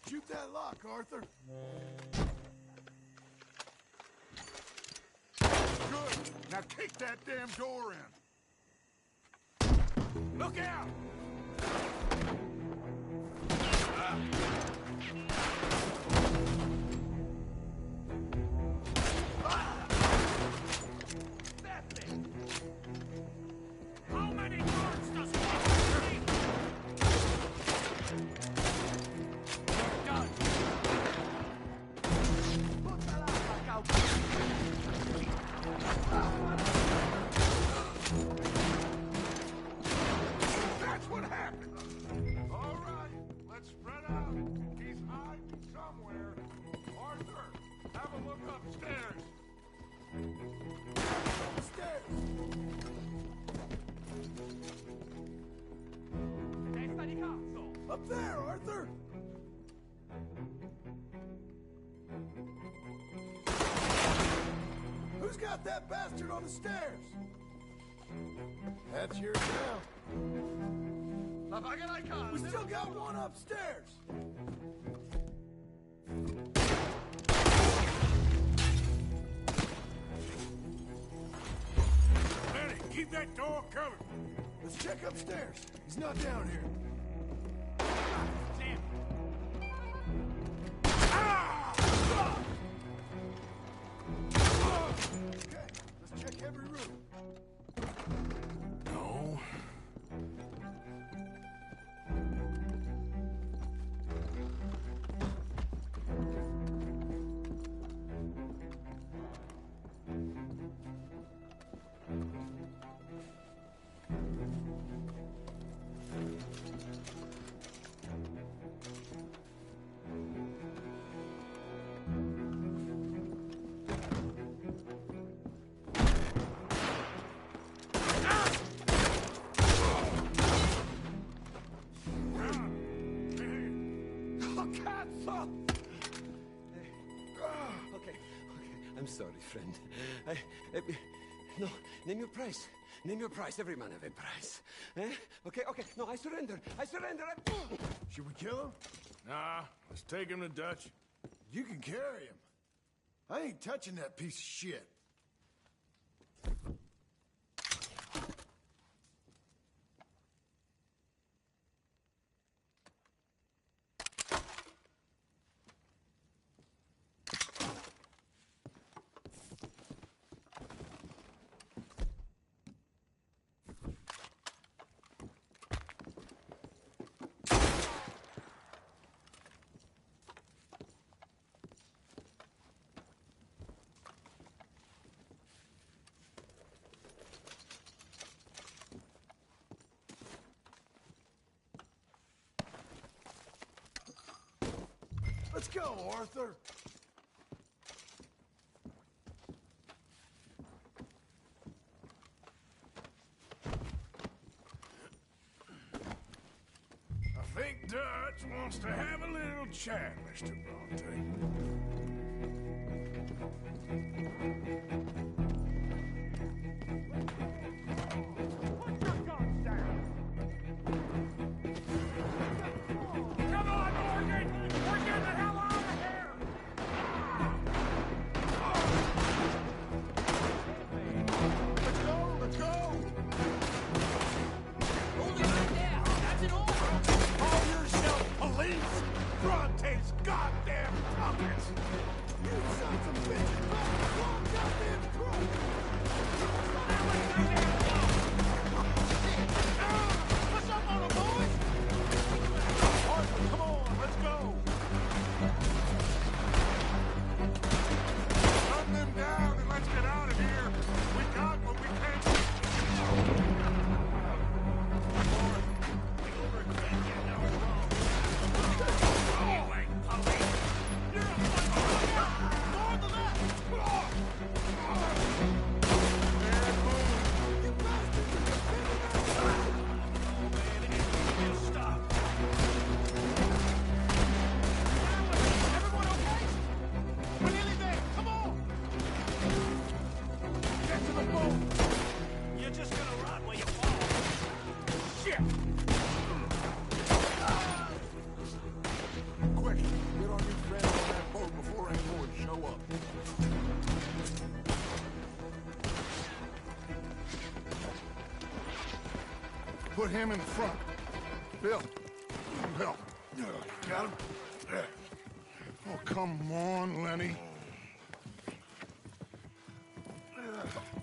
Shoot that lock, Arthur. Good. Now kick that damn door in. Look out! How many guards does one need? You're done. That's what happened. All right, let's spread out. He's hiding somewhere. Arthur, have a look upstairs. Upstairs. Up there, Arthur! Who's got that bastard on the stairs? That's yours now. We still got one upstairs! Lenny, keep that door covered! Let's check upstairs. He's not down here. Damn. Okay, let's check every room. No. I'm sorry, friend. No, name your price. Name your price. Every man have a price. Eh? Okay. No, I surrender. Should we kill him? Nah, let's take him to Dutch. You can carry him. I ain't touching that piece of shit. Let's go, Arthur. I think Dutch wants to have a little chat, Mr. Bronte. Bronte's goddamn puppets! You sons of bitches! Long goddamn throat! What's up on the boys? Arthur, come on, let's go! Run them down and let's get out of here! We got what we came You're a Put him in the front. Bill. Bill. Got him? Oh, come on, Lenny.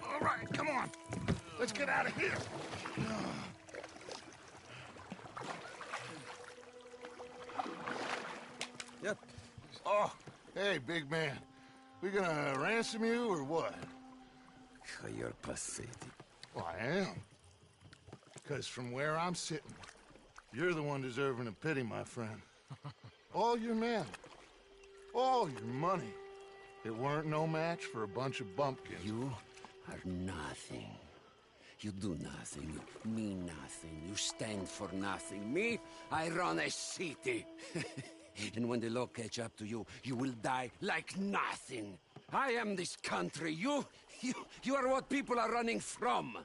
All right, come on. Let's get out of here. Yep. Oh, hey, big man. We gonna ransom you or what? You're pathetic. Well, I am. Because from where I'm sitting, you're the one deserving of pity, my friend. All your men, all your money, it weren't no match for a bunch of bumpkins. You are nothing. You do nothing. You mean nothing. You stand for nothing. Me, I run a city. And when the law catch up to you, you will die like nothing. I am this country. You are what people are running from.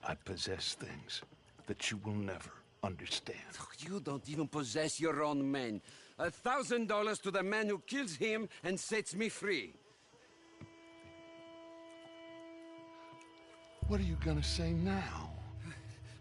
I possess things that you will never understand. You don't even possess your own men. $1,000 to the man who kills him and sets me free. What are you gonna say now?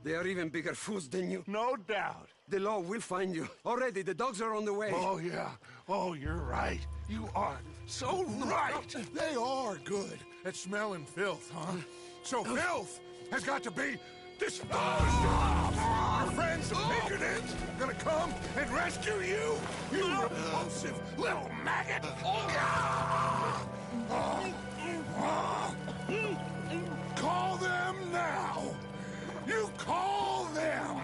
They are even bigger fools than you. No doubt. The law will find you. Already, the dogs are on the way. Oh, yeah. Oh, you're right. You are so right. They are good at smelling filth, huh? So filth has got to be disposed of. Our friends the pigeonheads are gonna come and rescue you, you repulsive little maggot. Call them now. You call them.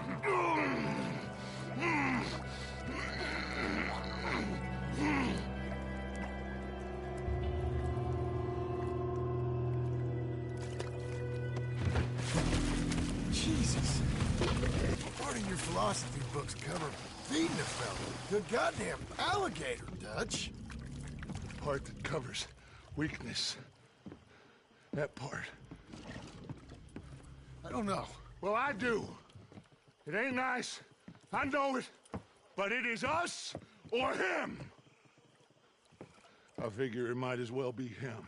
Jesus. Part of your philosophy books cover feeding a fella. The goddamn alligator, Dutch. The part that covers weakness. That part. I don't know. Well, I do. It ain't nice. I know it. But it is us or him. I figure it might as well be him.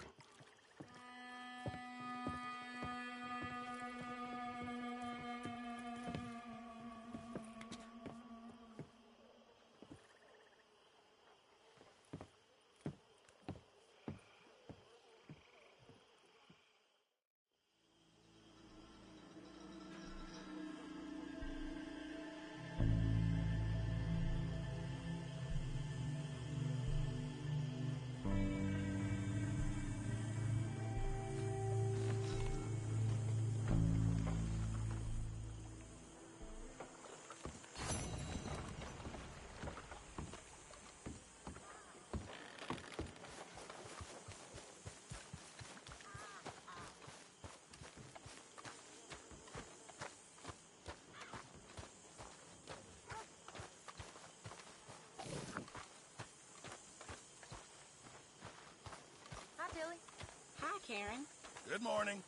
Billy. Hi, Karen. Good morning.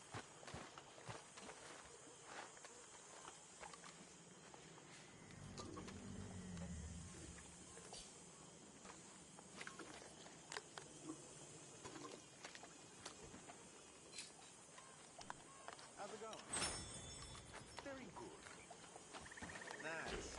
How's it going? Very good. Nice.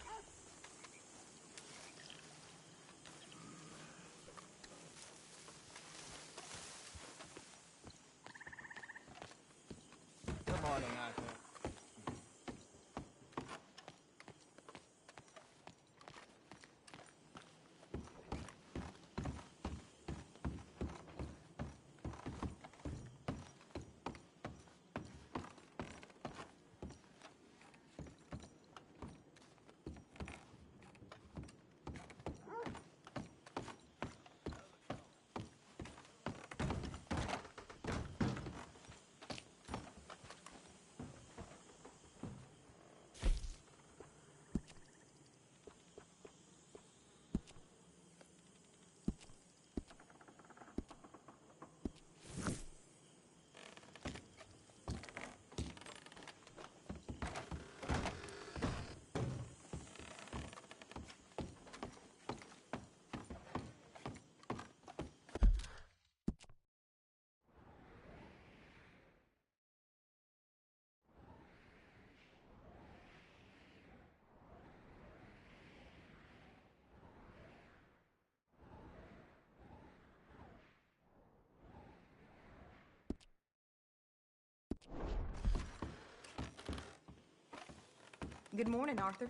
Good morning, Arthur.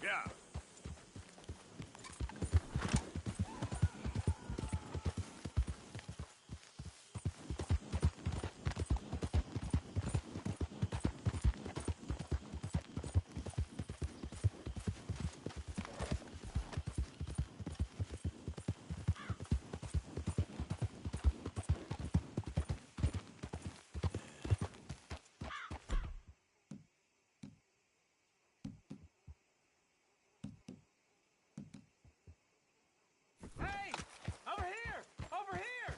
Yeah. Hey! Over here! Over here!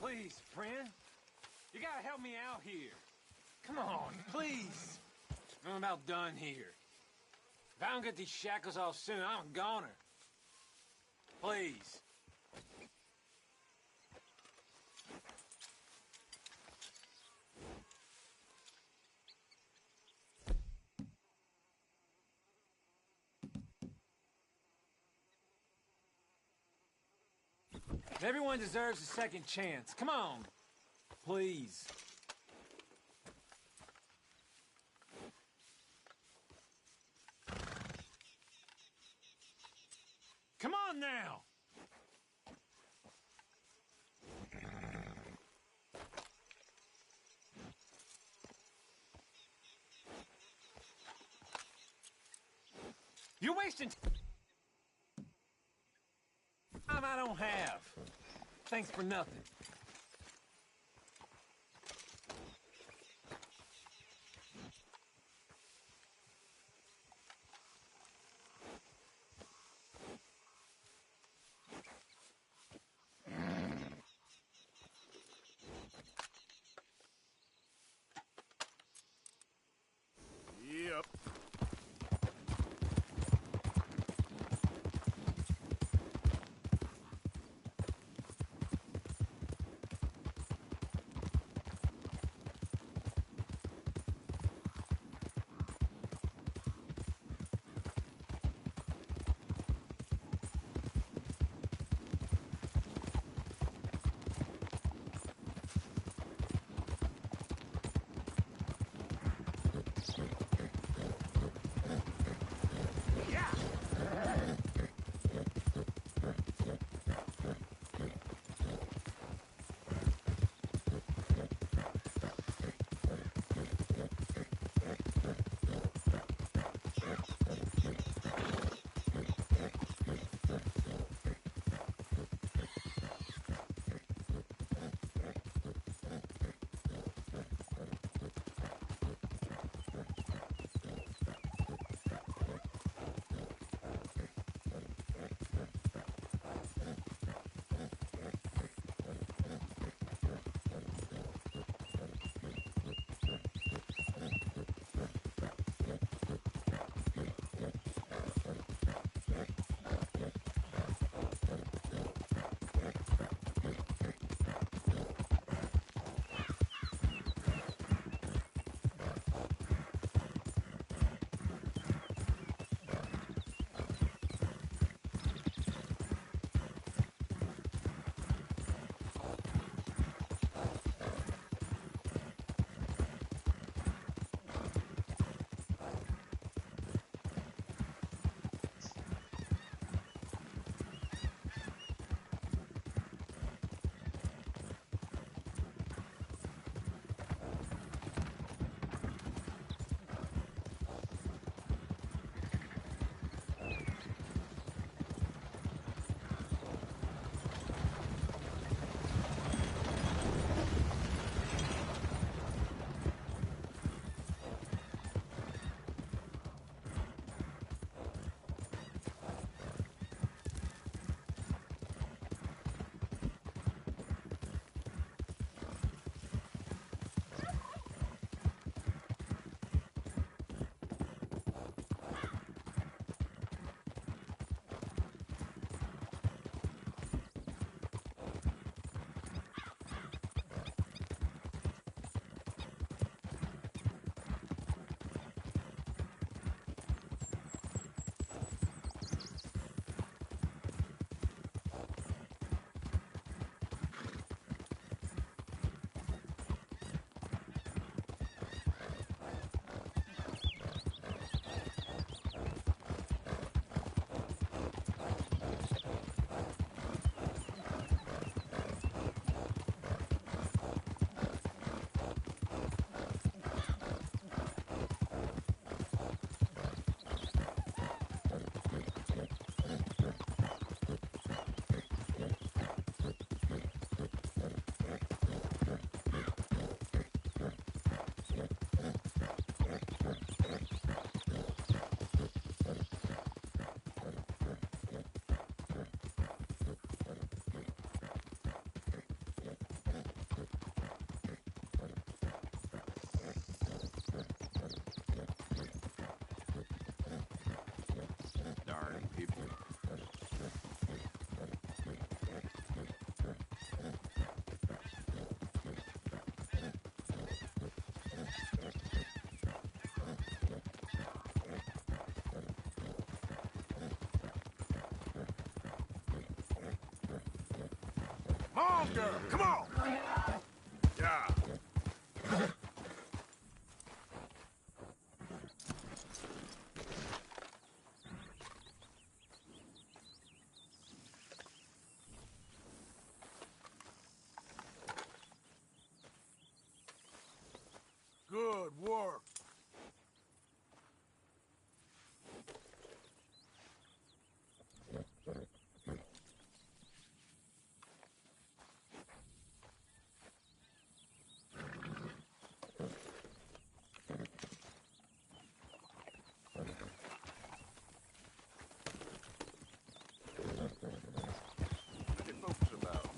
Please, friend. You gotta help me out here. Come on, please. I'm about done here. If I don't get these shackles off soon, I'm a goner. Please. Everyone deserves a second chance. Come on. Please. Come on now. You're wasting time I don't have. Thanks for nothing. Yep. longer! Come on! Yeah. Good work. What you folks about?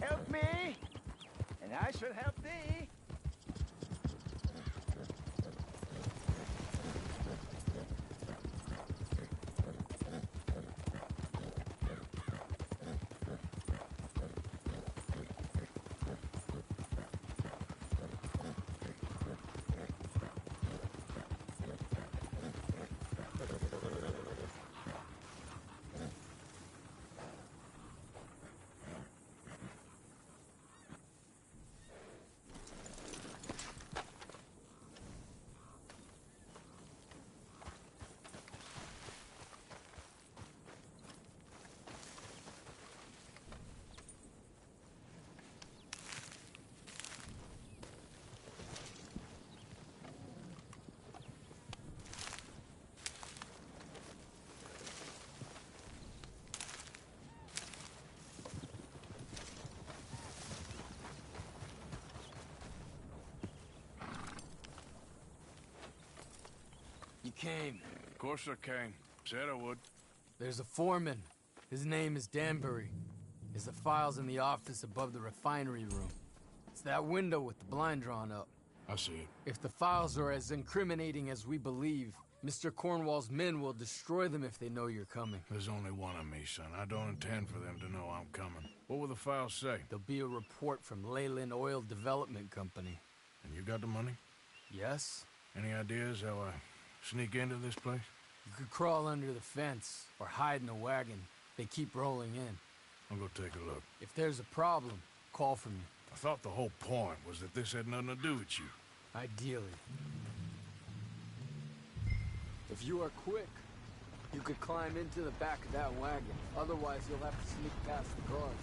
Help me, and I shall help thee. You came. Of course I came. Said I would. There's a foreman. His name is Danbury. There's the files in the office above the refinery room. It's that window with the blind drawn up. I see it. If the files are as incriminating as we believe, Mr. Cornwall's men will destroy them if they know you're coming. There's only one of me, son. I don't intend for them to know I'm coming. What will the files say? There'll be a report from Leyland Oil Development Company. And you got the money? Yes. Any ideas how I sneak into this place? You could crawl under the fence or hide in a wagon. They keep rolling in. I'll go take a look. If there's a problem, call for me. I thought the whole point was that this had nothing to do with you. Ideally. If you are quick, you could climb into the back of that wagon. Otherwise, you'll have to sneak past the guards.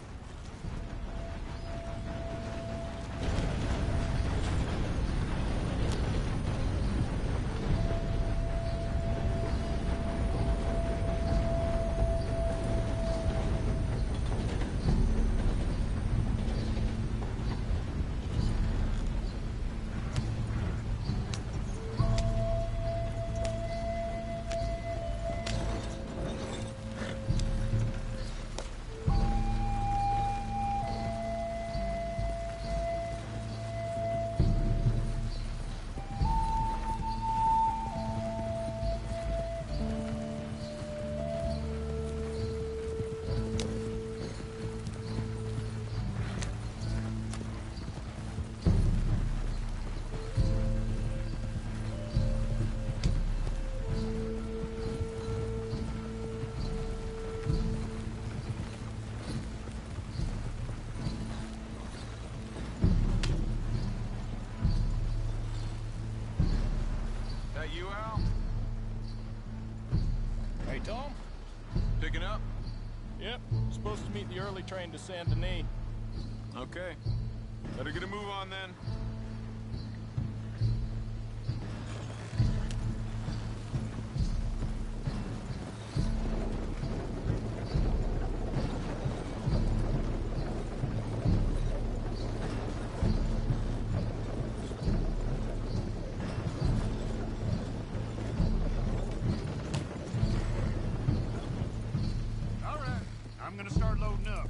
You, Al? Hey, Tom? Picking up? Yep. Supposed to meet the early train to Saint Denis. Okay. Better get a move on then. I'm gonna start loading up.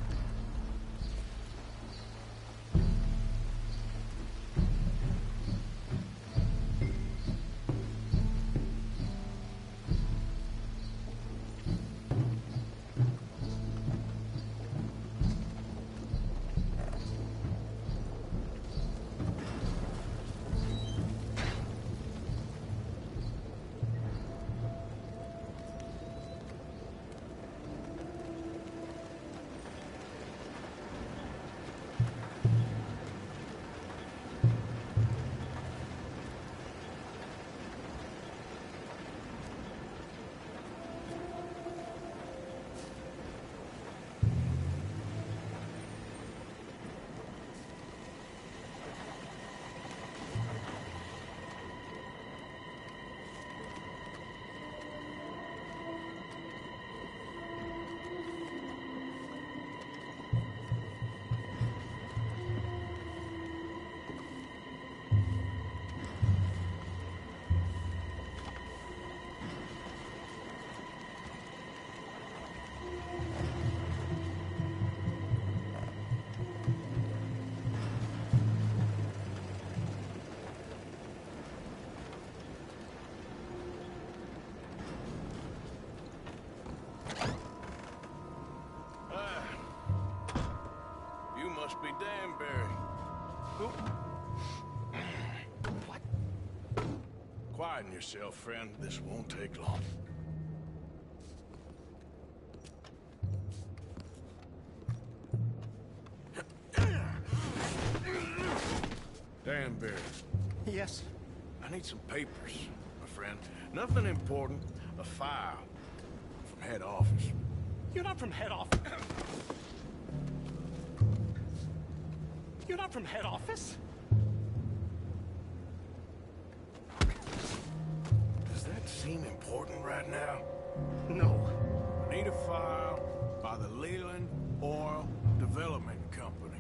What? Quieten yourself, friend. This won't take long. Danbury. Yes? I need some papers, my friend. Nothing important. A file from head office. You're not from head office. You're not from head office? Does that seem important right now? No. I need a file by the Leland Oil Development Company.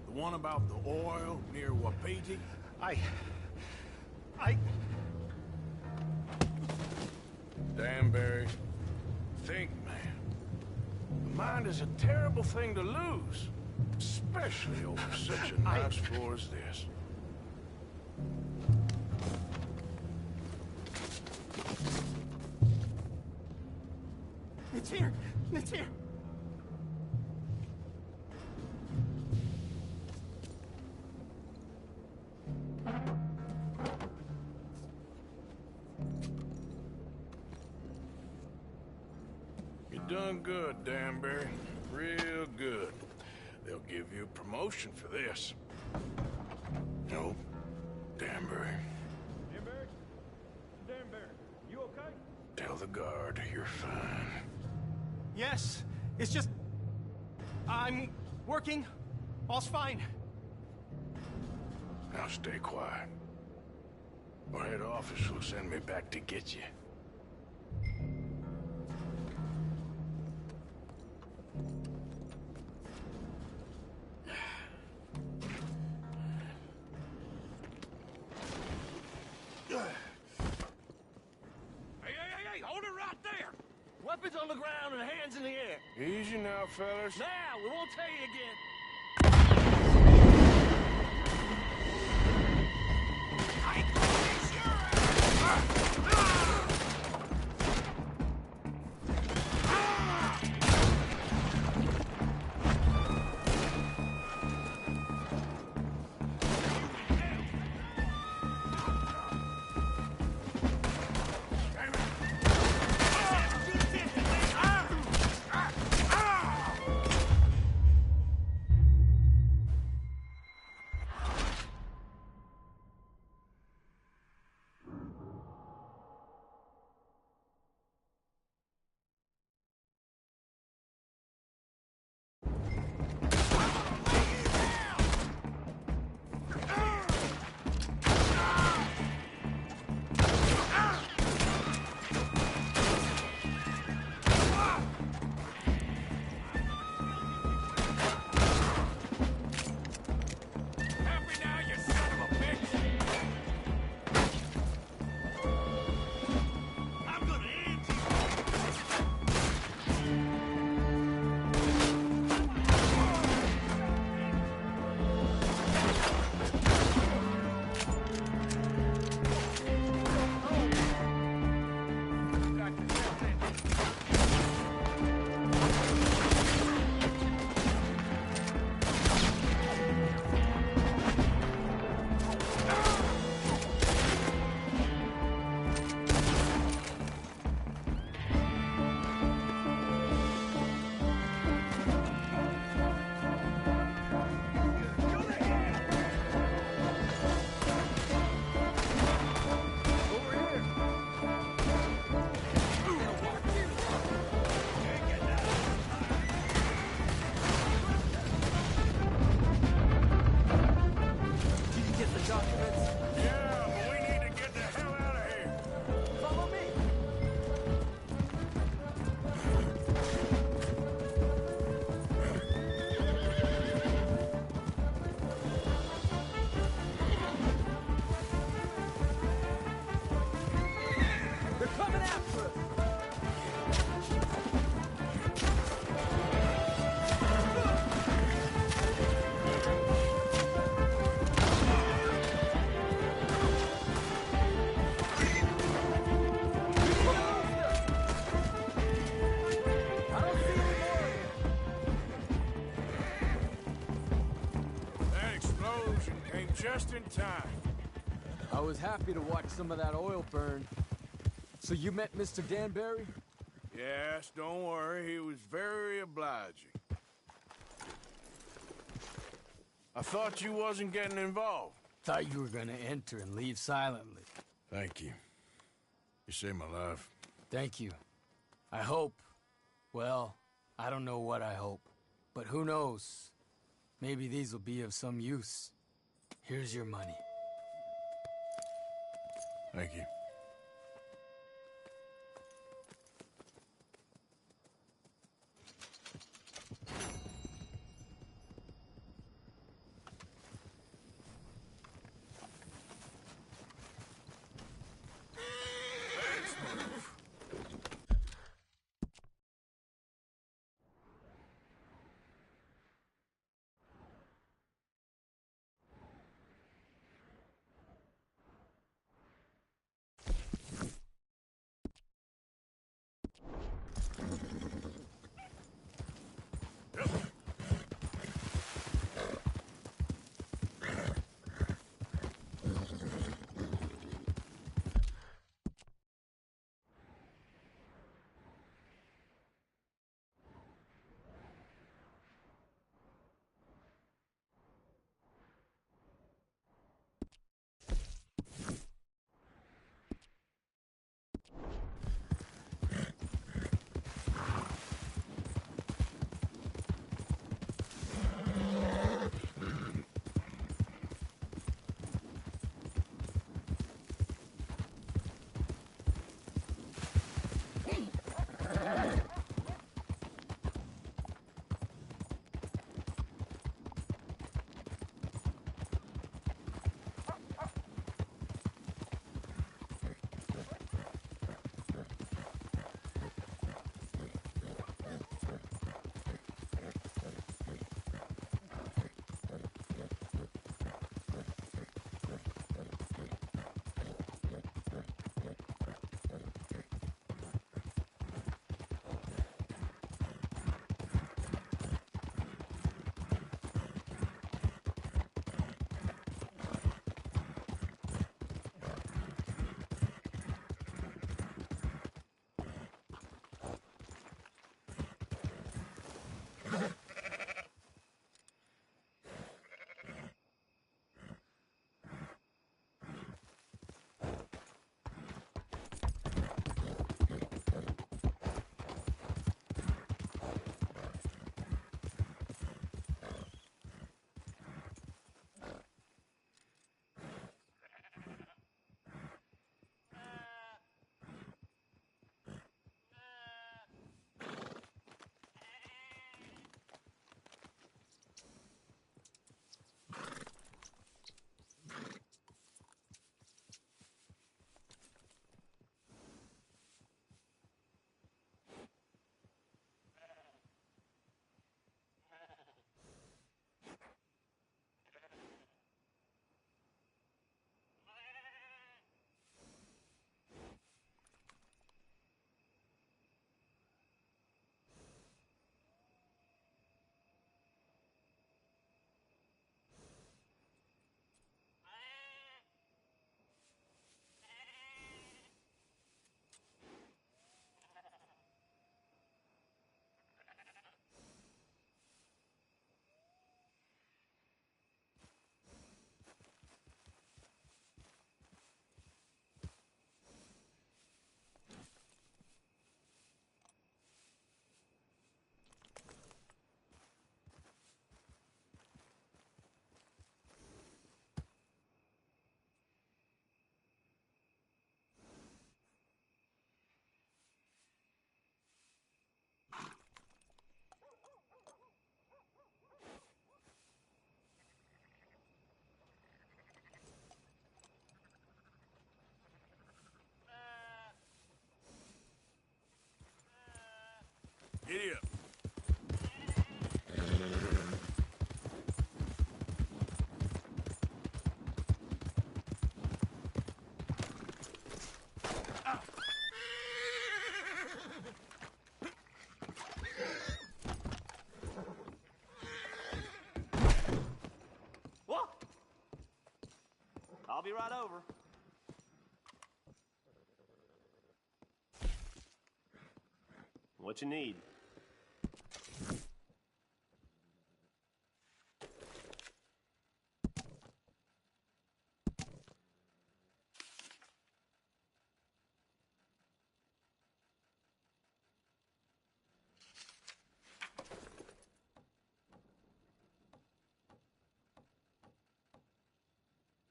The one about the oil near Wapiti? I... Danbury, think, man. The mind is a terrible thing to lose, especially over such a nice floor as this. It's here! It's here! You done good, Danbury. Real good. They'll give you a promotion for this. No, Danbury. Danbury? Danbury, you okay? Tell the guard you're fine. Yes, it's just... I'm working. All's fine. Now stay quiet. Or head office will send me back to get you. Hey, hold it right there! Weapons on the ground and hands in the air. Easy now, fellas. Now, we won't tell you again. just in time. I was happy to watch some of that oil burn. So you met Mr. Danbury? Yes, don't worry. He was very obliging. I thought you wasn't getting involved. Thought you were gonna enter and leave silently. Thank you. You saved my life. Thank you. I hope. Well, I don't know what I hope. But who knows? Maybe these will be of some use. Here's your money. Thank you. be right over. What you need?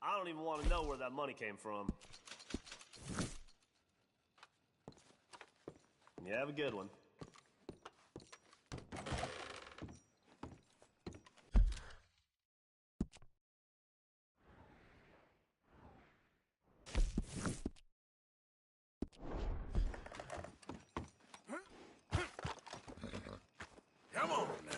I don't even want to know where that money came from. You have a good one. Come on now.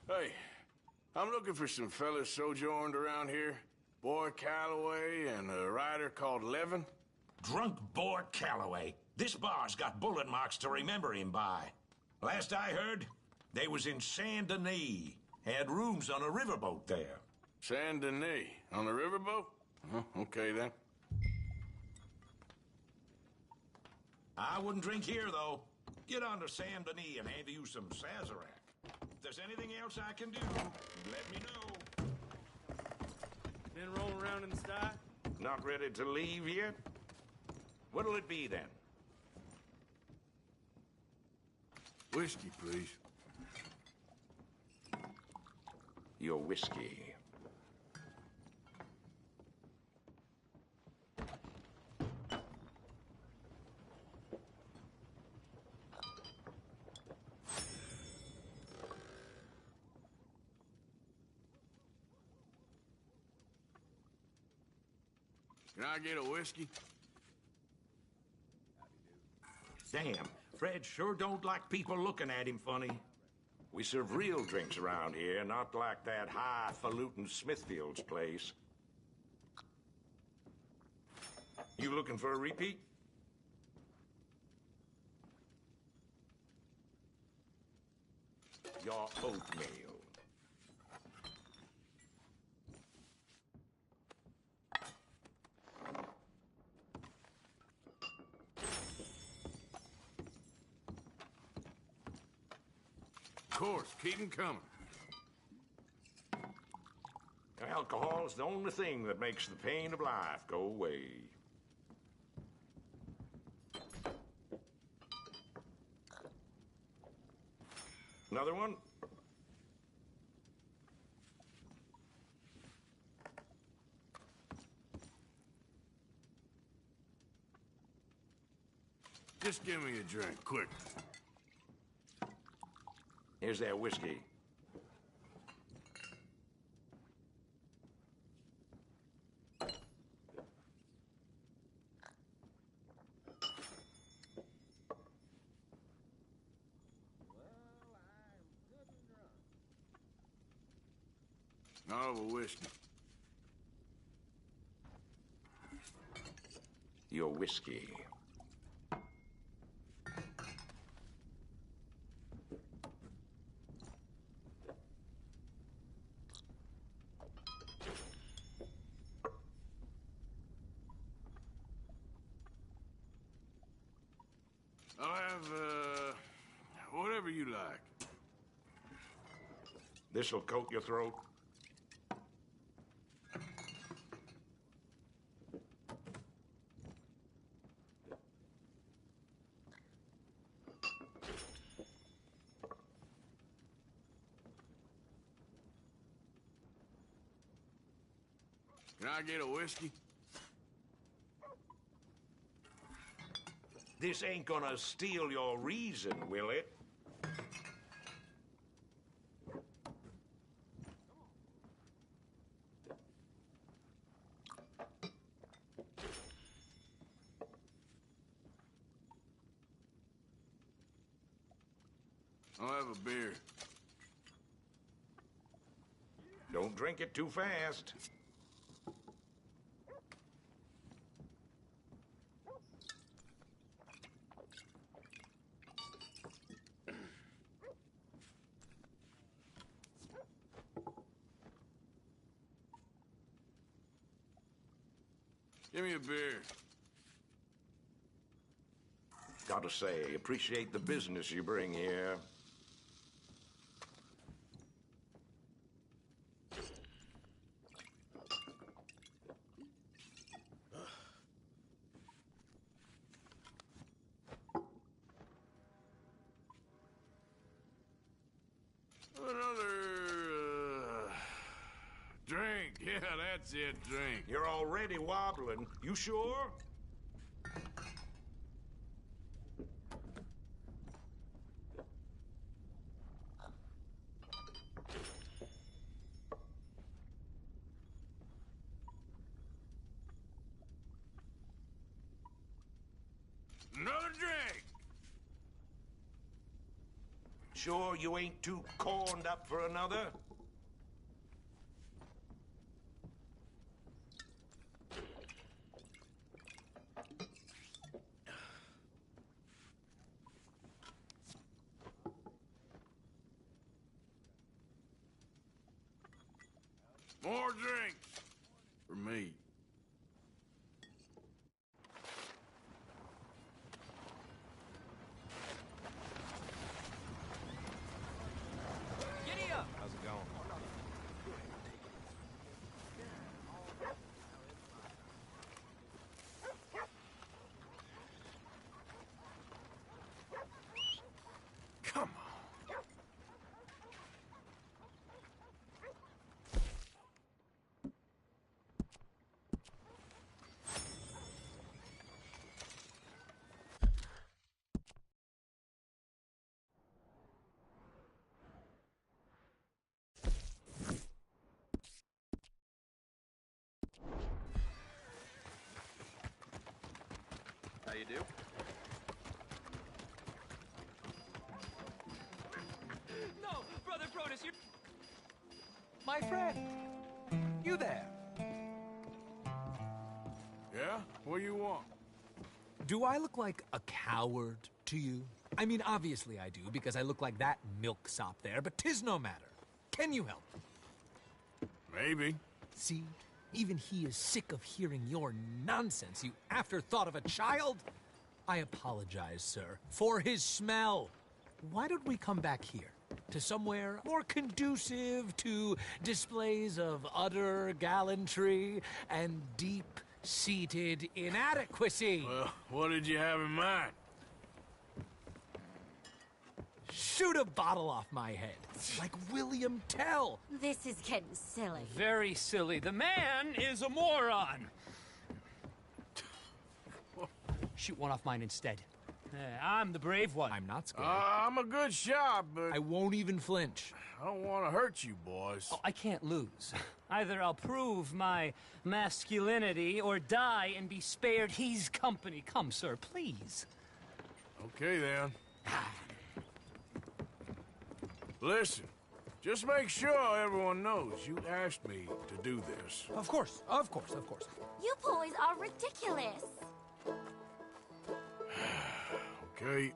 Hey, I'm looking for some fellas sojourned around here. Boy Calloway and a rider called Levin. Drunk Boar Calloway. This bar's got bullet marks to remember him by. Last I heard, they was in Saint Denis. Had rooms on a riverboat there. Saint Denis? On a riverboat? Okay then. I wouldn't drink here, though. Get on to Saint Denis and hand you some Sazerac. If there's anything else I can do, let me know. Been rolling around in the sty? Not ready to leave yet? What'll it be, then? Whiskey, please. Your whiskey. Can I get a whiskey? Damn, Fred sure don't like people looking at him funny. We serve real drinks around here, not like that highfalutin Smithfield's place. You looking for a repeat? Your oatmeal. Of course, keep 'em coming. Alcohol's the only thing that makes the pain of life go away. Another one? Just give me a drink, quick. Here's that whiskey. Not over whiskey. Your whiskey. I'll have, whatever you like. This'll coat your throat. Can I get a whiskey? This ain't gonna steal your reason, will it? I'll have a beer. Don't drink it too fast. Give me a beer. Gotta say, appreciate the business you bring here. Drink. Yeah, that's it, drink. You're already wobbling. You sure? Another drink. Sure you ain't too corned up for another? More drinks. For me. Giddy up! How's it going? Come on. How you do? No, Brother Brodus, you're... My friend. You there. Yeah? What do you want? Do I look like a coward to you? I mean, obviously I do, because I look like that milksop there, but 'tis no matter. Can you help? Maybe. See? Even he is sick of hearing your nonsense, you afterthought of a child. I apologize, sir, for his smell. Why don't we come back here? To somewhere more conducive to displays of utter gallantry and deep-seated inadequacy. Well, what did you have in mind? Shoot a bottle off my head, like William Tell. This is getting silly. Very silly. The man is a moron. Shoot one off mine instead. I'm the brave one. I'm not scared. I'm a good shot, but... I won't even flinch. I don't want to hurt you, boys. Oh, I can't lose. Either I'll prove my masculinity or die and be spared his company. Come, sir, please. Okay, then. Listen, just make sure everyone knows you asked me to do this. Of course, of course, of course. You boys are ridiculous. Okay.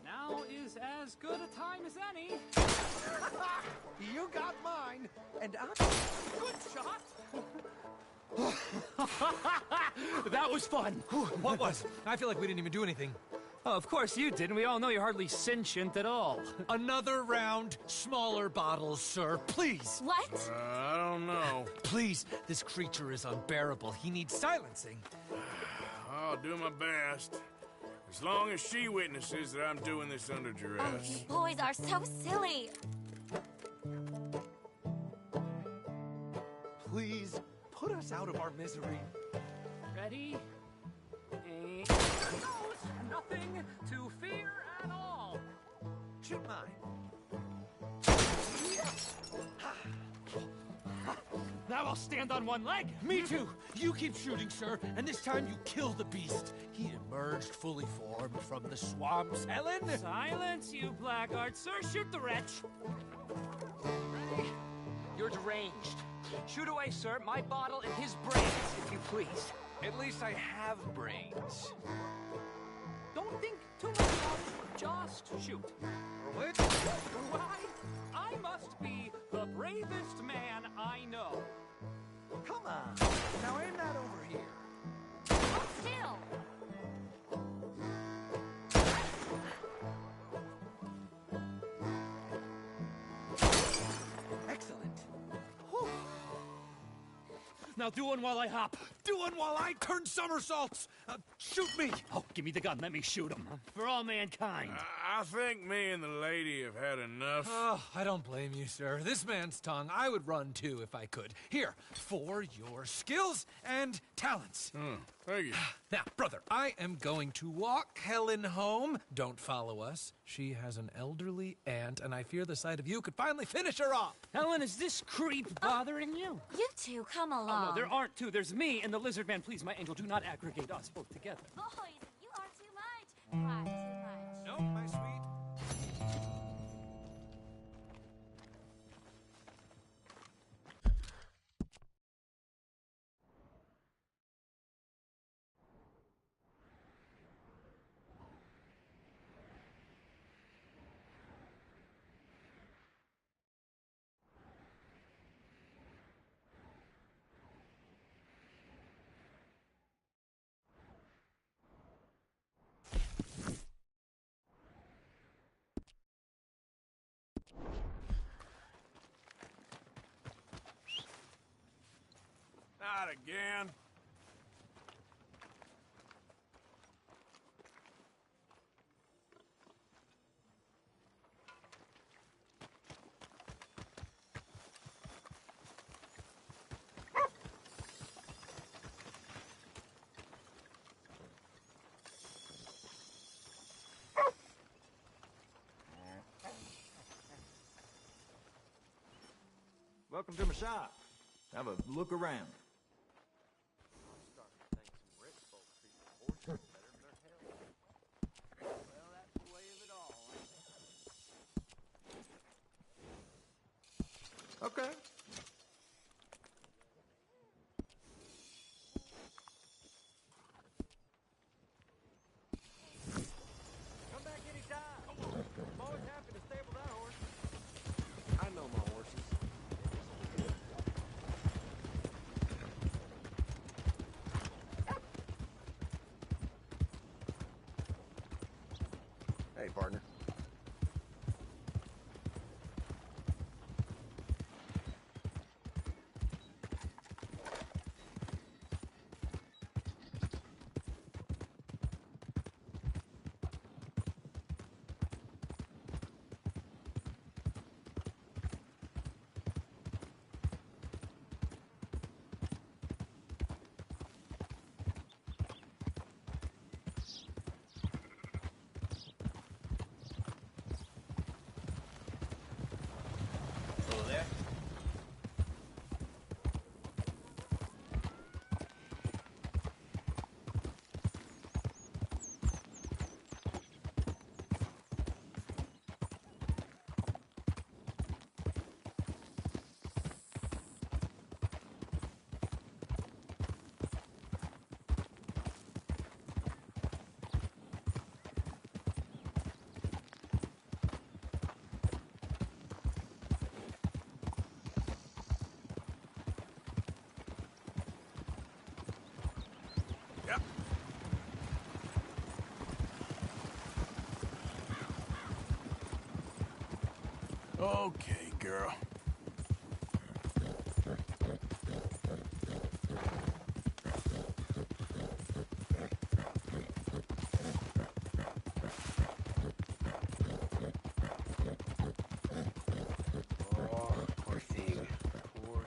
Now is as good a time as any. You got mine, and I'm... Good shot! That was fun. What was? I feel like we didn't even do anything. Oh, of course you didn't. We all know you're hardly sentient at all. Another round, smaller bottles, sir, please. What? I don't know. Please, this creature is unbearable. He needs silencing. I'll do my best. As long as she witnesses that I'm doing this under duress. You boys are so silly. Please, put us out of our misery. Ready? And... Nothing to fear at all. Shoot mine. Now I'll stand on one leg. Me too. You keep shooting, sir, and this time you kill the beast. He emerged fully formed from the swamps, Helen? Silence, you blackguard, sir. Shoot the wretch. You're deranged. Shoot away, sir, my bottle and his brains, if you please. At least I have brains. Don't think too much about it. Just shoot. What? Why? I must be the bravest man I know. Come on. Now aim that over here. Hold still. Excellent. Whew. Now do one while I hop. Do one while I turn somersaults! Shoot me! Oh, give me the gun. Let me shoot him. For all mankind. I think me and the lady have had enough. Oh, I don't blame you, sir. This man's tongue, I would run too if I could. Here, for your skills and talents. Thank you. Now, brother, I am going to walk Helen home. Don't follow us. She has an elderly aunt, and I fear the sight of you could finally finish her off. Helen, is this creep bothering you? You two, come along. Oh, no, there aren't two. There's me and the lizard man. Please, my angel, do not aggregate us both together. Boys, you are too much. Far too much. No, my sweet. Not again. Welcome to my shop. Have a look around. Okay. Come back anytime. I'm always happy to stable that horse. I know my horses. Hey, partner. Hello there. Yep. Okay, girl. Poor thing. Poor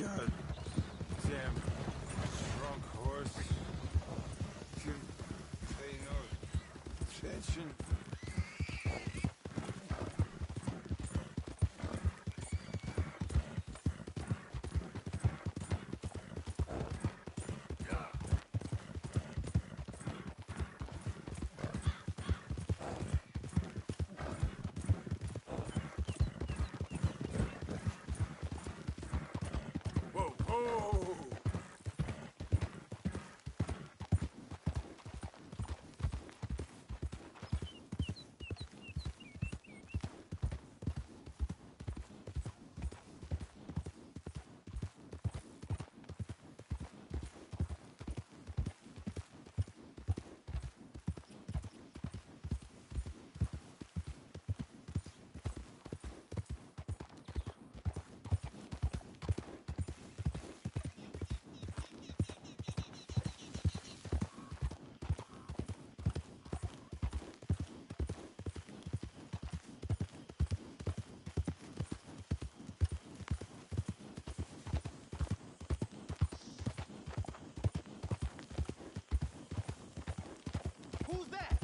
God damn drunk horse. Shouldn't pay no attention. Who's that?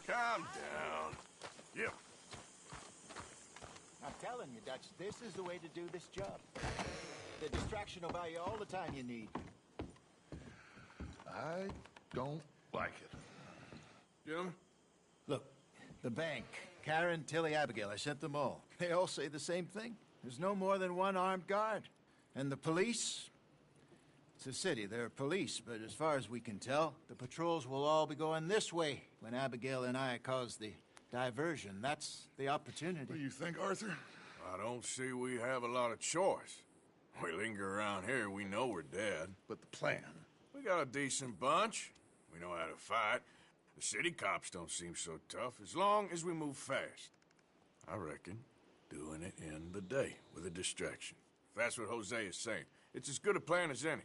Calm down. Yep. I'm telling you, Dutch, this is the way to do this job. The distraction will buy you all the time you need. I don't like it. Jim? Look, the bank, Karen, Tilly, Abigail, I sent them all. They all say the same thing. There's no more than one armed guard. And the police? It's a city, there are police, but as far as we can tell, the patrols will all be going this way when Abigail and I cause the diversion. That's the opportunity. What do you think, Arthur? I don't see we have a lot of choice. We linger around here, we know we're dead. But the plan? We got a decent bunch. We know how to fight. The city cops don't seem so tough, as long as we move fast. I reckon doing it in the day with a distraction. If that's what Jose is saying, it's as good a plan as any.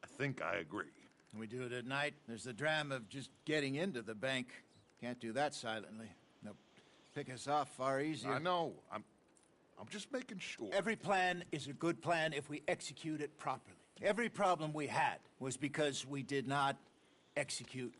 I think I agree. We do it at night. There's the dram of just getting into the bank. Can't do that silently. They'll pick us off far easier. I know. I'm just making sure. Every plan is a good plan if we execute it properly. Every problem we had was because we did not execute